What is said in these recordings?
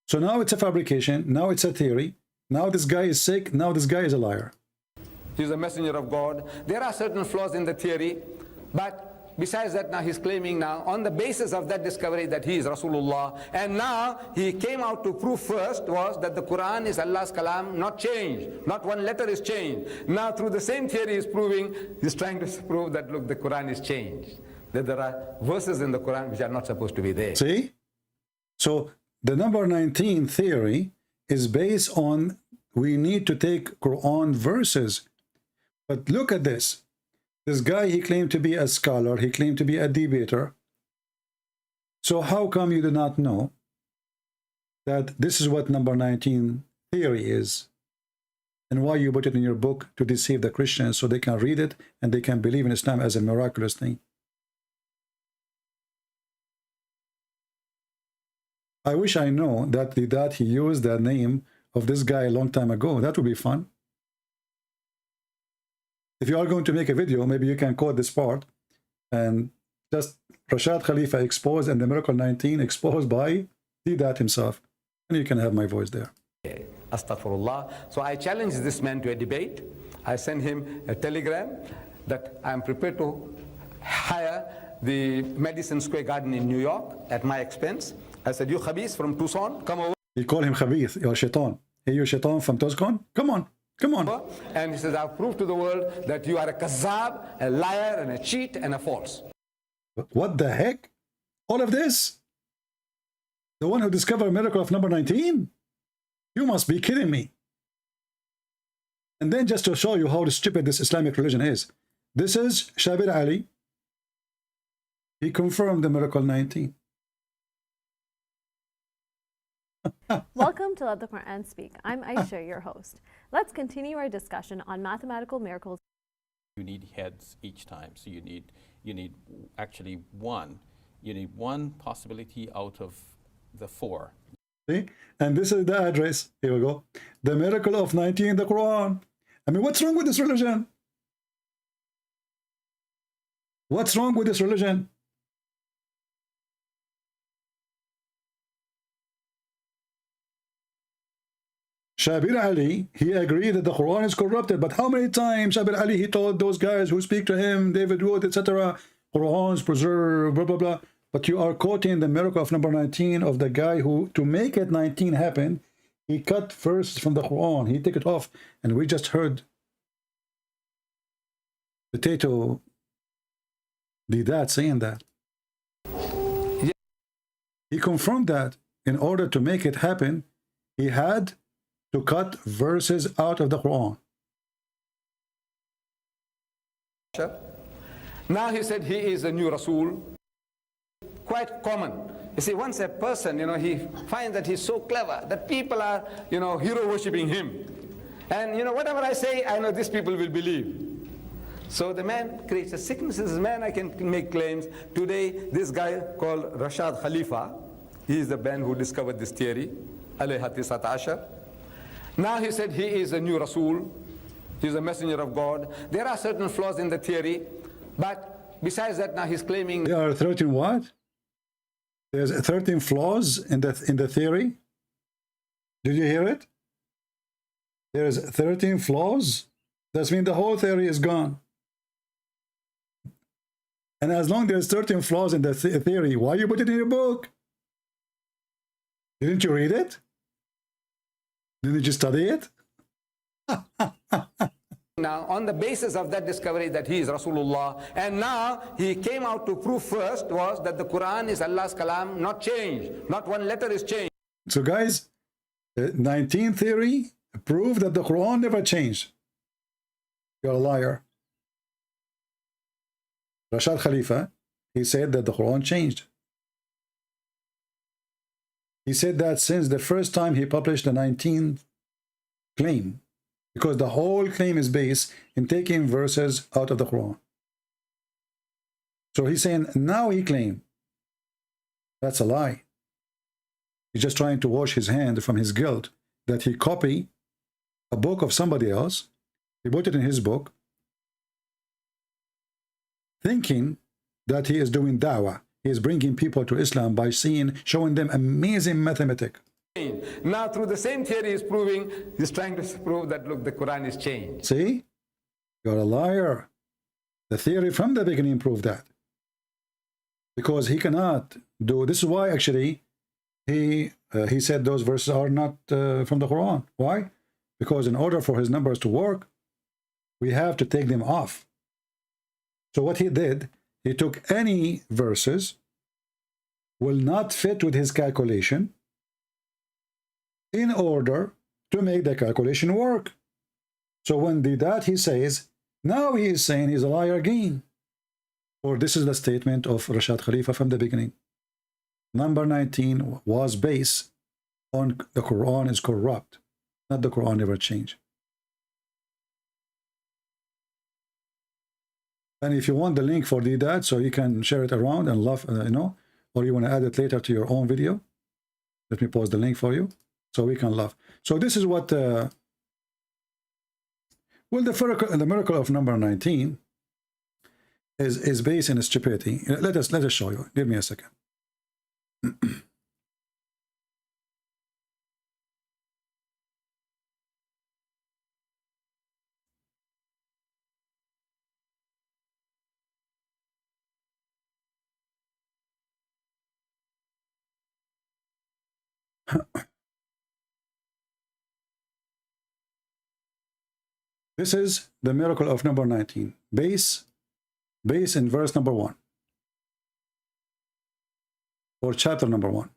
So now it's a fabrication, now it's a theory, now this guy is sick, now this guy is a liar. He's a messenger of God. There are certain flaws in the theory, but besides that, now he's claiming now on the basis of that discovery that he is Rasulullah, and now he came out to prove first was that the Quran is Allah's kalam, not changed, not one letter is changed. Now through the same theory he's trying to prove that look, the Quran is changed, that there are verses in the Quran which are not supposed to be there. See? So the number 19 theory is based on we need to take Quran verses. But look at this. This guy, he claimed to be a scholar. He claimed to be a debater. So how come you do not know that this is what number 19 theory is? And why you put it in your book to deceive the Christians so they can read it and they can believe in Islam as a miraculous thing? I wish I know that he used the name of this guy a long time ago. That would be fun. If you are going to make a video, maybe you can quote this part and just Rashad Khalifa exposed and the Miracle 19 exposed by that himself. And you can have my voice there. Astaghfirullah. So I challenged this man to a debate. I sent him a telegram that I am prepared to hire the Madison Square Garden in New York at my expense. I said, you Khabith from Tucson, come over. He called him Khabith, you're Shaitan. Hey, you Shaitan from Tucson? Come on. Come on. And he says, I've proved to the world that you are a kazzab, a liar, and a cheat, and a false. What the heck? All of this? The one who discovered miracle of number 19? You must be kidding me. And then just to show you how stupid this Islamic religion is, this is Shabir Ali. He confirmed the miracle 19. Welcome to Let the Quran Speak. I'm Aaishah, your host. Let's continue our discussion on mathematical miracles. You need heads each time, so you need actually one. You need one possibility out of the four. See? And this is the address. Here we go. The miracle of 19 in the Quran. I mean, what's wrong with this religion? What's wrong with this religion? Shabir Ali, he agreed that the Quran is corrupted, but how many times Shabir Ali, he told those guys who speak to him, David Wood, etc., Quran is preserved, blah, blah, blah. But you are quoting the miracle of number 19 of the guy who, to make it 19 happen, he cut verses from the Quran, he took it off, and we just heard Potato Didat saying that. He confirmed that in order to make it happen, he had to cut verses out of the Quran. Now he said he is a new Rasul. Quite common. You see, once a person, he finds that he's so clever, that people are, hero worshipping him. And, whatever I say, I know these people will believe. So the man creates a sickness. This man, I can make claims. Today, this guy called Rashad Khalifa, he is the man who discovered this theory, alayhi. Now he said he is a new Rasul, he's a messenger of God. There are certain flaws in the theory, but besides that, now he's claiming there are 13 what? There's 13 flaws in the theory. Did you hear it? There's 13 flaws. That means the whole theory is gone. And as long as there's 13 flaws in the theory, why you put it in your book? Didn't you read it? Didn't you study it? Now, on the basis of that discovery that he is Rasulullah, and now he came out to prove first was that the Quran is Allah's kalam, not changed, not one letter is changed. So guys, the 19 theory proved that the Quran never changed. You're a liar. Rashad Khalifa, he said that the Quran changed. He said that since the first time he published the 19th claim, because the whole claim is based in taking verses out of the Quran. So he's saying now he claimed. That's a lie. He's just trying to wash his hand from his guilt that he copied a book of somebody else. He put it in his book, thinking that he is doing da'wah. He is bringing people to Islam by showing them amazing mathematics. Now through the same theory he's trying to prove that, look, the Quran is changed. See? You're a liar. The theory from the beginning proved that. Because he cannot do, this is why actually he said those verses are not from the Quran. Why? Because in order for his numbers to work, we have to take them off. So what he did, he took any verses will not fit with his calculation in order to make the calculation work. So when did that, he says, now he is saying he's a liar again. Or this is the statement of Rashad Khalifa from the beginning. Number 19 was based on the Quran is corrupt, not the Quran never changed. And if you want the link for that, so you can share it around and love, or you want to add it later to your own video, let me post the link for you, so we can love. So this is what, well, the miracle of number 19 is based in stupidity. Let us show you. Give me a second. This is the miracle of number 19. Base in verse number 1. Or chapter number 1.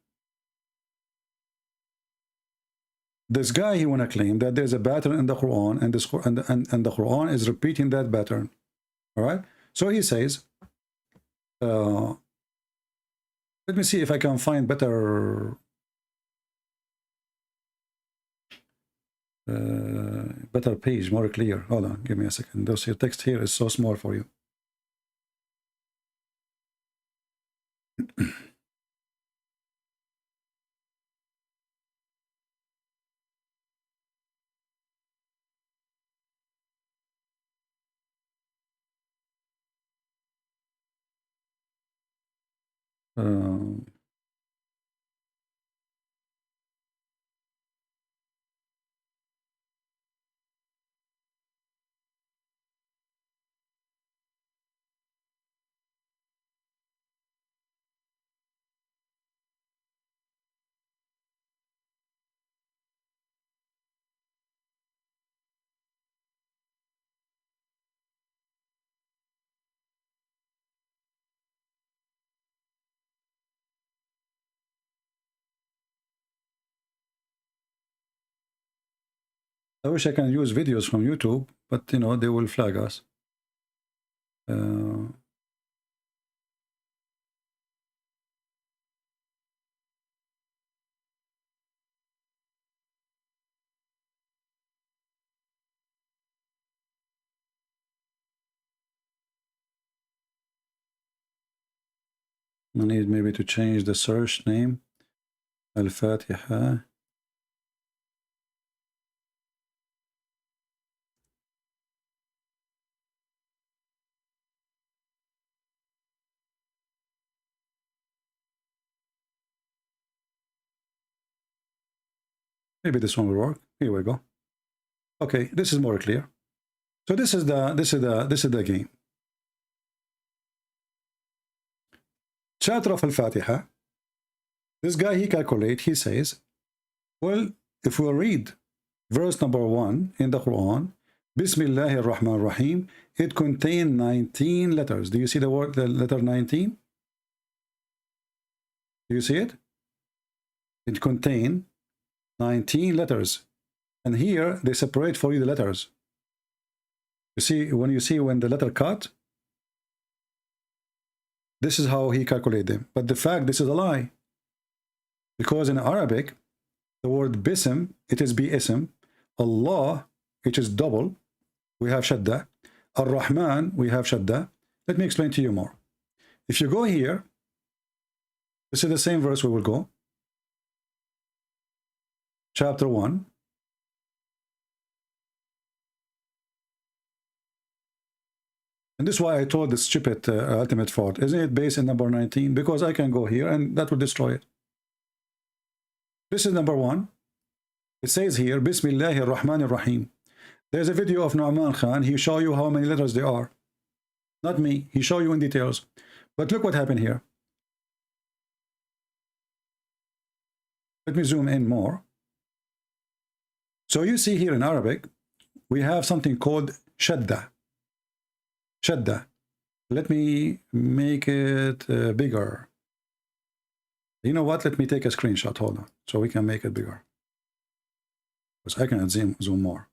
This guy, he want to claim that there's a pattern in the Quran, and the Quran is repeating that pattern. All right? So he says, let me see if I can find better page, more clear. Hold on, give me a second. This your text here is so small for you. I wish I can use videos from YouTube, but they will flag us. I need maybe to change the search name. Al-Fatiha. Maybe this one will work. Here we go. Okay, this is more clear. So this is the game. Chapter of Al-Fatiha. This guy, he calculates, he says, well, if we read verse number 1 in the Quran, Bismillahir Rahmanir Rahim, it contains 19 letters. Do you see the letter 19? Do you see it? It contains 19 letters. And here they separate for you the letters. You see when the letter cut, this is how he calculated them. But the fact, this is a lie. Because in Arabic, the word bism, it is bi-ism. Allah, which is double, we have shadda. Ar-Rahman, we have shadda. Let me explain to you more. If you go here, this is the same verse we will go. Chapter 1. And this is why I told the stupid ultimate fraud. Isn't it based in number 19? Because I can go here and that will destroy it. This is number one. It says here, Bismillahir Rahmanir Rahim. There's a video of Nu'man Khan. He show you how many letters there are. Not me. He show you in details. But look what happened here. Let me zoom in more. So you see here in Arabic, we have something called shadda. Shadda. Let me make it bigger. You know what? Let me take a screenshot. Hold on. So we can make it bigger. Because I can zoom more.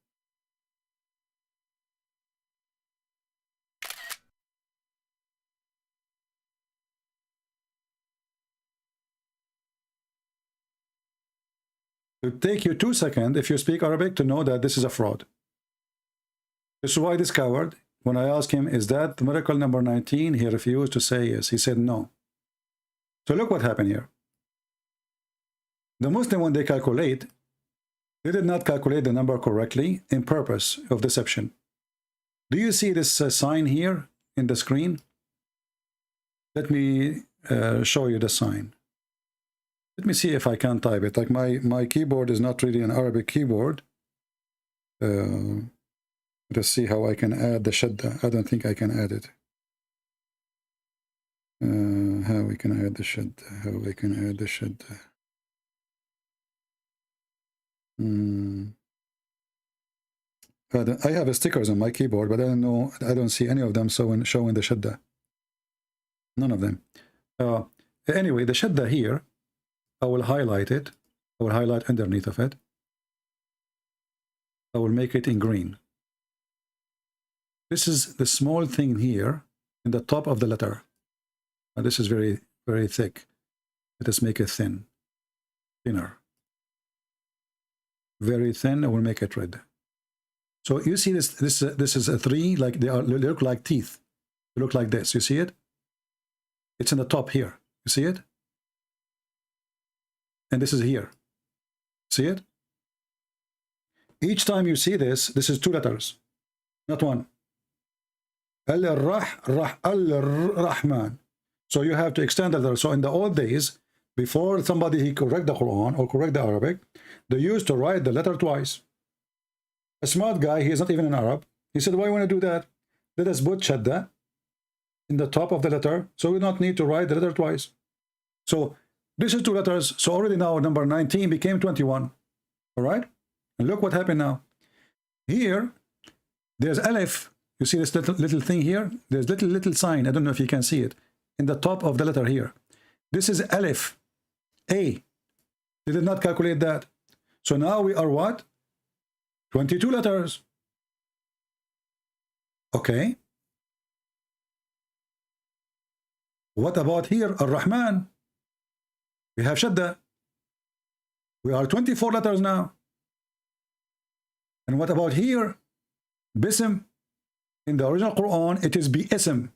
It will take you 2 seconds if you speak Arabic to know that this is a fraud. This is why I discovered, when I asked him, is that miracle number 19? He refused to say yes. He said no. So look what happened here. The Muslim, when they calculate, they did not calculate the number correctly in purpose of deception. Do you see this sign here in the screen? Let me show you the sign. Let me see if I can type it. Like my keyboard is not really an Arabic keyboard. Let's see how I can add the shadda. I don't think I can add it. How we can add the shadda. How I can add the shadda. I have stickers on my keyboard, but I don't know. I don't see any of them showing the shadda. None of them. Anyway, the shadda here, I will highlight it. I will highlight underneath of it. I will make it in green. This is the small thing here in the top of the letter. This is very, very thick. Let us make it thinner. Very thin. I will make it red. So you see this. This is a 3. Like they look like teeth. They look like this. You see it? It's in the top here. You see it? And this is here. See it? Each time you see this, this is 2 letters, not 1. Al-Rahman. So you have to extend the letter. So in the old days, before somebody he correct the Quran or correct the Arabic, they used to write the letter twice. A smart guy, he is not even an Arab. He said, why you want to do that? Let us put shadda in the top of the letter, so we don't need to write the letter twice. So this is 2 letters. So already now number 19 became 21. All right? And look what happened now. Here, there's alif. You see this little thing here? There's little sign. I don't know if you can see it. In the top of the letter here. This is alif. A. They did not calculate that. So now we are what? 22 letters. Okay. What about here? Ar-Rahman. We have shadda. We are 24 letters now. And what about here? Bism. In the original Quran, it is bi-ism.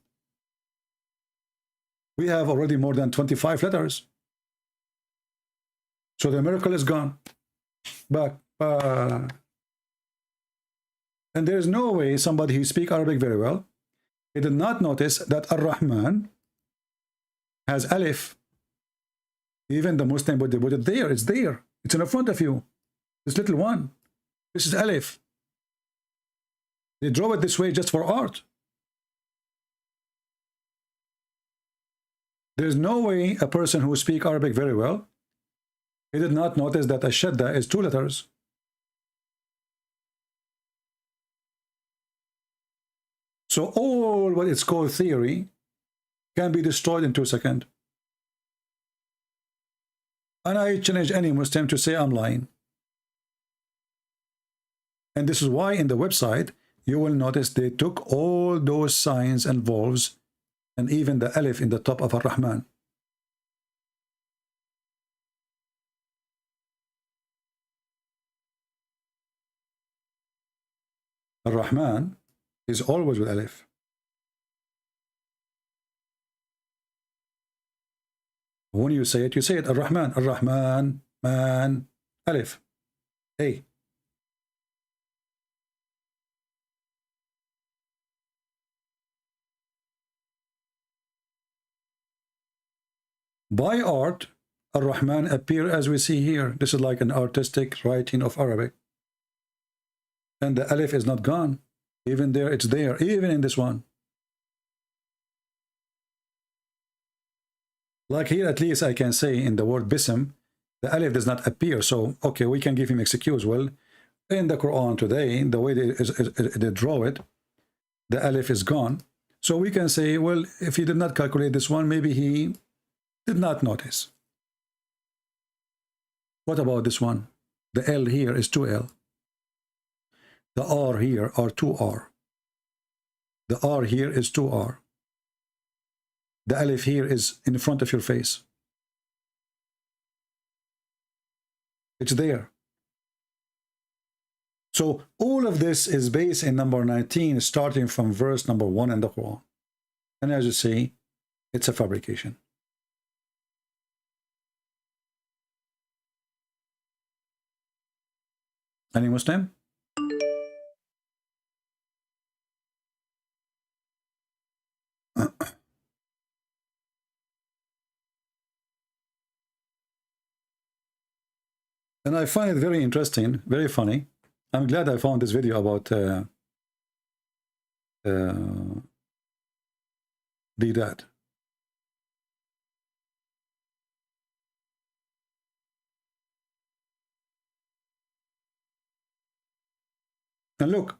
We have already more than 25 letters. So the miracle is gone. But and there is no way somebody who speaks Arabic very well, he did not notice that Ar-Rahman has alif. Even the Muslim would put it there. It's there. It's in front of you. This little one. This is alif. They draw it this way just for art. There's no way a person who speaks Arabic very well, he did not notice that a shadda is 2 letters. So all what is called theory can be destroyed in 2 seconds. And I challenge any Muslim to say I'm lying. And this is why in the website, you will notice they took all those signs and vowels and even the alif in the top of Ar-Rahman. Ar-Rahman is always with alif. When you say it Ar-Rahman, Ar-Rahman, man, alif, A. By art, Ar-Rahman appear as we see here. This is like an artistic writing of Arabic. And the alif is not gone. Even there, it's there, even in this one. Like here, at least I can say in the word bism, the alif does not appear. So, okay, we can give him excuse. Well, in the Quran today, the way they draw it, the alif is gone. So we can say, well, if he did not calculate this one, maybe he did not notice. What about this one? The L here is 2L. The R here are 2R. The R here is 2R. The alif here is in front of your face. It's there. So all of this is based in number 19, starting from verse number 1 in the Quran. And as you see, it's a fabrication. Any Muslim? And I find it very interesting, very funny. I'm glad I found this video about the dad. And look,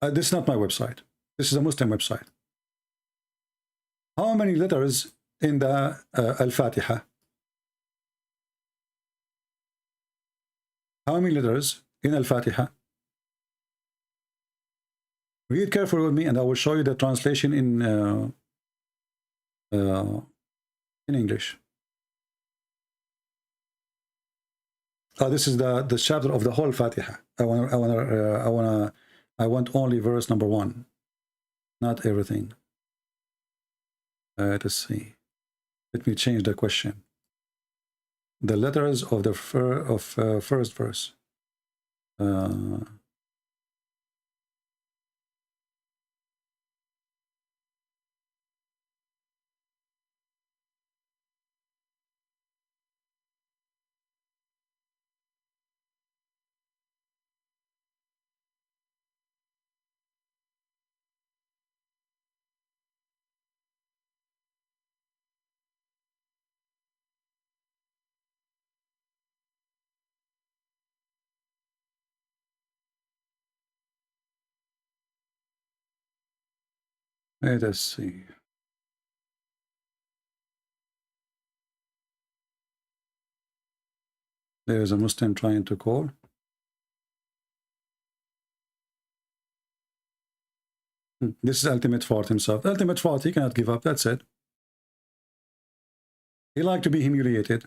this is not my website. This is a Muslim website. How many letters in the Al-Fatiha? How many letters in Al-Fatiha? Read carefully with me and I will show you the translation in English. This is the chapter of the whole Fatiha. I want only verse number 1, not everything. Let's see. Let me change the question. The letters of the first verse. Let us see. There's a Muslim trying to call. This is ultimate fart himself. Ultimate fart, he cannot give up. That's it. He likes to be humiliated.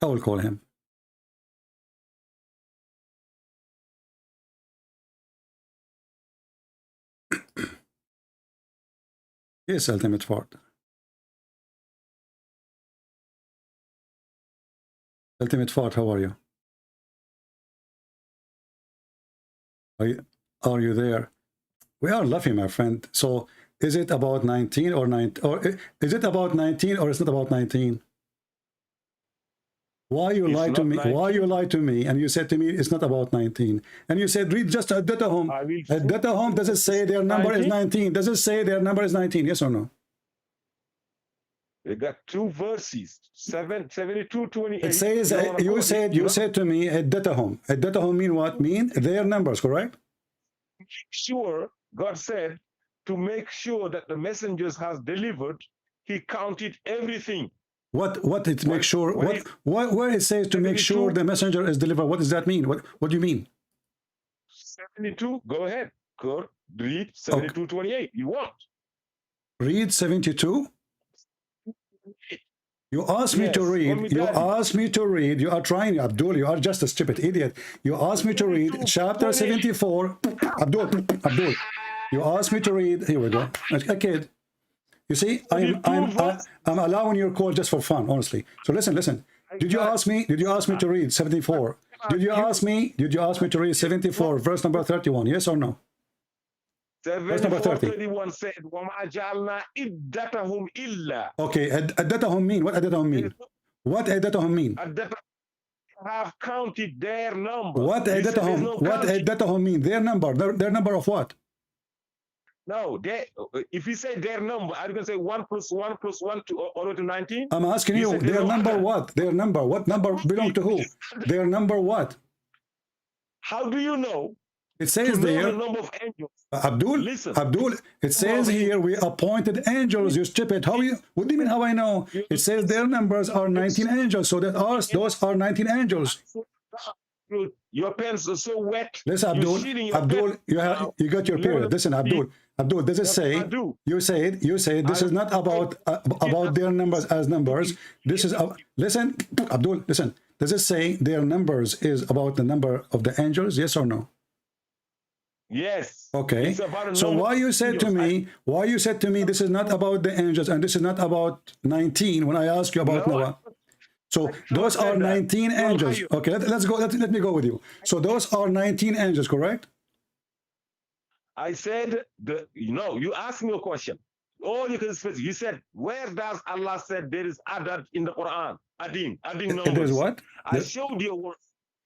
I will call him. Yes, ultimate fart. Ultimate fart, how are you? Are you there? We are laughing, my friend. So is it about 19 or 9, or is it about 19 or is it about 19? Why you lied to me? 19. Why you lied to me? And you said to me it's not about 19. And you said read just at data home. At data home, does it say their number 19? Is 19? Does it say their number is 19? Yes or no? We got 2 verses, 72, 28. It says you said to me at data home. At data home mean what? Mean their numbers, correct? Sure, God said to make sure that the messengers has delivered, he counted everything. What it make sure? Where it says to make sure the messenger is delivered? What does that mean? What do you mean? 72. Go ahead. Go read 72, 28. You want? Read 72. You asked me to read. You asked me to read. You are trying, Abdul. You are just a stupid idiot. You asked me to read chapter 74. Abdul. You asked me to read. Here we go. A kid. You see, I'm allowing your call just for fun, honestly. So listen. Did you ask me to read 74? Did you ask me to read 74, verse number 31? Yes or no? Verse number 30. 31 said, وَمَا جَعَلْنَا إِدَّتَهُمْ إِلَّا. Okay, addatahum mean, what addatahum mean? What addatahum mean? Have counted their number. What addatahum mean? Their number, their number of what? No, if you say their number, are you going to say 1 plus 1 plus 1 to order to 19? I'm asking you, their number what? Their number, what number belong to who? Their number what? How do you know? It says there, the number of angels. Abdul, it says here, we appointed angels, you stupid. How you, what do you mean how I know? It says their numbers are 19 angels, so that those are 19 angels. Your pants are so wet. Listen, Abdul, you got your period. Listen, Abdul, does it say, you said this is not about their numbers as numbers. This is, listen, Abdul, listen. Does it say their numbers is about the number of the angels? Yes or no? Yes. Okay. So why you said to me this is not about the angels and this is not about 19 when I asked you about Noah? So those are 19 angels. Okay, let's go. Let me go with you. So those are 19 angels, correct? I said you asked me a question. All you can say, you said, where does Allah said there is adad in the Quran? Adding numbers. There's what? I showed you a word.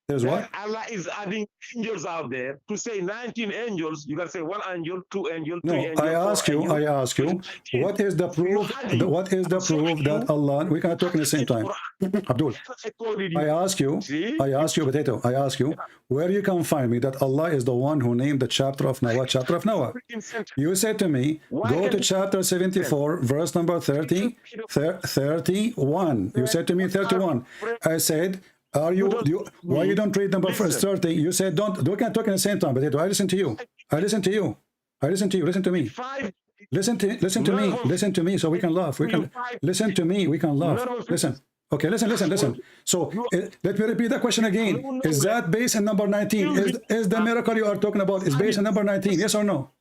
There's what? Allah is adding angels out there. To say 19 angels, you got to say 1 angel, 2 angel, 3 angel. I ask you, what is the proof? What is the proof that Allah? We cannot talk at the same time. Abdul, I ask you, Potato, I ask you, where you can find me that Allah is the one who named the chapter of Noah, You said to me, go to chapter 74, verse number 31. You said to me 31. I said, why you don't read number first 30? You said we can't talk at the same time, Potato. I listen to you. Listen to me. Listen to me so we can laugh. Listen to me, we can laugh. Listen. Okay, listen. So let me repeat that question again. Is that based on number 19? Is the miracle you are talking about is based on number 19? Yes or no?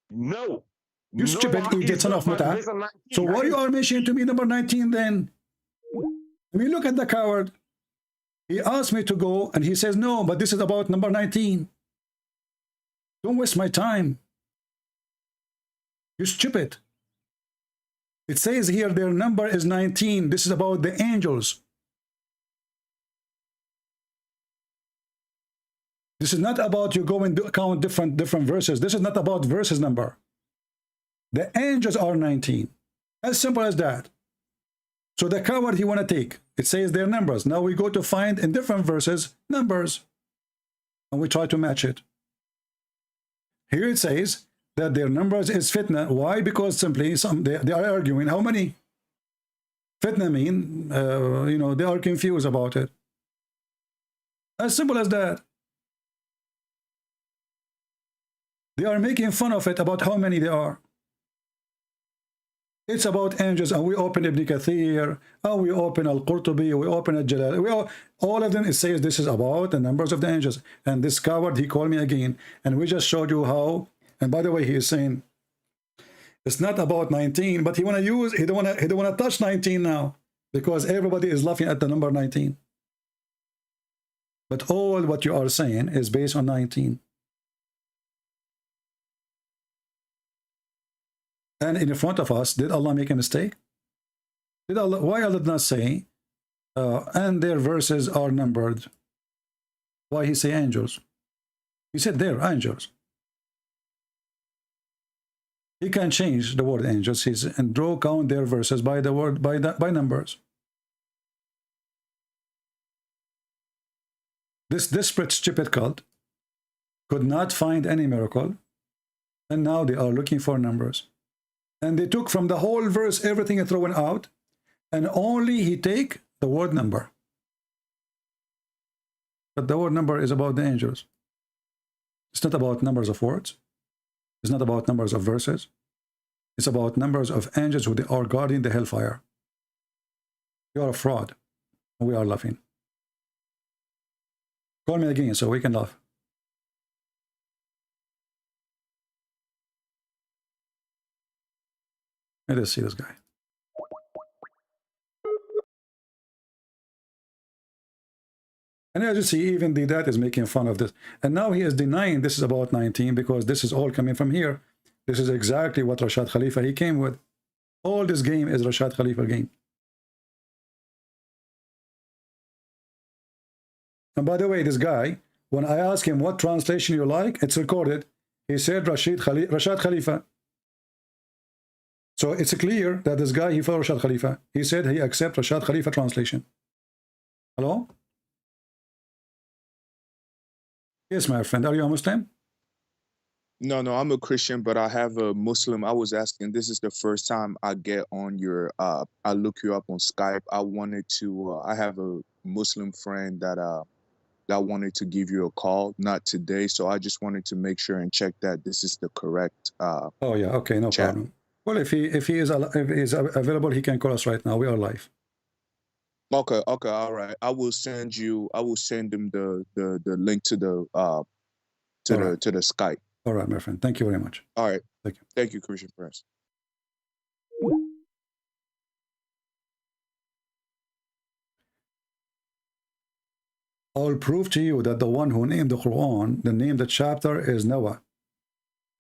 No. You stupid idiot, son of Muta. So why you are mentioning to me number 19 then? I mean, look at the coward. He asked me to go, and he says, no, but this is about number 19. Don't waste my time. You stupid. It says here their number is 19. This is about the angels. This is not about you going to count different verses. This is not about verses number. The angels are 19. As simple as that. So the coward he want to take, it says their numbers. Now we go to find in different verses numbers, and we try to match it. Here it says that their numbers is fitna. Why? Because simply they are arguing how many. Fitna mean, they are confused about it. As simple as that. They are making fun of it about how many there are. It's about angels, and we open Ibn Kathir, and we open Al-Qurtubi, we open Al-Jalal. All of them, it says this is about the numbers of the angels. And this coward, he called me again, and we just showed you how. And by the way, he is saying it's not about 19, but he don't want to touch 19 now, because everybody is laughing at the number 19. But all what you are saying is based on 19. And in front of us, did Allah make a mistake? Why Allah did not say, and their verses are numbered? Why he say angels? He said they're angels. He can change the word angels and count their verses by the word by numbers. This desperate, stupid cult could not find any miracle, and now they are looking for numbers. And they took from the whole verse everything and thrown out, and only he take the word number. But the word number is about the angels. It's not about numbers of words. It's not about numbers of verses. It's about numbers of angels who are guarding the hellfire. You are a fraud. We are laughing. Call me again so we can laugh. Let us see this guy. And as you see, even the dad is making fun of this. And now he is denying this is about 19 because this is all coming from here. This is exactly what Rashad Khalifa he came with. All this game is Rashad Khalifa game. And by the way, this guy, when I ask him what translation you like, it's recorded. He said Rashad Khalifa. So it's clear that this guy, he follows Rashad Khalifa. He said he accepts Rashad Khalifa translation. Hello? Yes, my friend. Are you a Muslim? No, I'm a Christian, but I have a Muslim. I was asking, this is the first time I get on your, I look you up on Skype. I wanted to, I have a Muslim friend that wanted to give you a call, not today. So I just wanted to make sure and check that this is the correct Oh yeah, okay, no chat. problem. Well, if he is available, he can call us right now. We are live. Okay, all right. I will send him the link to the to the Skype. All right, my friend. Thank you very much. All right. Thank you. Thank you, Christian Prince. I'll prove to you that the one who named the Quran, the name the chapter is Noah.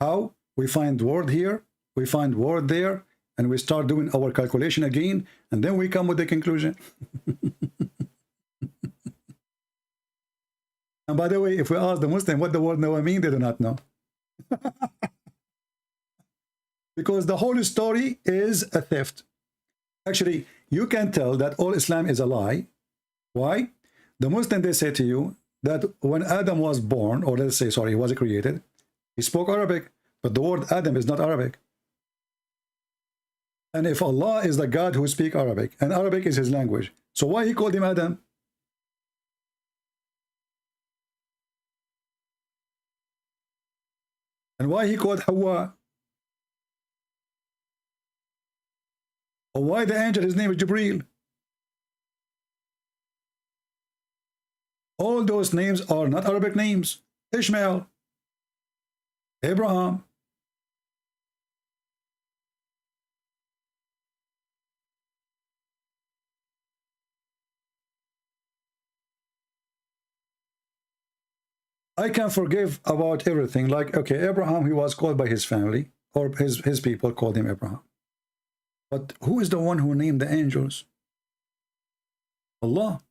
How? We find word here, we find word there, and we start doing our calculation again, and then we come with the conclusion. And by the way, if we ask the Muslim what the word Noah means, they do not know. Because the whole story is a theft. Actually, you can tell that all Islam is a lie. Why? The Muslim, they say to you that when Adam was born, or let's say, sorry, he was created, he spoke Arabic, but the word Adam is not Arabic. And if Allah is the God who speaks Arabic, and Arabic is his language, so why he called him Adam? And why he called Hawa? Or why the angel, his name is Jibreel? All those names are not Arabic names. Ishmael, Abraham. I can forgive about everything. Like, okay, Abraham, he was called by his family, or his people called him Abraham. But who is the one who named the angels? Allah.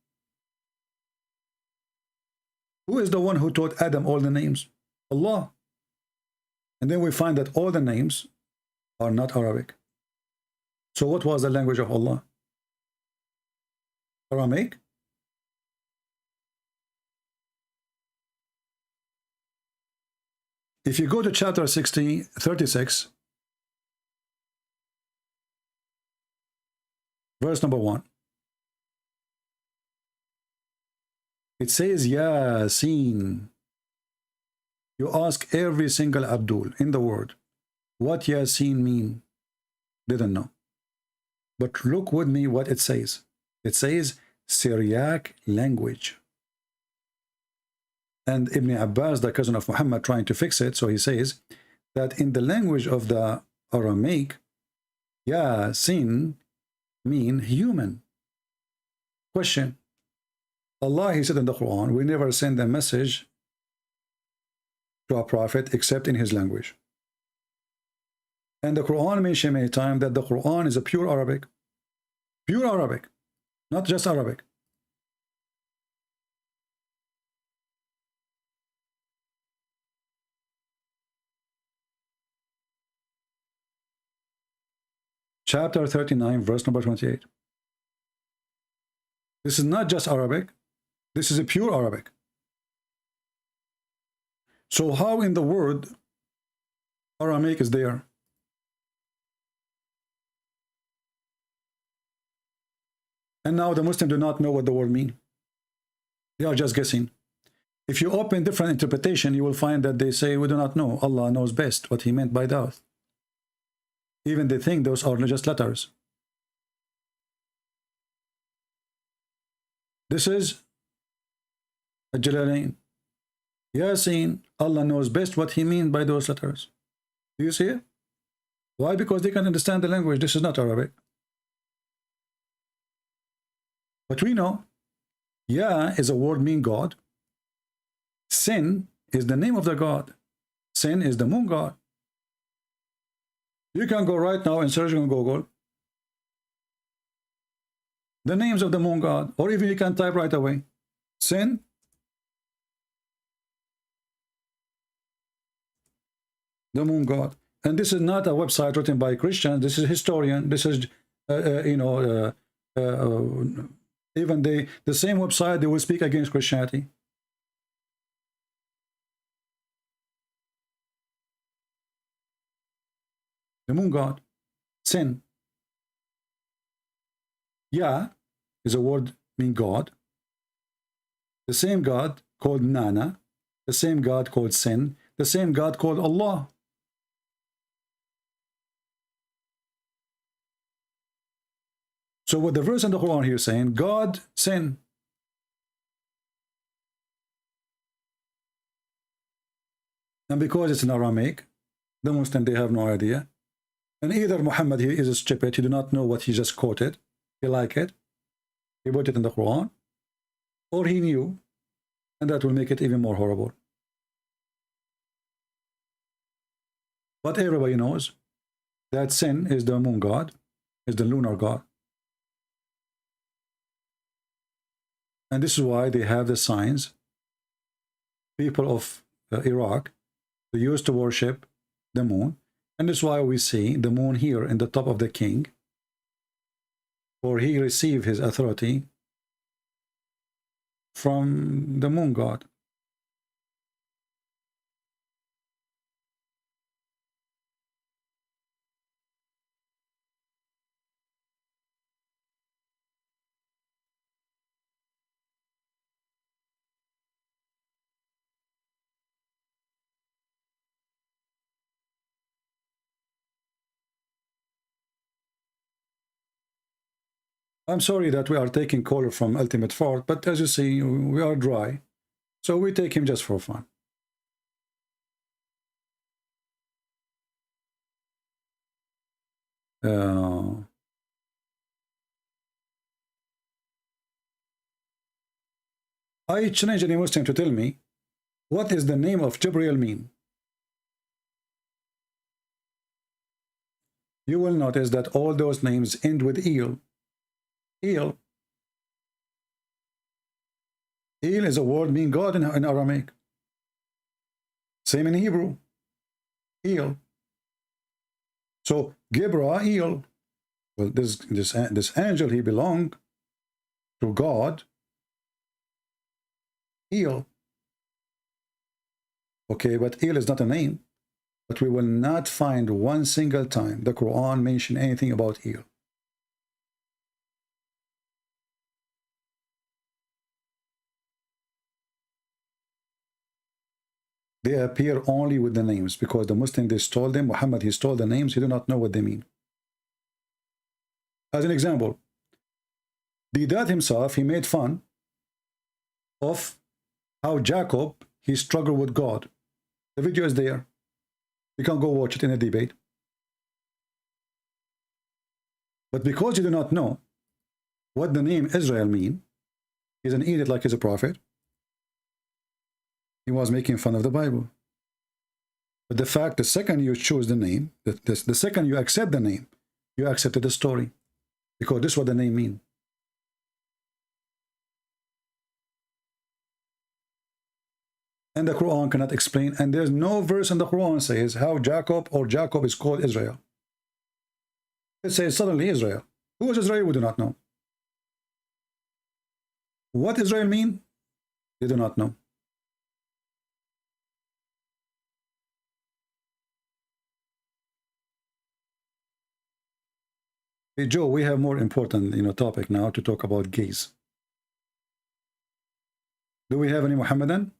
Who is the one who taught Adam all the names? Allah. And then we find that all the names are not Arabic. So what was the language of Allah? Aramaic? If you go to chapter 36, verse number 1, it says, Yasin. You ask every single Abdul in the world, what Yasin mean? Didn't know. But look with me what it says. It says Syriac language. And Ibn Abbas, the cousin of Muhammad, trying to fix it, so he says that in the language of the Aramaic, Yasin mean human. Question. Allah, he said in the Quran, we never send a message to a prophet except in his language. And the Quran mentioned many times that the Quran is a pure Arabic. Pure Arabic, not just Arabic. Chapter 39, verse number 28. This is not just Arabic. This is a pure Arabic. So how in the word Aramaic is there? And now the Muslims do not know what the word means. They are just guessing. If you open different interpretation, you will find that they say, we do not know. Allah knows best what he meant by that. Even they think those are just letters. This is a Jalalain. Yasin, Allah knows best what he means by those letters. Do you see it? Why? Because they can understand the language. This is not Arabic. But we know Ya is a word mean God. Sin is the name of the God. Sin is the moon god. You can go right now and search on Google the names of the moon god, or even you can type right away Sin, the moon god. And this is not a website written by Christians. This is historian. This is even the same website, they will speak against Christianity. The moon god. Sin. Ya is a word mean God. The same God called Nana. The same God called Sin. The same God called Allah. So what the verse in the Quran here is saying, God, sin. And because it's in Aramaic, the Muslim, they have no idea. And either Muhammad here is a stupid, he do not know what he just quoted. He like it. He put it in the Quran. Or he knew. And that will make it even more horrible. But everybody knows that sin is the moon god, is the lunar god. And this is why they have the signs. People of Iraq, they used to worship the moon. And this is why we see the moon here in the top of the king. For he received his authority from the moon god. I'm sorry that we are taking caller from Ultimate Fort, but as you see, we are dry. So we take him just for fun. I challenge any Muslim to tell me, what is the name of Jibreel mean? You will notice that all those names end with eel. Eel. Eel is a word mean God in Aramaic. Same in Hebrew. Eel. So Gabriel, well, this angel, he belonged to God. Eel. Okay, but Eel is not a name. But we will not find one single time the Quran mention anything about Eel. They appear only with the names because the Muslim, they stole them. Muhammad, he stole the names. He do not know what they mean. As an example, the dad himself, he made fun of how Jacob, he struggled with God. The video is there. You can go watch it in a debate. But because you do not know what the name Israel mean, he's an idiot like he's a prophet. He was making fun of the Bible. But the fact, the second you choose the name, the second you accept the name, you accepted the story. Because this is what the name means. And the Quran cannot explain, and there's no verse in the Quran says how Jacob is called Israel. It says suddenly Israel. Who is Israel? We do not know. What Israel mean? They do not know. Hey Joe, we have more important topic now to talk about gays. Do we have any Muhammadan?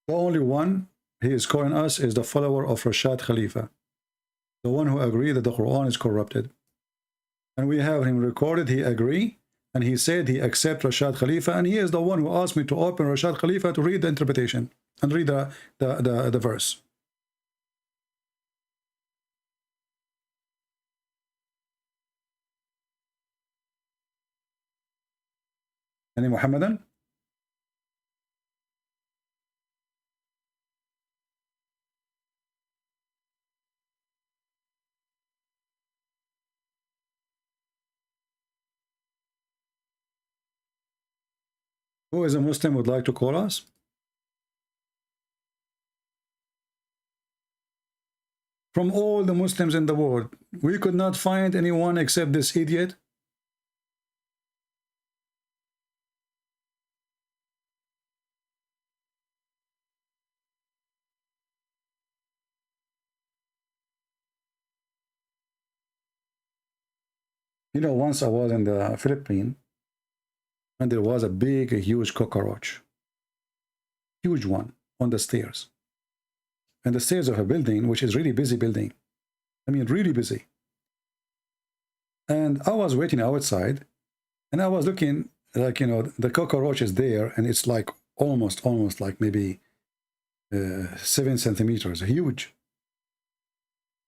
The only one he is calling us is the follower of Rashad Khalifa, the one who agreed that the Quran is corrupted. And we have him recorded, he agreed, and he said he accepts Rashad Khalifa, and he is the one who asked me to open Rashad Khalifa to read the interpretation and read the verse. Any Muhammadan? Who is a Muslim would like to call us? From all the Muslims in the world, we could not find anyone except this idiot. You know, once I was in the Philippines, and there was a huge cockroach. Huge one on the stairs. And the stairs of a building, which is really busy building. I mean, really busy. And I was waiting outside, and I was looking, like, you know, the cockroach is there, and it's like almost like maybe 7 centimeters, huge.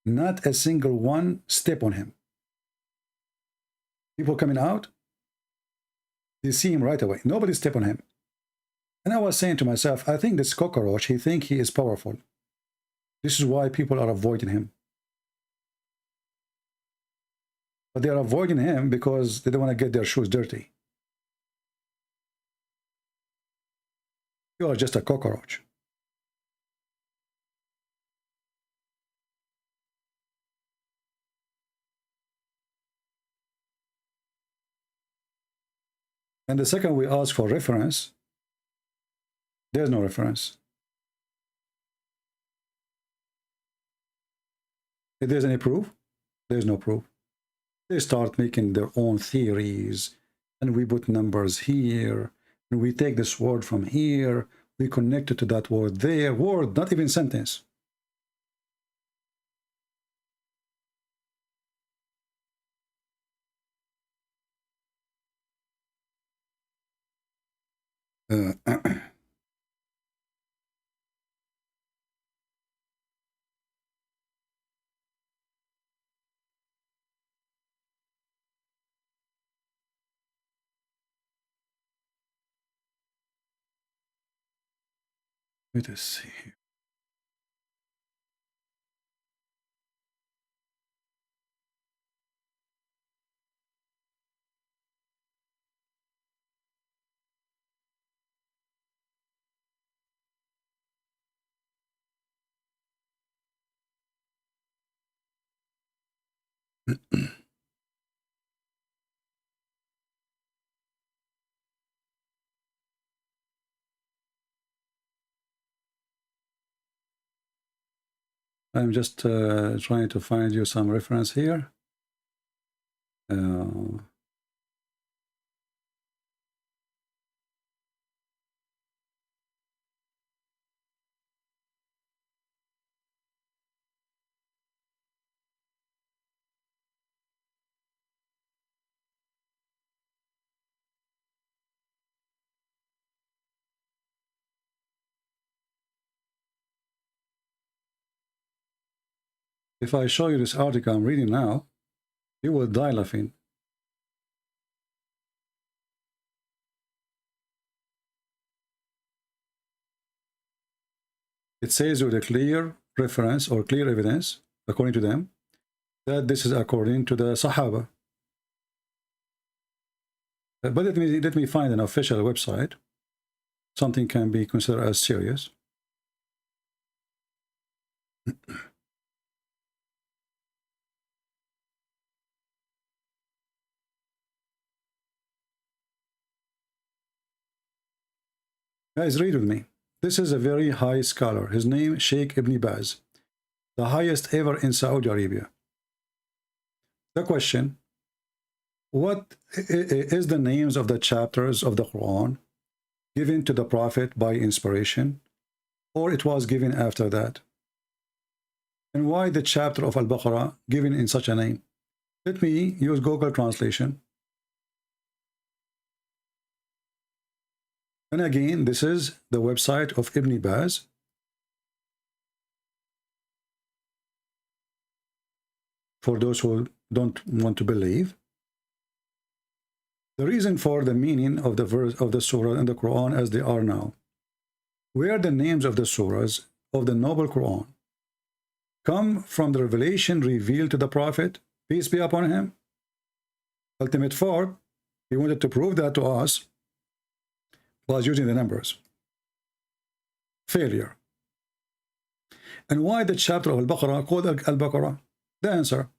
Not a single one step on him. People coming out, they see him right away. Nobody step on him. And I was saying to myself, I think this cockroach, he thinks he is powerful. This is why people are avoiding him. But they are avoiding him because they don't want to get their shoes dirty. You are just a cockroach. And the second we ask for reference, there's no reference. If there's any proof, there's no proof. They start making their own theories, and we put numbers here, and we take this word from here, we connect it to that word there, word, not even sentence. Let us see here. I'm just trying to find you some reference here. If I show you this article I'm reading now, you will die laughing. It says with a clear reference or clear evidence, according to them, that this is according to the Sahaba. But let me find an official website. Something can be considered as serious. Guys, read with me. This is a very high scholar. His name, Sheikh Ibn Baz, the highest ever in Saudi Arabia. The question, what is the names of the chapters of the Quran given to the Prophet by inspiration, or it was given after that? And why the chapter of Al-Baqarah given in such a name? Let me use Google translation. And again, this is the website of Ibn Baz. For those who don't want to believe. The reason for the meaning of the verse of the surah in the Quran as they are now, where the names of the surahs of the noble Quran come from the revelation revealed to the Prophet, peace be upon him. Ultimate fault, he wanted to prove that to us, was using the numbers. Failure. And why the chapter of Al-Baqarah called Al-Baqarah? The answer,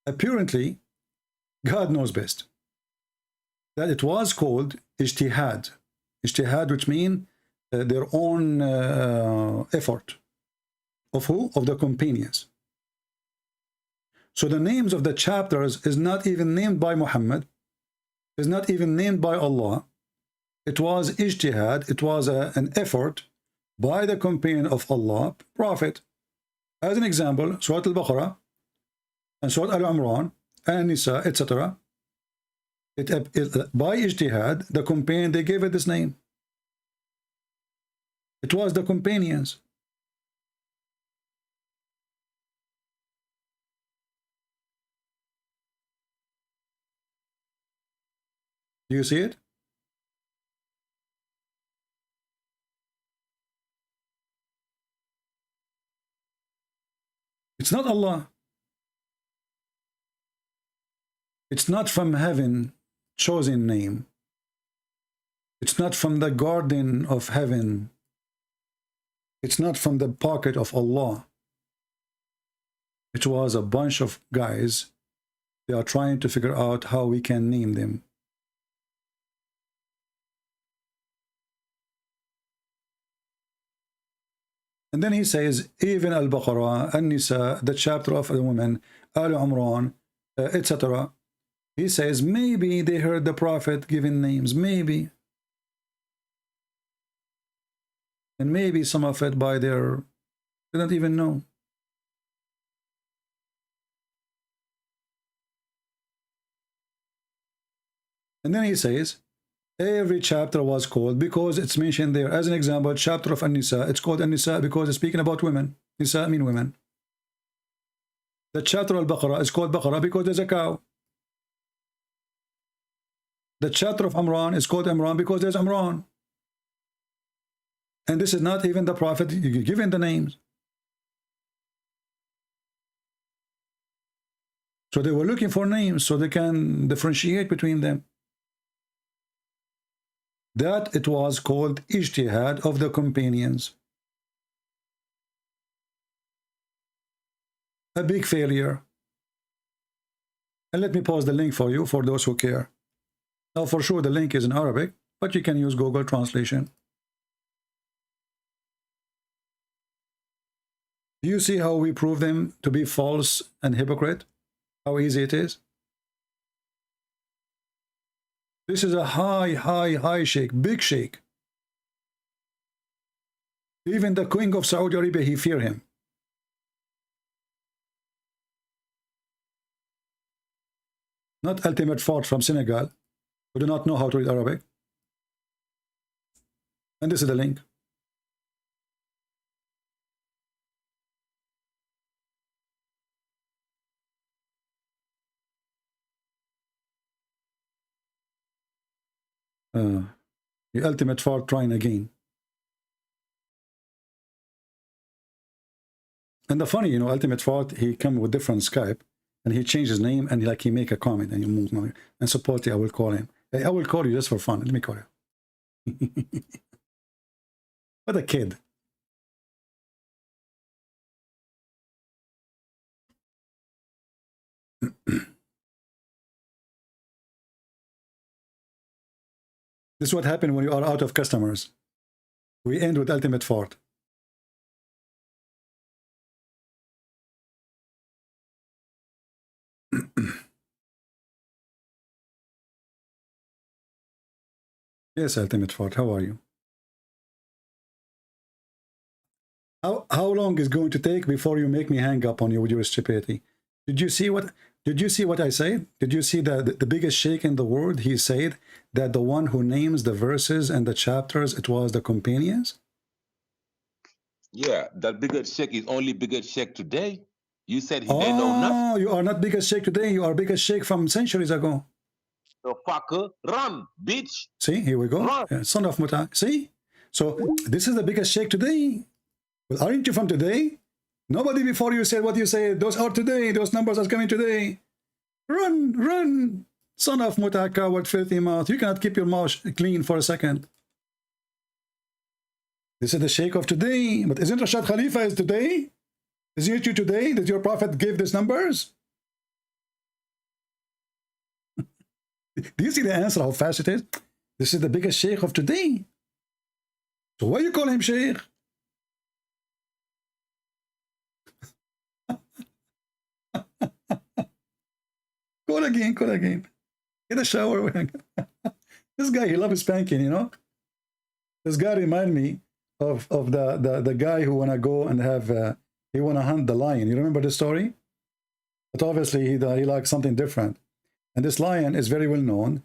apparently, God knows best. That it was called ijtihad. Ijtihad, which means their own effort. Of who? Of the companions. So the names of the chapters is not even named by Muhammad, is not even named by Allah. It was ijtihad, it was an effort by the companion of Allah, Prophet. As an example, Surah Al-Baqarah and Surah Al-Imran and Nisa, etc. By ijtihad, the companion, they gave it this name. It was the companions. Do you see it? It's not Allah. It's not from heaven chosen name. It's not from the garden of heaven. It's not from the pocket of Allah. It was a bunch of guys. They are trying to figure out how we can name them. And then he says, even Al-Baqarah, An-Nisa, the chapter of the women, Al-Imran, etc. He says, maybe they heard the Prophet giving names, maybe. And maybe some of it by their, they don't even know. And then he says, every chapter was called because it's mentioned there. As an example, chapter of An-Nisa, it's called An-Nisa because it's speaking about women. Nisa mean women. The chapter of Al-Baqarah is called Baqarah because there's a cow. The chapter of Imran is called Imran because there's Imran. And this is not even the Prophet giving the names. So they were looking for names so they can differentiate between them. That it was called ijtihad of the companions. A big failure. And let me pause the link for you, for those who care. Now, for sure, the link is in Arabic, but you can use Google Translation. Do you see how we prove them to be false and hypocrite? How easy it is? This is a high shake, big shake. Even the King of Saudi Arabia, he fear him. Not ultimate fort from Senegal, who do not know how to read Arabic. And this is the link. The ultimate fort trying again. And the funny, you know, ultimate fort, he come with different Skype and he changed his name and he make a comment and he moves on. And supposedly I will call him. Hey, I will call you just for fun. Let me call you. What a kid. This is what happened when you are out of customers. We end with ultimate fort. Yes, ultimate fort. How are you? How long is going to take before you make me hang up on you with your stupidity? Did you see what I said? Did you see the biggest shake in the world? He said that the one who names the verses and the chapters, it was the companions. Yeah, that biggest shake is only biggest shake today. You said they know nothing. Oh, you are not biggest shake today. You are biggest shake from centuries ago. So fucker, run, bitch, See, here we go. run. Son of Muta. See? So this is the biggest sheikh today. Well, aren't you from today? Nobody before you said what you said. Those are today. Those numbers are coming today. Run, run. Son of Muta, coward, filthy mouth. You cannot keep your mouth clean for a second. This is the sheikh of today. But isn't Rashad Khalifa is today? Isn't it you today? Did your prophet give these numbers? Do you see the answer, how fast it is? This is the biggest sheikh of today. So why you call him sheikh? Call again, call again. Get a shower. This guy, he loves spanking, you know. This guy remind me of the guy who wanna go and have he wanna hunt the lion. You remember the story? But obviously he likes something different. And this lion is very well known.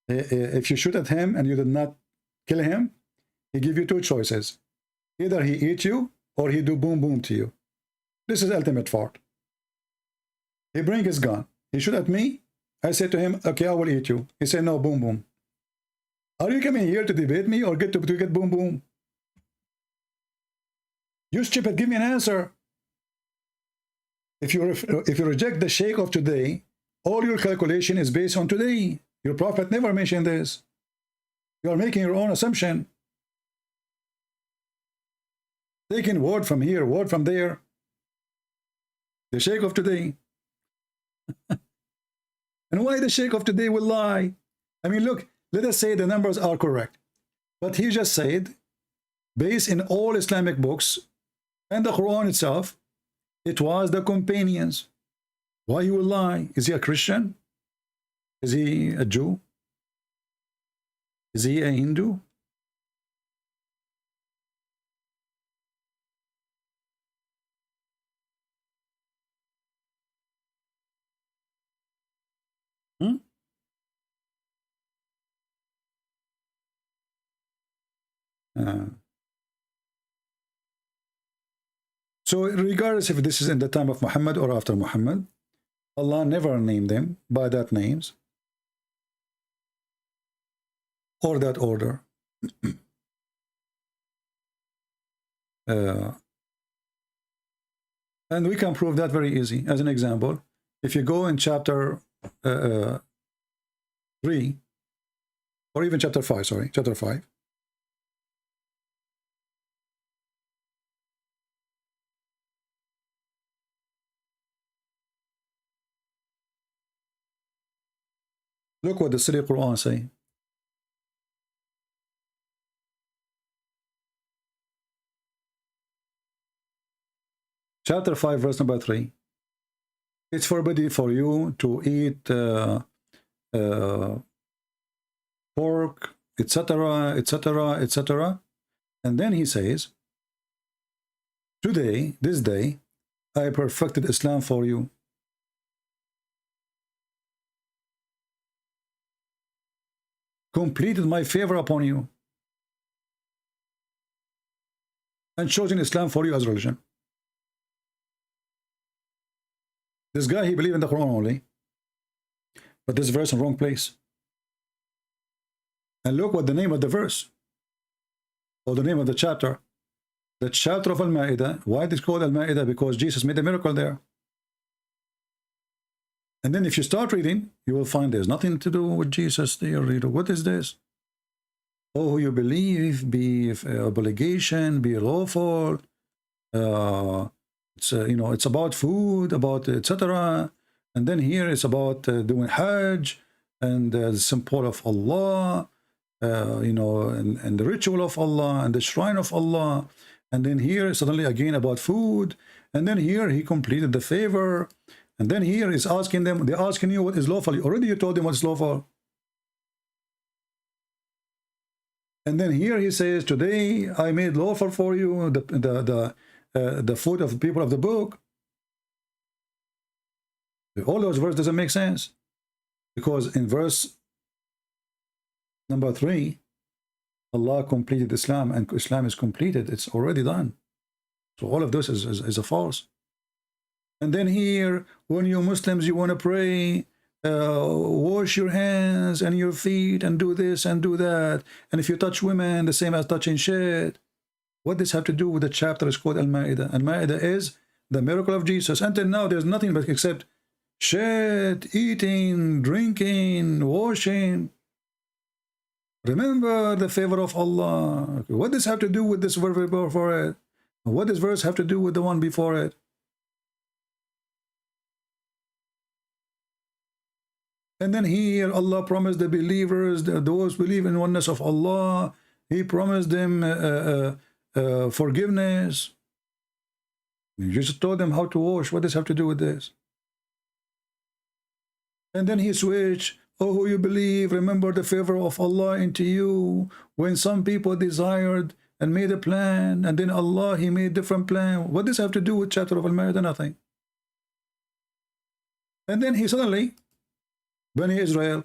If you shoot at him and you did not kill him, he give you two choices. Either he eat you or he do boom boom to you. This is ultimate fort. He bring his gun. He shoot at me. I say to him, okay, I will eat you. He say, no, boom boom. Are you coming here to debate me or to get boom boom? You stupid, give me an answer. If you reject the sheikh of today, all your calculation is based on today. Your prophet never mentioned this. You are making your own assumption. Taking word from here, word from there. The sheikh of today. And why the sheikh of today will lie? I mean, look, let us say the numbers are correct. But he just said, based in all Islamic books and the Quran itself, it was the companions. Why he will lie? Is he a Christian? Is he a Jew? Is he a Hindu? So regardless if this is in the time of Muhammad or after Muhammad, Allah never named them by that names or that order. And we can prove that very easy. As an example, if you go in chapter 3, or even chapter 5, sorry, chapter 5. Look what the Silly Quran say. Chapter 5, verse number 3. It's forbidden for you to eat pork, etc., etc., etc. And then he says, today, this day, I perfected Islam for you. Completed my favor upon you. And chosen Islam for you as religion. This guy, he believed in the Quran only. But this verse in the wrong place. And look what the name of the verse. Or the name of the chapter. The chapter of Al-Ma'idah. Why it is called Al-Ma'idah? Because Jesus made a miracle there. And then if you start reading, you will find there's nothing to do with Jesus there. What is this? Oh, who you believe, be obligation, be lawful. It's it's about food, about etc. And then here it's about doing Hajj and the symbol of Allah, and the ritual of Allah and the shrine of Allah. And then here suddenly again about food. And then here he completed the favor. And then here is asking them, they're asking you what is lawful. Already you told them what's lawful. And then here he says, today I made lawful for you the food of the people of the book. All those verses doesn't make sense. Because in verse number 3, Allah completed Islam, and Islam is completed. It's already done. So all of this is a false. And then here, when you Muslims, you want to pray, wash your hands and your feet and do this and do that. And if you touch women, the same as touching shit. What does this have to do with the chapter is called Al-Ma'idah? Al-Ma'idah is the miracle of Jesus. Until now, there's nothing but except shit, eating, drinking, washing. Remember the favor of Allah. What does this have to do with this verse before it? What does verse have to do with the one before it? And then here Allah promised the believers, those who believe in oneness of Allah, He promised them forgiveness. You just told them how to wash. What does this have to do with this? And then He switched. Oh, who you believe, remember the favor of Allah into you. When some people desired and made a plan, and then Allah, He made a different plan. What does this have to do with chapter of Al-Ma'idah? Nothing. And then He suddenly, Bani Israel.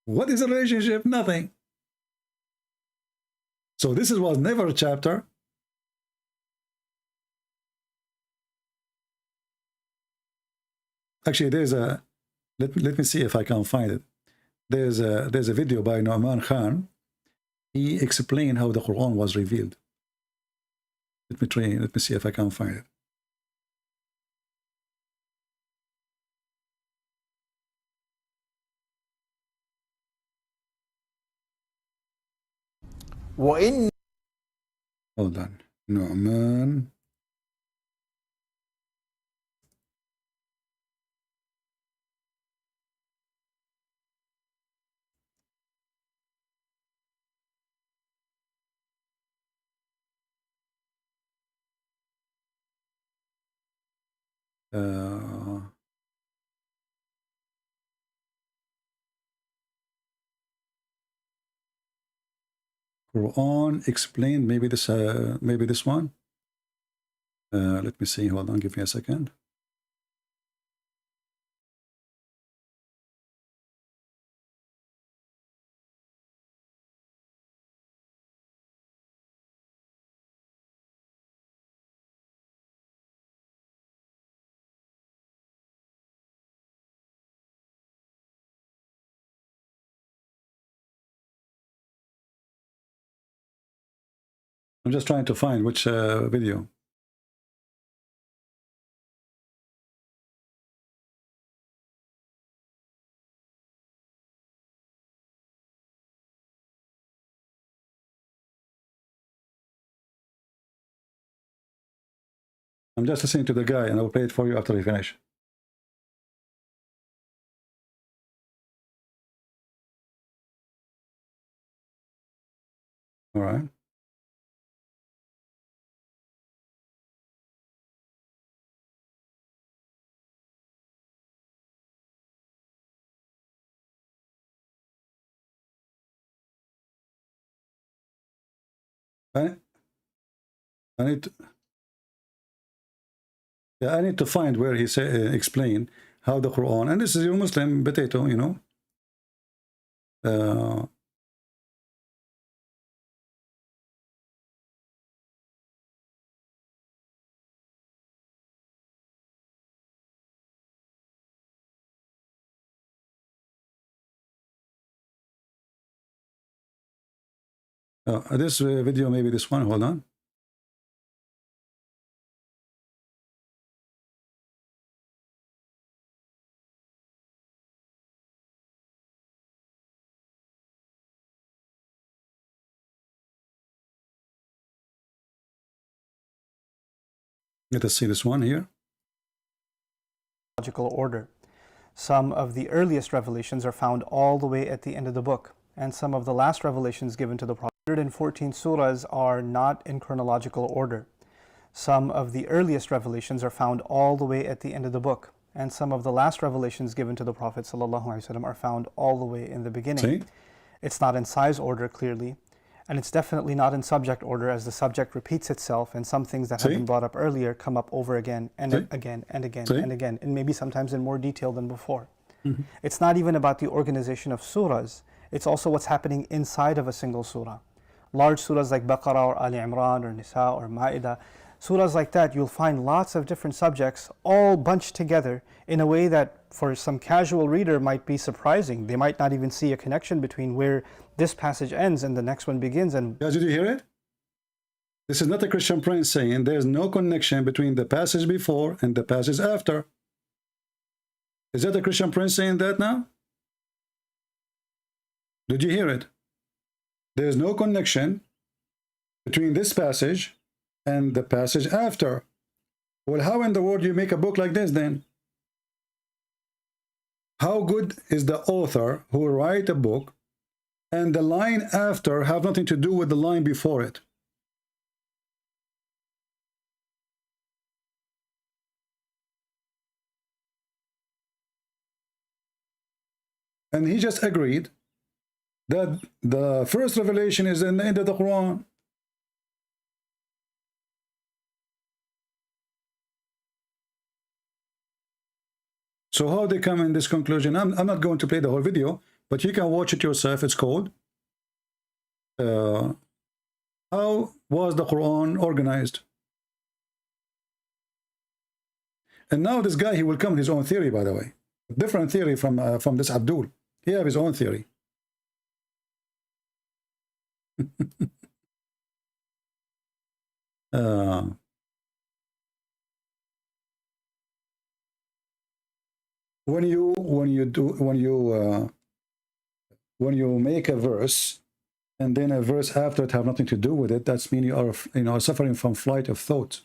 What is the relationship? Nothing. So this was never a chapter. Actually, there's a, let me see if I can find it. There's a video by Nu'man Khan. He explained how the Quran was revealed. Let me see if I can find it. وإن Hold on. Nu'man. Quran explained, maybe this one. Let me see. Hold on. Give me a second. I'm just trying to find which video. I'm just listening to the guy, and I'll play it for you after we finish. All right. I need to find where he explain how the Quran, and this is your Muslim potato, you know. This video, maybe this one. Hold on. Let us see this one here. Logical order. Some of the earliest revelations are found all the way at the end of the book, and some of the last revelations given to the Prophet. 114 surahs are not in chronological order. Some of the earliest revelations are found all the way at the end of the book, and some of the last revelations given to the Prophet sallallahu alaihi wasallam are found all the way in the beginning. See? It's not in size order clearly, and it's definitely not in subject order, as the subject repeats itself, and some things that have been brought up earlier come up over again and again and again and again, and maybe sometimes in more detail than before. It's not even about the organization of surahs, it's also what's happening inside of a single surah. Large surahs like Baqarah or Ali Imran or Nisa or Ma'idah, Surahs like that, you'll find lots of different subjects all bunched together in a way that for some casual reader might be surprising. They might not even see a connection between where this passage ends and the next one begins. And guys, did you hear it? This is not a Christian prince saying there's no connection between the passage before and the passage after. Is that a Christian prince saying that now? Did you hear it? There's no connection between this passage and the passage after. Well, how in the world you make a book like this then? How good is the author who write a book and the line after have nothing to do with the line before it? And he just agreed that the first revelation is in the end of the Quran. So how they come in this conclusion? I'm not going to play the whole video, but you can watch it yourself. It's called How Was the Quran Organized? And now this guy, he will come with his own theory, by the way. Different theory from this Abdul. He have his own theory. When you make a verse and then a verse after it have nothing to do with it, that's mean you are suffering from flight of thought.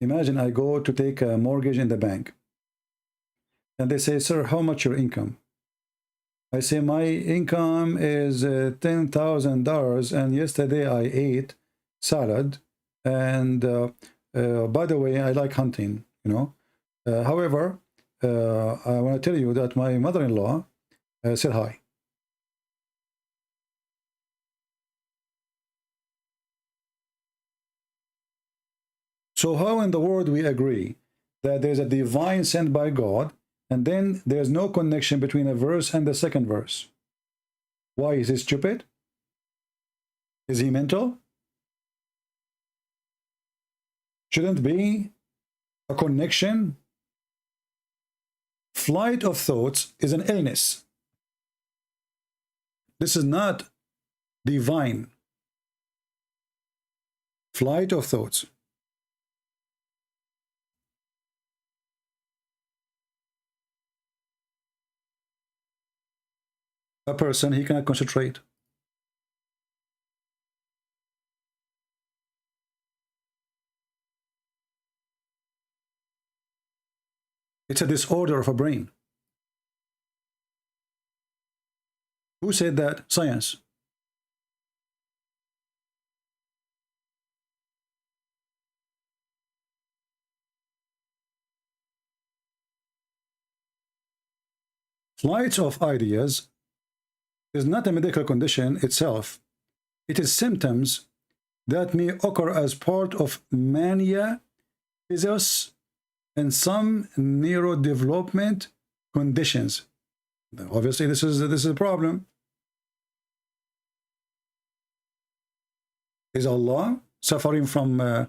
Imagine I go to take a mortgage in the bank and they say, sir, how much your income? I say my income is $10,000 and yesterday I ate salad and by the way I like hunting, you know. However, I want to tell you that my mother-in-law said hi. So how in the world we agree that there's a divine sent by God and then there's no connection between a verse and the second verse? Why? Is he stupid? Is he mental? Shouldn't be a connection? Flight of thoughts is an illness. This is not divine. Flight of thoughts. A person, he cannot concentrate. It's a disorder of a brain. Who said that? Science. Flights of ideas is not a medical condition itself. It is symptoms that may occur as part of mania, physis, and some neurodevelopment conditions. Obviously, this is a problem. Is Allah suffering from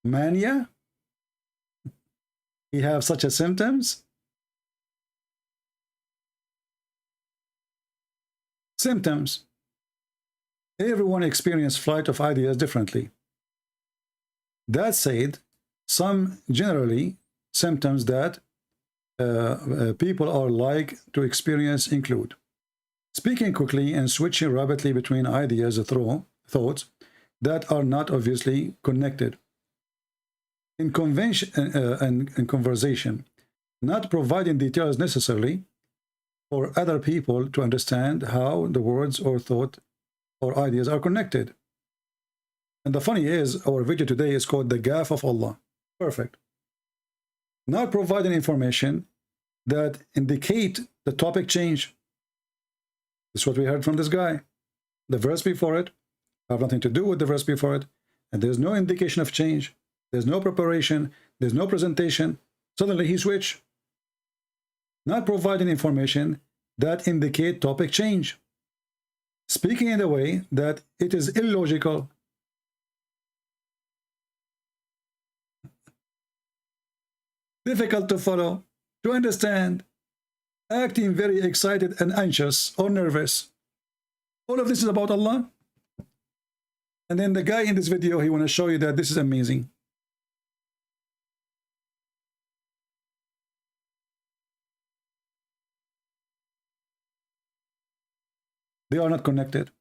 mania? He have such a symptoms? Symptoms. Everyone experiences flight of ideas differently. That said, some generally symptoms that people are like to experience include speaking quickly and switching rapidly between ideas through thoughts that are not obviously connected. In conversation, not providing details necessarily for other people to understand how the words or thought or ideas are connected. And the funny is, our video today is called the Gaff of Allah. Perfect. Not providing information that indicate the topic change. This is what we heard from this guy. The verse before it have nothing to do with the verse before it, and there's no indication of change. There's no preparation. There's no presentation. Suddenly he switched. Not providing information that indicate topic change. Speaking in a way that it is illogical. difficult to follow, to understand, acting very excited and anxious or nervous. All of this is about Allah. And then the guy in this video, he want to show you that this is amazing. They are not connected.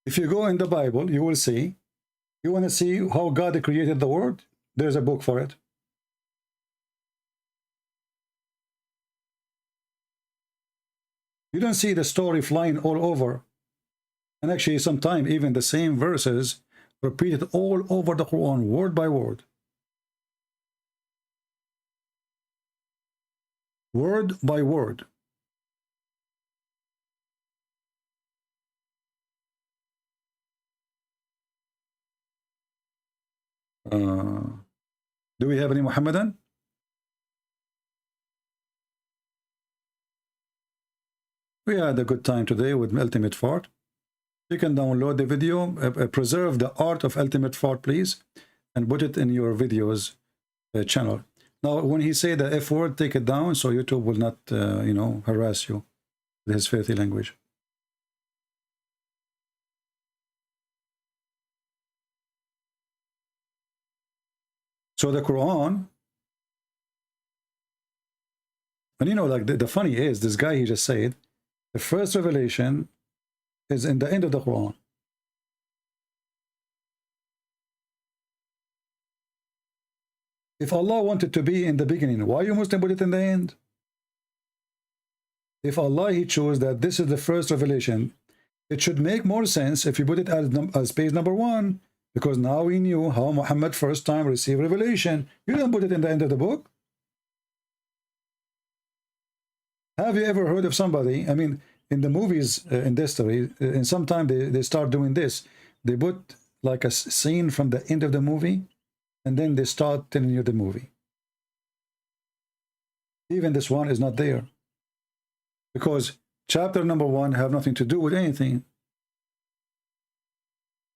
If you go in the Bible, you will see, you want to see how God created the world? There's a book for it. You don't see the story flying all over. And actually, sometimes even the same verses repeated all over the Quran, word by word. Word by word. Do we have any Muhammadan? We had a good time today with Ultimate Fart. You can download the video, preserve the art of Ultimate Fart, please, and put it in your videos channel. Now, when he say the F word, take it down so YouTube will not, you know, harass you with his filthy language. So the Quran, and you know, like the funny is, this guy, he just said, the first revelation is in the end of the Quran. If Allah wanted to be in the beginning, why you Muslim put it in the end? If Allah, he chose that this is the first revelation, it should make more sense if you put it as page number 1, because now we knew how Muhammad first time received revelation. You don't put it in the end of the book. Have you ever heard of somebody, I mean, in the movies industry, and sometimes they start doing this. They put like a scene from the end of the movie, and then they start telling you the movie. Even this one is not there. Because chapter number 1 have nothing to do with anything.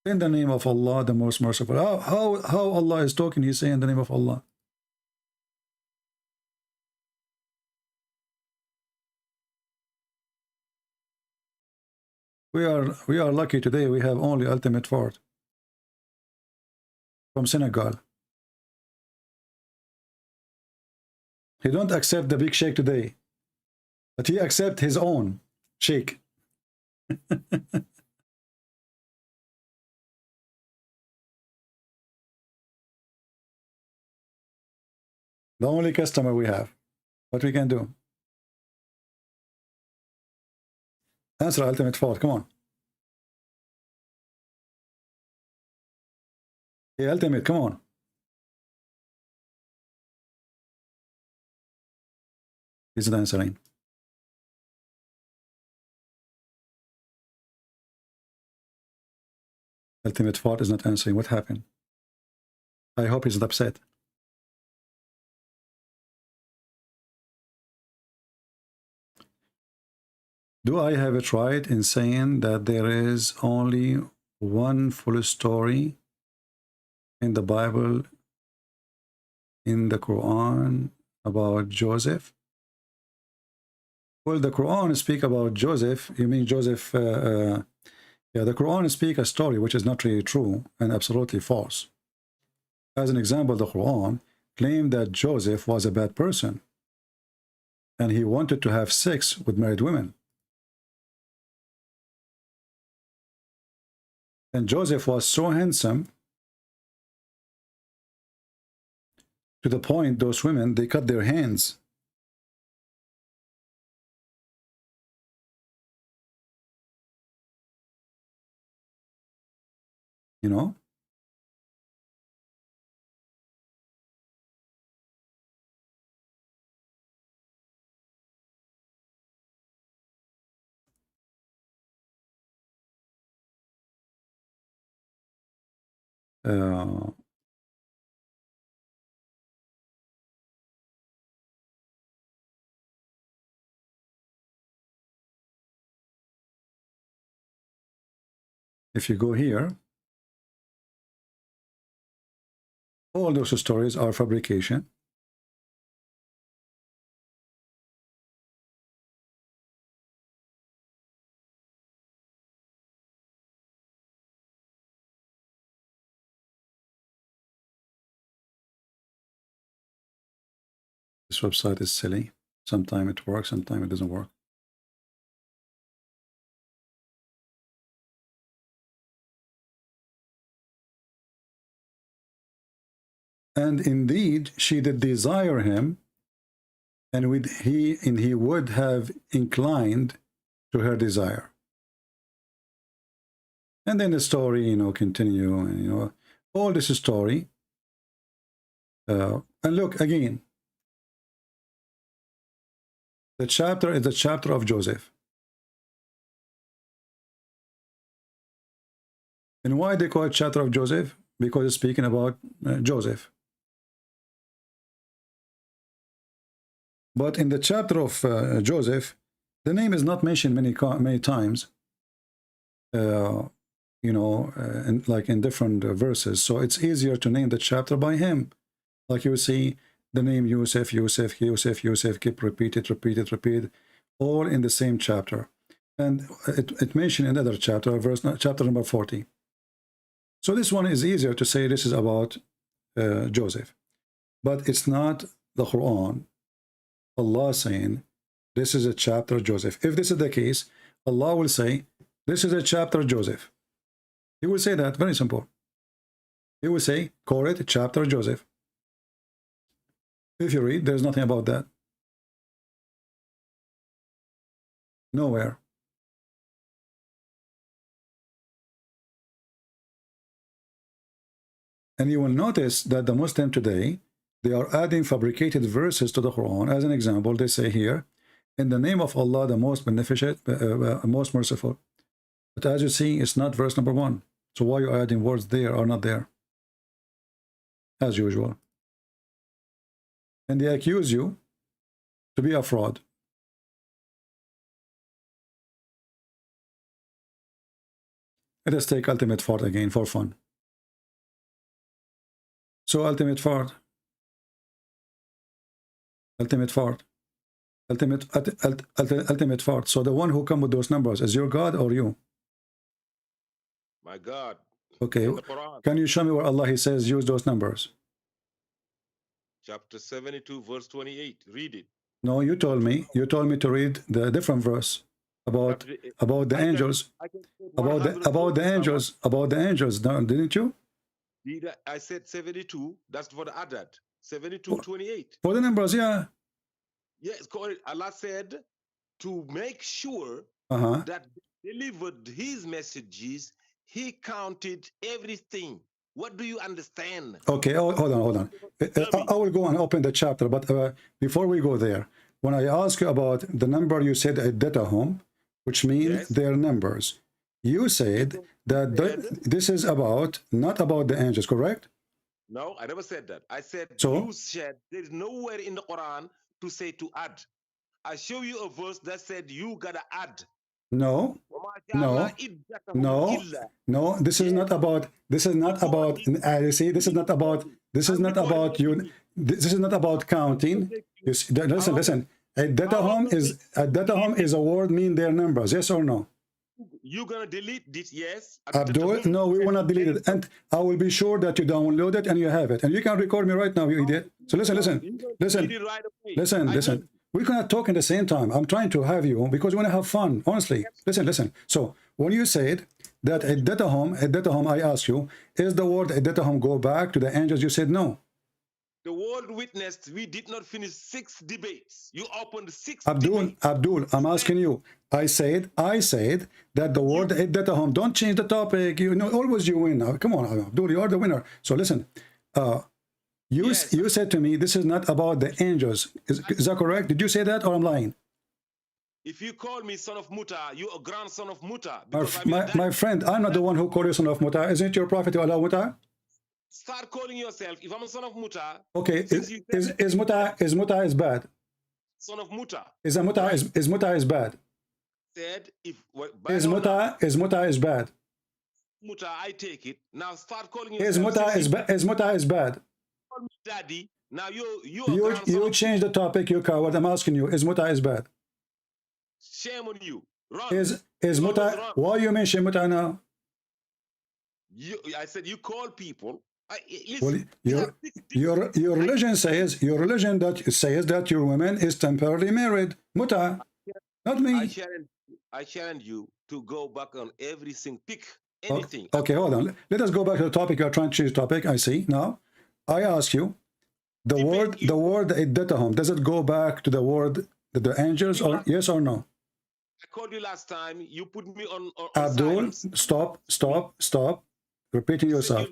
In the name of Allah, the most merciful. How Allah is talking, he's saying in the name of Allah. We are lucky today. We have only Ultimate Fart from Senegal. He don't accept the big sheikh today, but he accept his own sheikh. The only customer we have. What we can do? Answer Ultimate Fart, come on. Hey, Ultimate, come on. He's not answering. Ultimate Fart is not answering. What happened? I hope he's not upset. Do I have it right in saying that there is only one full story in the Bible, in the Quran, about Joseph? Well, the Quran speak about Joseph. You mean Joseph? Yeah, the Quran speak a story which is not really true and absolutely false. As an example, the Quran claimed that Joseph was a bad person and he wanted to have sex with married women. And Joseph was so handsome to the point those women, they cut their hands. You know? if you go here, all those stories are fabrication. This website is silly. Sometimes it works, sometimes it doesn't work. And indeed, she did desire him, and he would have inclined to her desire. And then the story, continue, and all this story. And look again. The chapter is the chapter of Joseph. And why they call it chapter of Joseph? Because it's speaking about Joseph. But in the chapter of Joseph, the name is not mentioned many times. Like in different verses. So it's easier to name the chapter by him. Like you see the name Yusuf, keep repeated, all in the same chapter. And it mentioned in another chapter, chapter number 40. So this one is easier to say this is about Joseph. But it's not the Quran. Allah saying, this is a chapter of Joseph. If this is the case, Allah will say, this is a chapter of Joseph. He will say that, very simple. He will say, call it chapter of Joseph. If you read, there's nothing about that. Nowhere. And you will notice that the Muslim today, they are adding fabricated verses to the Quran. As an example, they say here, in the name of Allah, the most beneficent, most merciful. But as you see, it's not verse number 1. So why are you adding words there or not there? As usual. And they accuse you to be a fraud. Let us take ultimate fart again for fun. So ultimate fart. Ultimate fart. Ultimate fart. So the one who come with those numbers is your God or you? My God. Okay. Can you show me where Allah he says use those numbers? Chapter 72, verse 28. Read it. No, you told me to read the different verse about the angels. About the angels, didn't you? I said 72. That's for the Adad. 72, 28. For the numbers, yeah. Yes, Allah said to make sure that delivered his messages, he counted everything. What do you understand? Okay, hold on. I will go and open the chapter, but before we go there, when I ask you about the number you said ayyidah, which means their numbers, you said that this is not about the angels, correct? No, I never said that. I said you said there is nowhere in the Quran to say to add. I show you a verse that said you gotta add. No. This is not about you see, this is not about you. This is not about counting. You see, listen. Ayyidah is a word mean their numbers, yes or no? You gonna delete this? Yes. Abdul, no, we will not delete it, and I will be sure that you download it and you have it, and you can record me right now, you idiot. So listen. We cannot talk at the same time. I'm trying to have you because we want to have fun. Honestly, listen. So when you said that ayyidah, I ask you, is the word ayyidah go back to the angels? You said no. The world witnessed. We did not finish 6 debates. You opened 6. Abdul, I'm asking you. I said that the word ayyidah. Don't change the topic. Always you win. Now, come on, Abdul, you are the winner. So listen. You said to me, this is not about the angels. Is that correct? Did you say that or I'm lying? If you call me son of Muta, you're a grandson of Muta. My friend, I'm not the one who called you son of Muta. Isn't it your prophet Allah Muta? Start calling yourself. If I'm a son of Muta. Okay, is Muta is bad? Son of Muta. Is Muta is bad? Said if is Muta is bad? muta, I take it. Now start calling Is yourself muta is bad. Call me daddy. Now you You change the topic, you coward. I'm asking you, is muta is bad? Shame on you. Run. Is muta? Run. Why you mention muta now? I said you call people. Well, Listen, your religion says that your woman is temporarily married. Muta, not me. I challenge you to go back on everything. Pick anything. Okay, hold on. Let us go back to the topic. You're trying to choose topic. I see. Now, I ask you, the word iddatahum, does it go back to the word the angels, or yes or no? I called you last time. You put me on Abdul, silence. stop. Repeating yourself.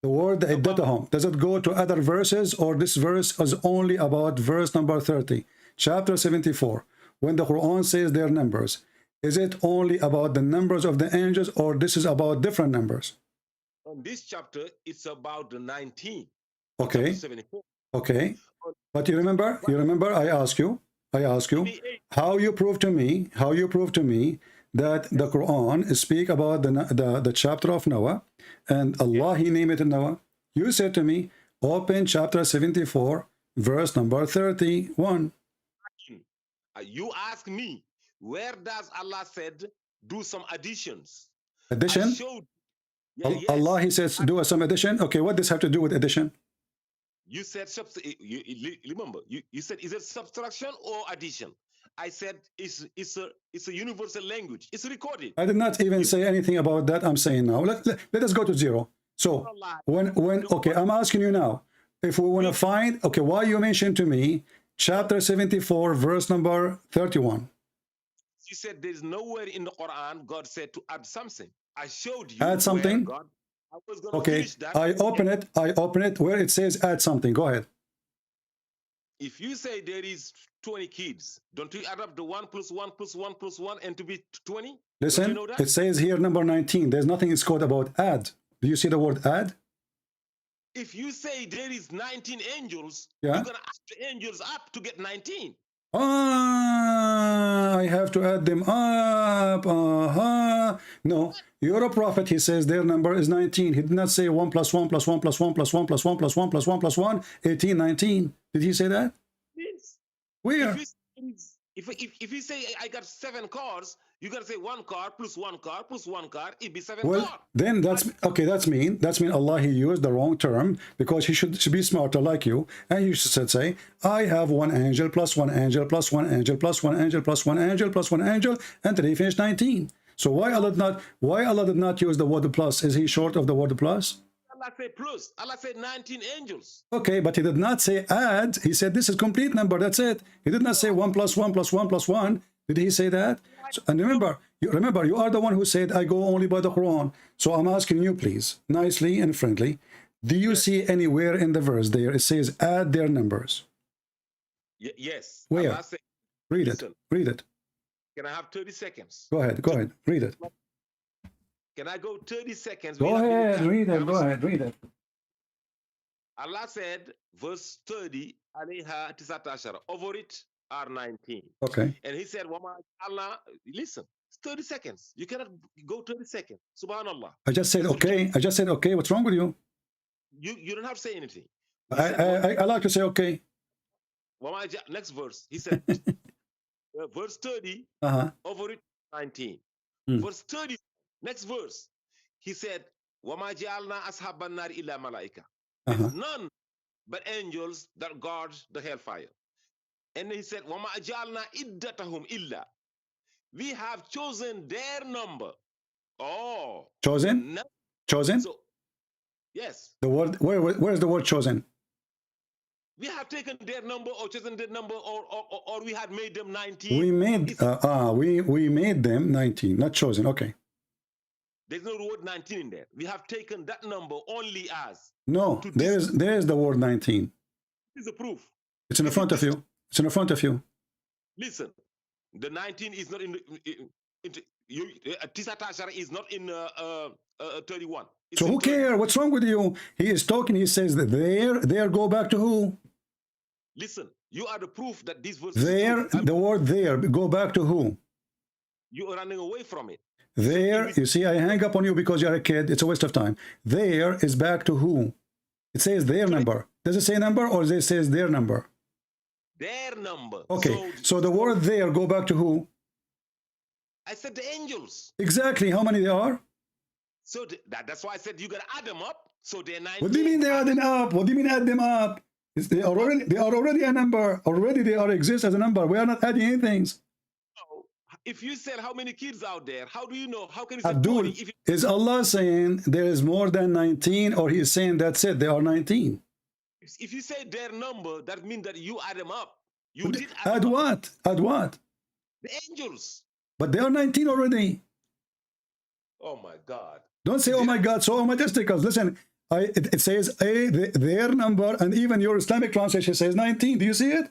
The word iddatahum, does it go to other verses, or this verse is only about verse number 30, chapter 74, when the Quran says their numbers? Is it only about the numbers of the angels, or this is about different numbers? On this chapter, it's about the 19. Okay. 74. Okay. But you remember, I ask you, how you prove to me that the Quran speak about the chapter of Noah, and Allah, he named it Noah. You said to me, open chapter 74, verse number 31. You ask me, where does Allah said do some additions? Addition? Yes. Allah, he says do some addition. Okay, what does have to do with addition? You said remember, you said, is it subtraction or addition? I said it's a universal language. It's recorded. I did not even say anything about that. I'm saying now. Let us go to zero. So okay, I'm asking you now, if we want to find, okay, why you mentioned to me chapter 74, verse number 31. You said there's nowhere in the Quran God said to add something. I showed you. Add something? I was going to okay, finish that. I open it where it says add something. Go ahead. If you say there is 20 kids, don't you add up the 1 plus 1 plus 1 plus 1 and to be 20? Listen, you know it says here number 19. There's nothing it's called about add. Do you see the word add? If you say there is 19 angels, yeah, you're going to add the angels up to get 19. I have to add them up. No, you're a prophet. He says their number is 19. He did not say 1 plus 1 plus 1 plus 1 plus 1 plus 1 plus 1 plus 1 plus 1, 18, 19. Did he say that? Yes. Where? If you say I got 7 cars, you got to say 1 car plus 1 car plus 1 car. It'd be 7 well, cars. Then that's okay. That's mean Allah, he used the wrong term, because he should be smarter like you, and you should say I have 1 angel plus 1 angel plus 1 angel plus 1 angel plus 1 angel plus 1 angel until he finished 19. So why Allah did not use the word plus? Is he short of the word plus? Allah said plus. Allah said 19 angels. Okay, but he did not say add. He said this is complete number. That's it. He did not say 1 plus 1 plus 1 plus 1. Did he say that? So, and remember, you are the one who said I go only by the Quran. So I'm asking you, please, nicely and friendly, do you see anywhere in the verse there it says add their numbers? Yes. Where? Allah said, read listen, it. Read it. Can I have 30 seconds? Go ahead. Read it. Can I go 30 seconds? Go ahead. Read it. Go ahead. Read it. Allah said, verse 30, alayha tisata ashara. Over it are 19. Okay. And he said, Allah, listen, it's 30 seconds. You cannot go 30 seconds. Subhanallah. I just said okay. What's wrong with you? You don't have to say anything. I like to say okay. Next verse. He said, verse 30, over it 19. Verse 30, next verse. He said, وَمَا جَعَلْنَا أَصْحَابَ النَّارِ إِلَّا مَلَائِكَةً. There's none but angels that guard the hellfire. And he said, وَمَا جَعَلْنَا إِدَّتَهُمْ إِلَّا. We have chosen their number. Oh. Chosen? Chosen? So, yes. The word, where is the word chosen? We have taken their number or chosen their number, or we had made them 19. We made them 19, not chosen. Okay. There's no word 19 in there. We have taken that number only as. No, there is the word 19. This is the proof. It's in front of you. It's in front of you. Listen, the 19 is not in Tisat Ashara is not in 31. It's so who cares? What's wrong with you? He is talking. He says that there go back to who? Listen, you are the proof that this verse. There, the word there go back to who? You are running away from it. There, you see, I hang up on you because you're a kid. It's a waste of time. There is back to who? It says their number. Does it say number or it says their number? Their number. Okay, so the word there go back to who? I said the angels. Exactly. How many there are? So that's why I said you got to add them up. So they're 19. What do you mean they add them up? What do you mean add them up? They are already a number. Already they exist as a number. We are not adding anything. If you said how many kids out there, how do you know? How can you say Abdul, 20 if is Allah saying there is more than 19, or He is saying that's it, they are 19? if you say their number, that means that you add them up. You did Add them up. what? Add what? The angels. But they are 19 already. Oh my God. Don't say, oh my God, so my testicles. Listen, it says their number, and even your Islamic translation says 19. Do you see it?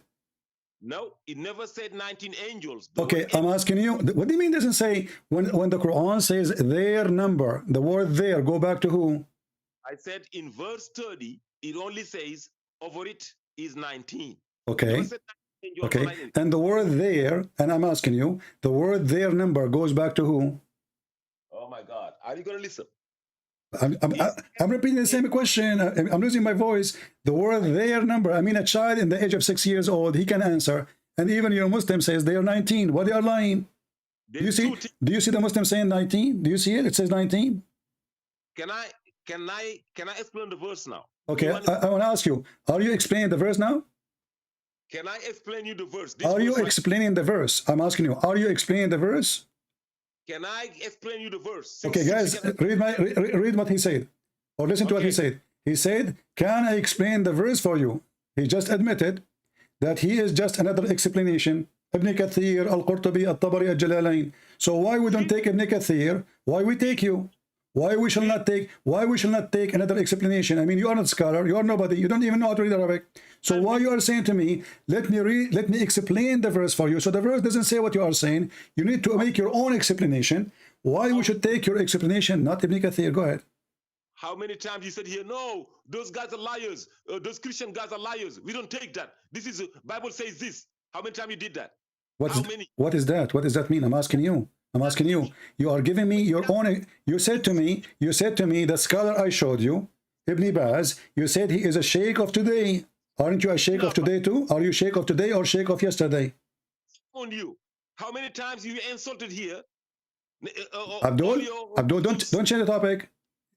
No, it never said 19 angels. Okay, I'm asking you, what do you mean it doesn't say, when the Quran says their number, the word there, go back to who? I said in verse 30, it only says over it is 19. Okay. Okay, and the word there, and I'm asking you, the word their number goes back to who? Oh my God, are you going to listen? I'm repeating the same question. I'm losing my voice. The word their number, I mean a child in the age of 6 years old, he can answer. And even your Muslim says they are 19. What, they are lying? Do you see the Muslim saying 19? Do you see it? It says 19. Can I explain the verse now? Okay, I want to ask you, are you explaining the verse now? Can I explain you the verse? Are you explaining the verse? I'm asking you, are you explaining the verse? Can I explain you the verse? Okay, guys, read what he said, or listen to what he said. He said, can I explain the verse for you? He just admitted that he is just another explanation. Ibn Kathir, Al-Qurtubi, Al-Tabari, Al-Jalalain. So why we don't take Ibn Kathir? Why we take you? Why we shall not take another explanation? I mean, you are not a scholar, you are nobody, you don't even know how to read Arabic. So why you are saying to me, let me explain the verse for you. So the verse doesn't say what you are saying. You need to make your own explanation. Why we should take your explanation, not Ibn Kathir. Go ahead. How many times you said here, no, those guys are liars. Those Christian guys are liars. We don't take that. This is, Bible says this. How many times you did that? What is that? What does that mean? I'm asking you. You are giving me your own. You said to me, the scholar I showed you, Ibn Baz, you said he is a sheikh of today. Aren't you a sheikh of today too? Are you sheikh of today or sheikh of yesterday? On you. How many times you insulted here? Abdul, don't change the topic.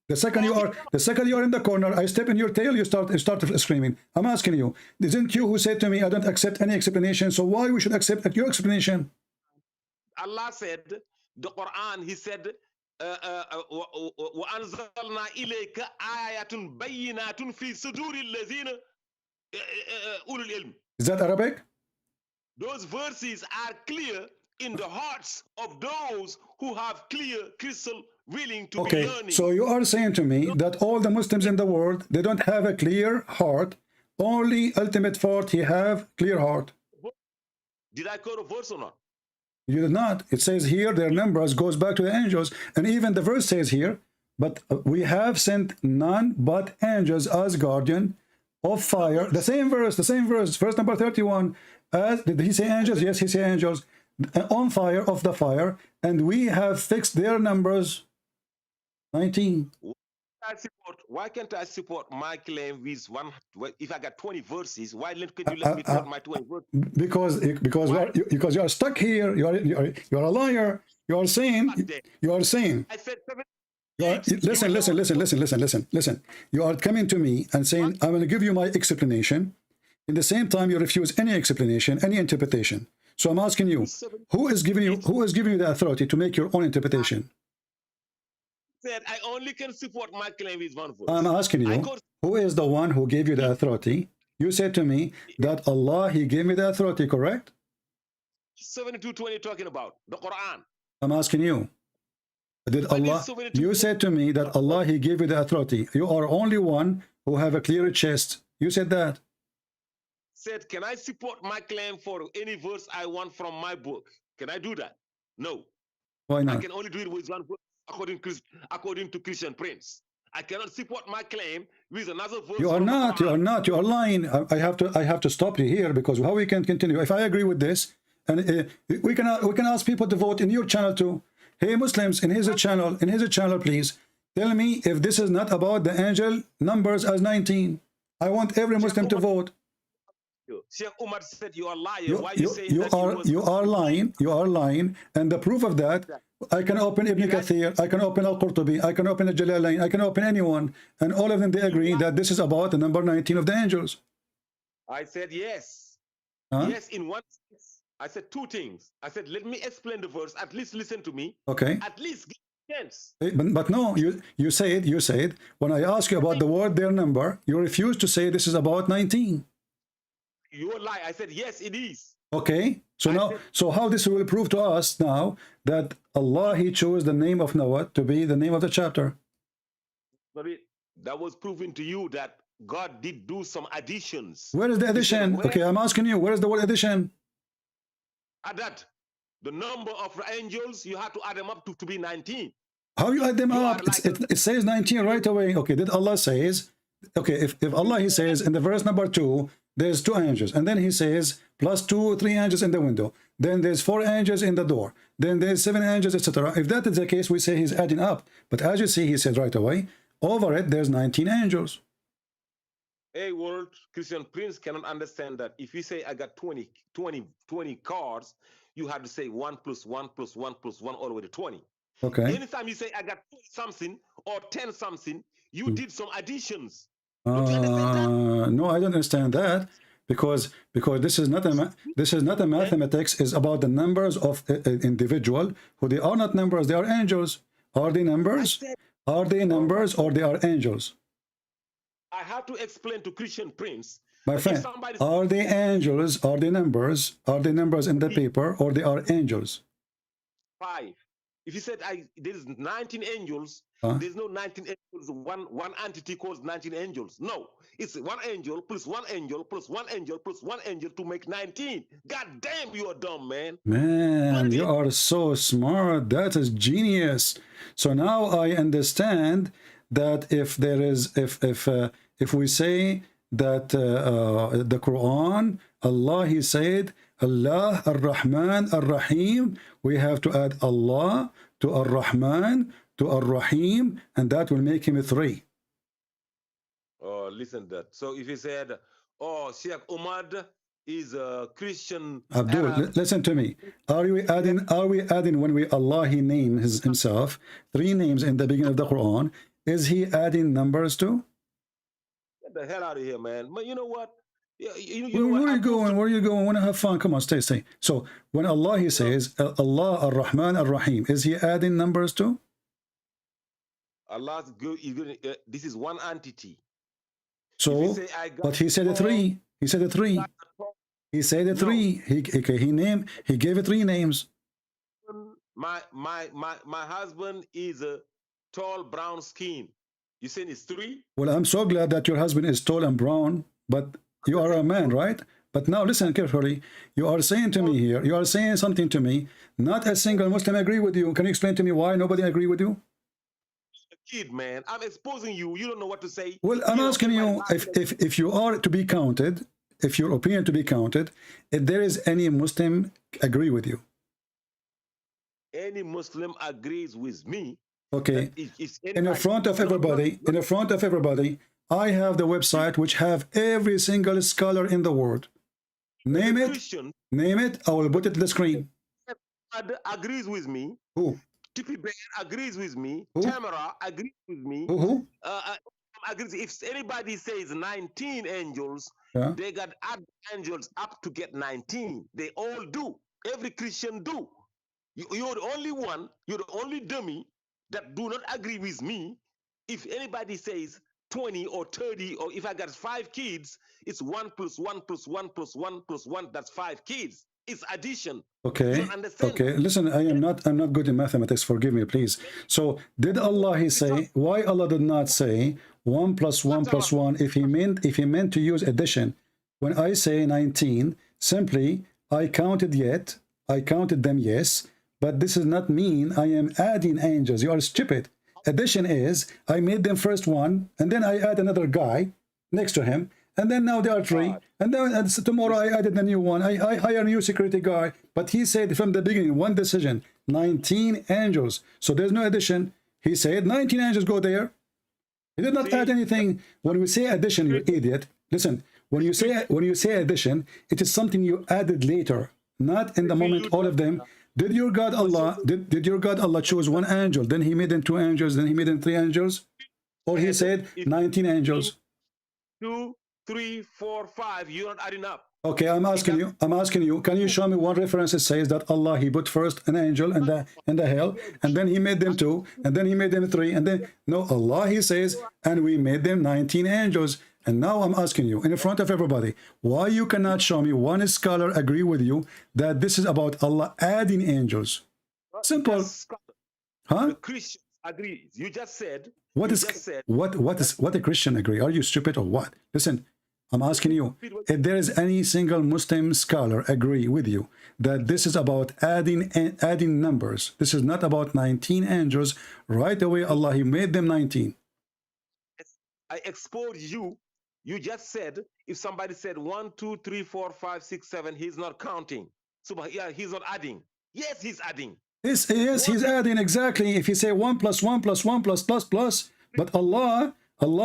The second you are in the corner, I step in your tail, you start screaming. I'm asking you, isn't you who said to me, I don't accept any explanation, so why we should accept your explanation? Allah said, the Quran, He said, وَأَنزَلْنَا إِلَيْكَ آيَةٌ بَيِّنَاتٌ فِي صُدُورِ الَّذِينَ أُولُو الْعِلْمِ. Is that Arabic? Those verses are clear in the hearts of those who have clear, crystal, willing to be learning. So you are saying to me that all the Muslims in the world, they don't have a clear heart. Only ultimate fault, he have clear heart. Did I quote a verse or not? You did not. It says here their numbers goes back to the angels, and even the verse says here, but we have sent none but angels as guardian of fire. The same verse, verse number 31. Did he say angels? Yes, he said angels. On fire, of the fire, and we have fixed their numbers 19. Why can't I support my claim with one? If I got 20 verses, why can't you let me quote my 20 verses? Because you are stuck here. You are a liar. You are saying. I said 7. Listen. You are coming to me and saying, I'm going to give you my explanation. In the same time, you refuse any explanation, any interpretation. So I'm asking you, who is giving you the authority to make your own interpretation? Said I only can support my claim with one verse. I'm asking you, who is the one who gave you the authority? You said to me that Allah, He gave me the authority, correct? 72:20 talking about the Quran. I'm asking you, did Allah? You said to me that Allah, He gave you the authority. You are only one who have a clear chest. You said that. Said, can I support my claim for any verse I want from my book? Can I do that? No. Why not? I can only do it with one verse according to Christian Prince. I cannot support my claim with another verse. You are lying. I have to stop you here, because how we can continue? If I agree with this, and we can ask people to vote in your channel too. Hey Muslims, in his channel, please tell me if this is not about the angel numbers as 19. I want every Muslim to vote. Sheikh Umar said you are lying. You, Why you, saying you that are you are lying. You are lying. And the proof of that, I can open Ibn Kathir, I can open Al-Qurtubi, I can open the Jalalain, I can open anyone, and all of them they agree that this is about the number 19 of the angels. I said yes. Huh? Yes, in one sense. I said two things. I said, let me explain the verse. At least listen to me. Okay. At least give me a chance. But no, you said when I ask you about the word their number, you refuse to say this is about 19. You lie. I said yes, it is. Okay. So now, so how this will prove to us now that Allah he chose the name of Noah to be the name of the chapter? But that was proving to you that God did do some additions. Where is the addition? Okay, I'm asking you, where is the word addition? At that, the number of angels, you have to add them up to be 19. How you add them up? Like it says 19 right away. Okay, did Allah says, okay, if Allah he says in the verse number 2, there's 2 angels, and then he says plus 2, 3 angels in the window, then there's 4 angels in the door, then there's 7 angels, etc. If that is the case, we say he's adding up. But as you see, he said right away, over it, there's 19 angels. A world Christian Prince cannot understand that. If you say I got 20 cards, you have to say 1 plus 1 plus 1 plus 1 all the way to 20. Okay. Anytime you say I got 20 something or 10 something, you did some additions. Don't you understand that? No, I don't understand that, because this is not a mathematics. Is about the numbers of individual who they are not numbers, they are angels. Are they numbers? Are they numbers or they are angels? I have to explain to Christian Prince. My friend, are they angels? Are they numbers? Are they numbers in the paper or they are angels? 5. If you said there's 19 angels, there's no 19 angels. One entity calls 19 angels. No, it's 1 angel plus 1 angel plus 1 angel plus 1 angel to make 19. God damn, you are dumb, man. Man, you are so smart. That is genius. So now I understand that if there is, if we say that the Quran, Allah he said Allah Ar-Rahman Ar-Rahim, we have to add Allah to Ar-Rahman to Ar-Rahim, and that will make him 3. Oh, listen to that. So if he said, oh, Sheikh Umar is a Christian Abdul, listen to me. Are we adding when Allah he names himself 3 names in the beginning of the Quran? Is he adding numbers too? Get the hell out of here, man. But you know what? Where are you going? Where are you going? Want to have fun? Come on, stay. So when Allah he says Allah Ar-Rahman Ar-Rahim, is he adding numbers too? Allah's good. This is one entity. So, but he said 3. He said 3. He said 3. He gave it 3 names. My husband is a tall brown skin. You saying it's 3? Well, I'm so glad that your husband is tall and brown, but you are a man, right? But now listen carefully. You are saying to me here, you are saying something to me. Not a single Muslim agree with you. Can you explain to me why nobody agree with you? Kid, man, I'm exposing you. You don't know what to say. Well, I'm asking you if you are to be counted, if your opinion to be counted, if there is any Muslim agree with you. Any Muslim agrees with me. Okay. In front of everybody, I have the website which have every single scholar in the world. Name it, I will put it on the screen. Agrees with me. Who? Tippy Bear agrees with me. Who? Tamara agrees with me. Who? Agrees. If anybody says 19 angels, they got add angels up to get 19. They all do. Every Christian do. You're the only one, you're the only dummy that do not agree with me. If anybody says 20 or 30, or if I got 5 kids, it's 1 plus 1 plus 1 plus 1 plus 1, that's 5 kids. It's addition. Okay. Okay. Listen, I'm not good in mathematics. Forgive me, please. So did Allah he say, why Allah did not say 1 plus 1 plus 1 if he meant to use addition? When I say 19, simply I counted them, yes, but this does not mean I am adding angels. You are stupid. Addition is I made them first 1, and then I add another guy next to him, and then now there are 3, and then tomorrow I added a new one. I hire a new security guy, but he said from the beginning, one decision, 19 angels. So there's no addition. He said 19 angels go there. He did not add anything. When we say addition, you idiot, listen. When you say addition, it is something you added later, not in the moment. All of them. Did your God Allah choose one angel? Then He made them 2 angels. Then He made them 3 angels, or He said 19 angels. 2, 3, 4, 5. You're not adding up. Okay, I'm asking you. Can you show me one reference that says that Allah He put first an angel in the hell, and then He made them 2, and then He made them 3, and then no, Allah He says, and we made them 19 angels. And now I'm asking you in front of everybody, why you cannot show me one scholar agree with you that this is about Allah adding angels? Simple. Huh? The Christians agree. You just said. What a Christian agree? Are you stupid or what? Listen, I'm asking you, if there is any single Muslim scholar agree with you that this is about adding numbers, this is not about 19 angels. Right away, Allah He made them 19. I exposed you. You just said if somebody said 1, 2, 3, 4, 5, 6, 7, he's not counting. So yeah, he's not adding. Yes, he's adding. Yes, He's adding exactly. If you say 1 plus 1 plus 1 plus plus plus, but Allah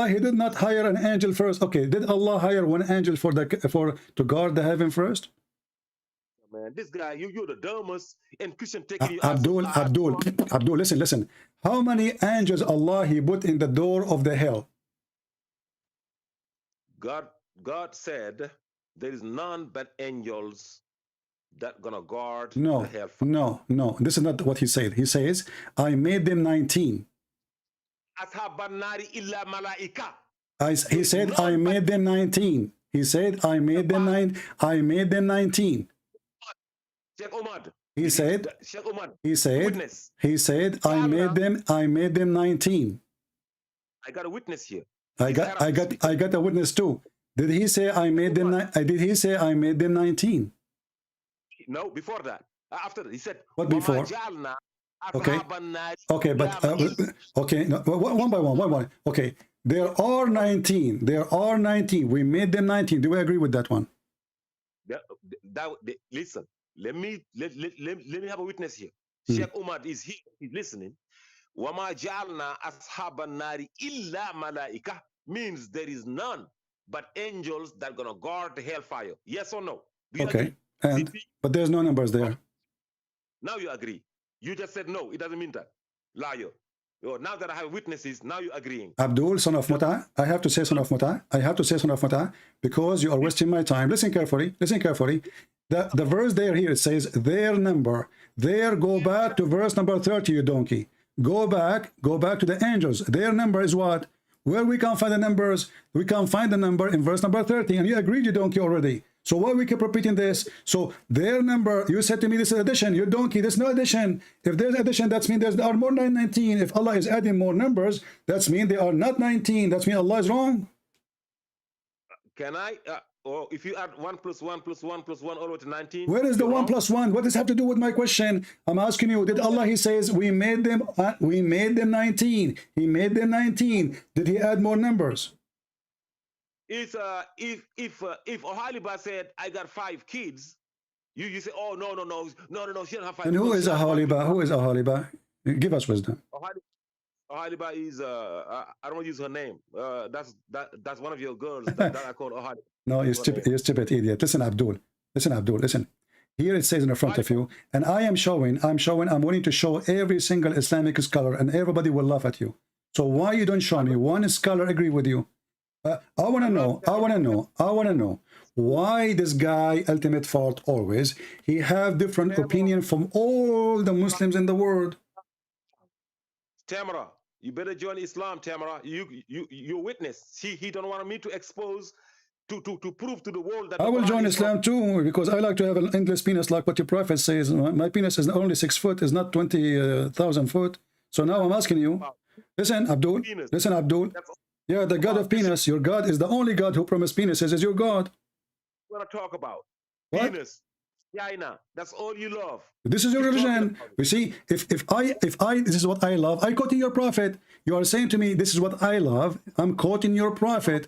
He did not hire an angel first. Okay, did Allah hire one angel to guard the heaven first? Man, this guy, you're the dumbest and Christian taking you. Abdul, listen. How many angels Allah He put in the door of the hell? God said there is none but angels that gonna guard the hellfire. No. This is not what He said. He says, I made them 19. He said, I made them 19. He said, I made them 19. He said, I made them 19. I got a witness here. I got a witness too. Did he say I made them? Did he say I made them 19? No, before that. After that, he said. What before? Okay. Okay, but okay. No, one by one. Okay, there are 19. We made them 19. Do we agree with that one? Listen. Let me have a witness here. Sheikh Umar is here. He's listening. Wama jalna ashaban nari illa malaika means there is none but angels that are gonna guard the hellfire. Yes or no? Okay, but there's no numbers there. Now you agree. You just said no. It doesn't mean that. Liar. Now that I have witnesses, now you're agreeing. Abdul, son of Muta, I have to say son of Muta because you are wasting my time. Listen carefully. The verse there here, it says their number. There, go back to verse number 30, you donkey. Go back to the angels. Their number is what? Where we can find the numbers? We can find the number in verse number 30, and you agreed, you donkey, already. So why we keep repeating this? So their number, you said to me this is addition. You donkey, there's no addition. If there's addition, that means there are more than 19. If Allah is adding more numbers, that means they are not 19. That means Allah is wrong. Can I? Or if you add 1 plus 1 plus 1 plus 1 all the way to 19. Where is the 1 plus 1? What does it have to do with my question? I'm asking you, did Allah, He says, we made them 19. He made them 19. Did He add more numbers? It's if Ohaliba said I got 5 kids, you say, oh no, she don't have 5. And who is Ohaliba? Who is Ohaliba? Give us wisdom. Ohaliba is I don't want to use her name. That's one of your girls that I call Ohaliba. No, you're stupid idiot. Listen, Abdul. Listen. Here it says in front of you, and I'm willing to show every single Islamic scholar, and everybody will laugh at you. So why you don't show me one scholar agree with you? I want to know why this guy, ultimate fault always, he have different opinion from all the Muslims in the world. Tamara, you better join Islam, Tamara. You witness. He don't want me to expose to prove to the world that I will join Islam too, because I like to have an endless penis like what your prophet says. My penis is only 6 foot, is not 20,000 foot. So now I'm asking you, listen, Abdul. Yeah, the God of penis, your God is the only God who promised penises is your God. What I talk about? What? Penis, China. That's all you love. This is your religion. You see, if I this is what I love, I quote your prophet. You are saying to me, this is what I love. I'm quoting your prophet.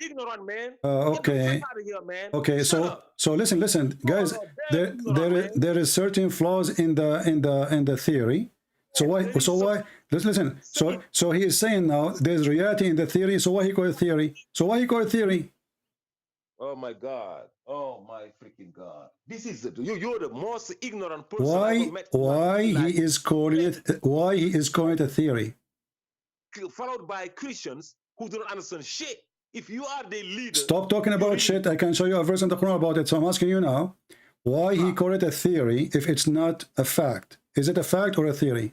ignorant, man. Okay. Get the fuck out of here, man. Okay, Shut up. so listen, guys. There is certain flaws in the theory. So why? Listen. So he is saying now there's reality in the theory. So why he call it theory? So why he call it theory? Oh my God. Oh my freaking God. This is you're the most ignorant person Why? I ever met. Why he is calling it? Why he is calling it a theory? Followed by Christians who don't understand shit. If you are the leader, Stop talking about shit. I can show you a verse in the Quran about it. So I'm asking you now, why he call it a theory if it's not a fact? Is it a fact or a theory?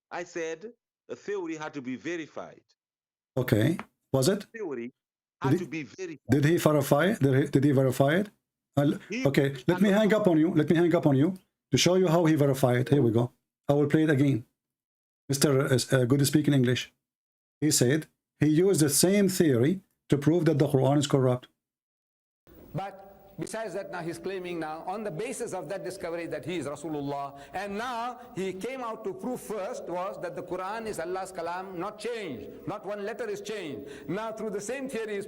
I said a theory had to be verified. Okay, was it? Theory had to be verified. Did he verify it? Did he verify it? Okay, let me hang up on you. Let me hang up on you to show you how he verified it. Here we go. I will play it again. Mr. Good speaking English. He said he used the same theory to prove that the Quran is corrupt. But besides that, now he's claiming now on the basis of that discovery that he is Rasulullah, and now he came out to prove first was that the Quran is Allah's kalam, not changed, not one letter is changed. Now through the same theory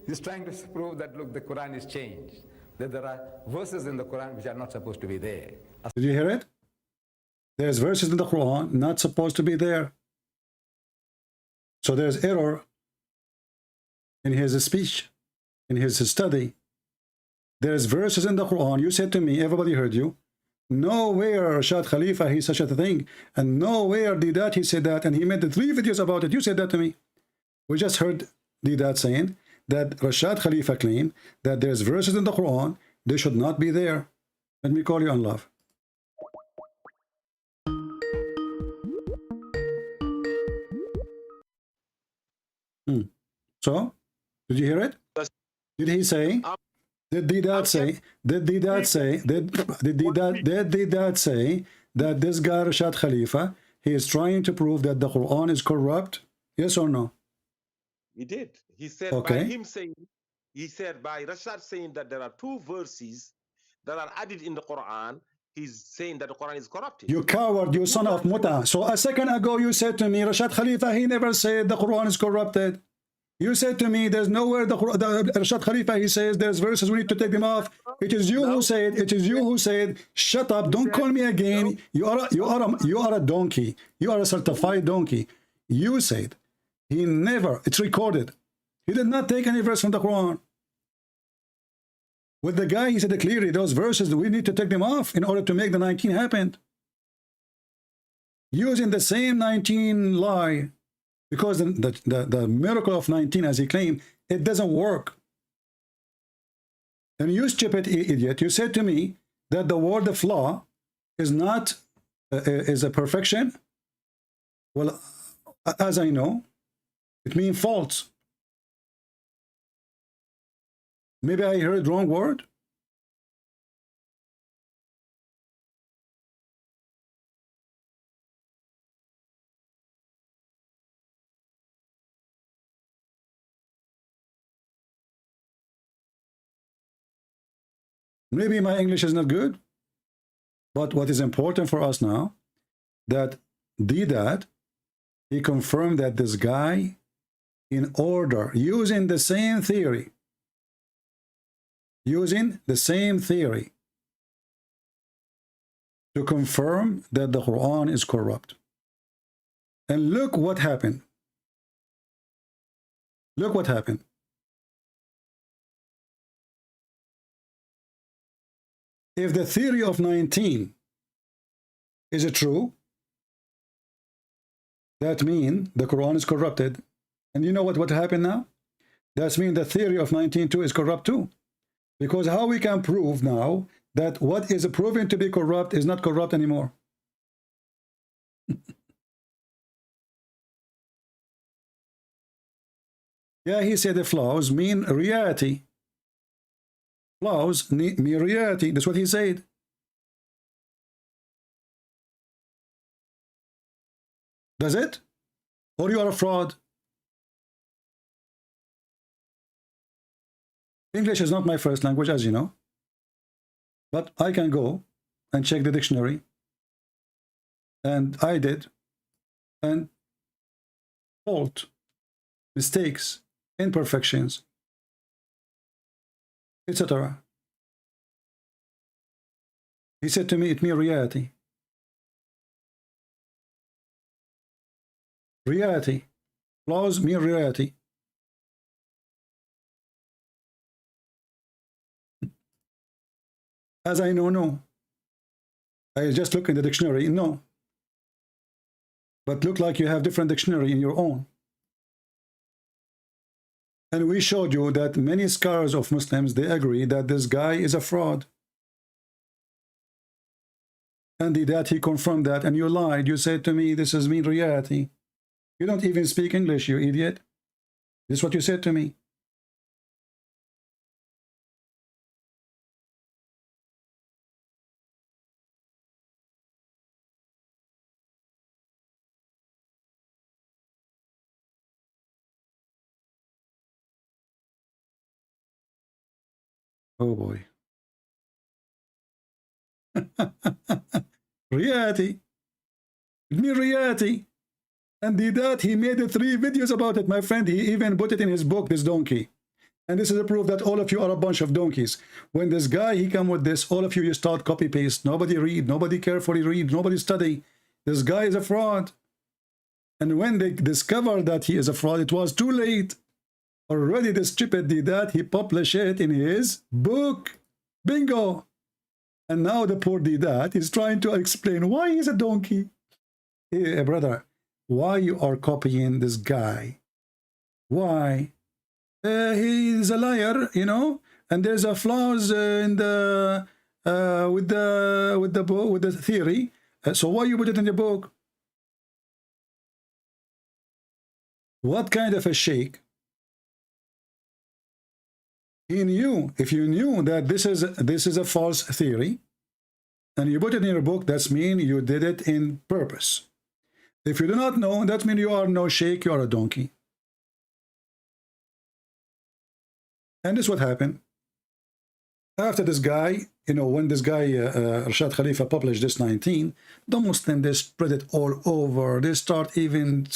he's trying to prove that look, the Quran is changed, that there are verses in the Quran which are not supposed to be there. Did you hear it? There's verses in the Quran not supposed to be there. So there's error in his speech, in his study. There's verses in the Quran. You said to me, everybody heard you, nowhere Rashad Khalifa he such a thing, and nowhere Didat he said that, and he made the 3 videos about it. You said that to me. We just heard Didat saying that Rashad Khalifa claimed that there's verses in the Quran, they should not be there. Let me call you on love. So, did you hear it? Did he say? Did Didat say? Did Didat say? Did Didat say that this guy Rashad Khalifa he is trying to prove that the Quran is corrupt? Yes or no? He did. He said Okay. by him saying, he said by Rashad saying that there are 2 verses that are added in the Quran. He's saying that the Quran is corrupted. You coward, you son of Muta. So a second ago you said to me, Rashad Khalifa, he never said the Quran is corrupted. You said to me, there's nowhere the Rashad Khalifa, he says there's verses, we need to take them off. It is you who said, it is you who said, shut up, don't call me again. You are a donkey. You are a certified donkey. You said, he never, it's recorded. He did not take any verse from the Quran. With the guy, he said clearly, those verses, we need to take them off in order to make the 19 happen. Using the same 19 lie, because the miracle of 19, as he claimed, it doesn't work. And you stupid idiot, you said to me that the word of law is not, is a perfection. Well, as I know, it means false. Maybe I heard wrong word. Maybe my English is not good. But what is important for us now, that Didat, he confirmed that this guy, in order, using the same theory, to confirm that the Quran is corrupt. And look what happened. Look what happened. If the theory of 19 is true, that means the Quran is corrupted. And you know what happened now? That means the theory of 19.2 is corrupt too. Because how we can prove now that what is proven to be corrupt is not corrupt anymore? Yeah, he said the flaws mean reality. Flaws mean reality. That's what he said. Does it? Or you are a fraud? English is not my first language, as you know. But I can go and check the dictionary. And I did. And fault, mistakes, imperfections, etc. He said to me, it means reality. Reality. Flaws mean reality. As I know, no. I just look in the dictionary, no. But look like you have different dictionary in your own. And we showed you that many scholars of Muslims, they agree that this guy is a fraud. And that he confirmed that, and you lied. You said to me, this is mean reality. You don't even speak English, you idiot. This is what you said to me. Oh boy. Reality. It means reality. And that he made 3 videos about it, my friend. He even put it in his book, this donkey. And this is a proof that all of you are a bunch of donkeys. When this guy, he come with this, all of you start copy-paste. Nobody read, nobody carefully read, nobody study. This guy is a fraud. And when they discovered that he is a fraud, it was too late. Already the stupid did that. He published it in his book. Bingo. And now the poor Didat is trying to explain why he's a donkey. Hey, brother, why you are copying this guy? Why? He is a liar, you know, and there's a flaws in the with the theory. So why you put it in the book? What kind of a sheikh? He knew, if you knew that this is a false theory, and you put it in your book, that means you did it in purpose. If you do not know, that means you are no sheikh, you are a donkey. And this is what happened. After this guy, you know, when this guy, Rashad Khalifa, published this 19, the Muslims, they spread it all over. They start even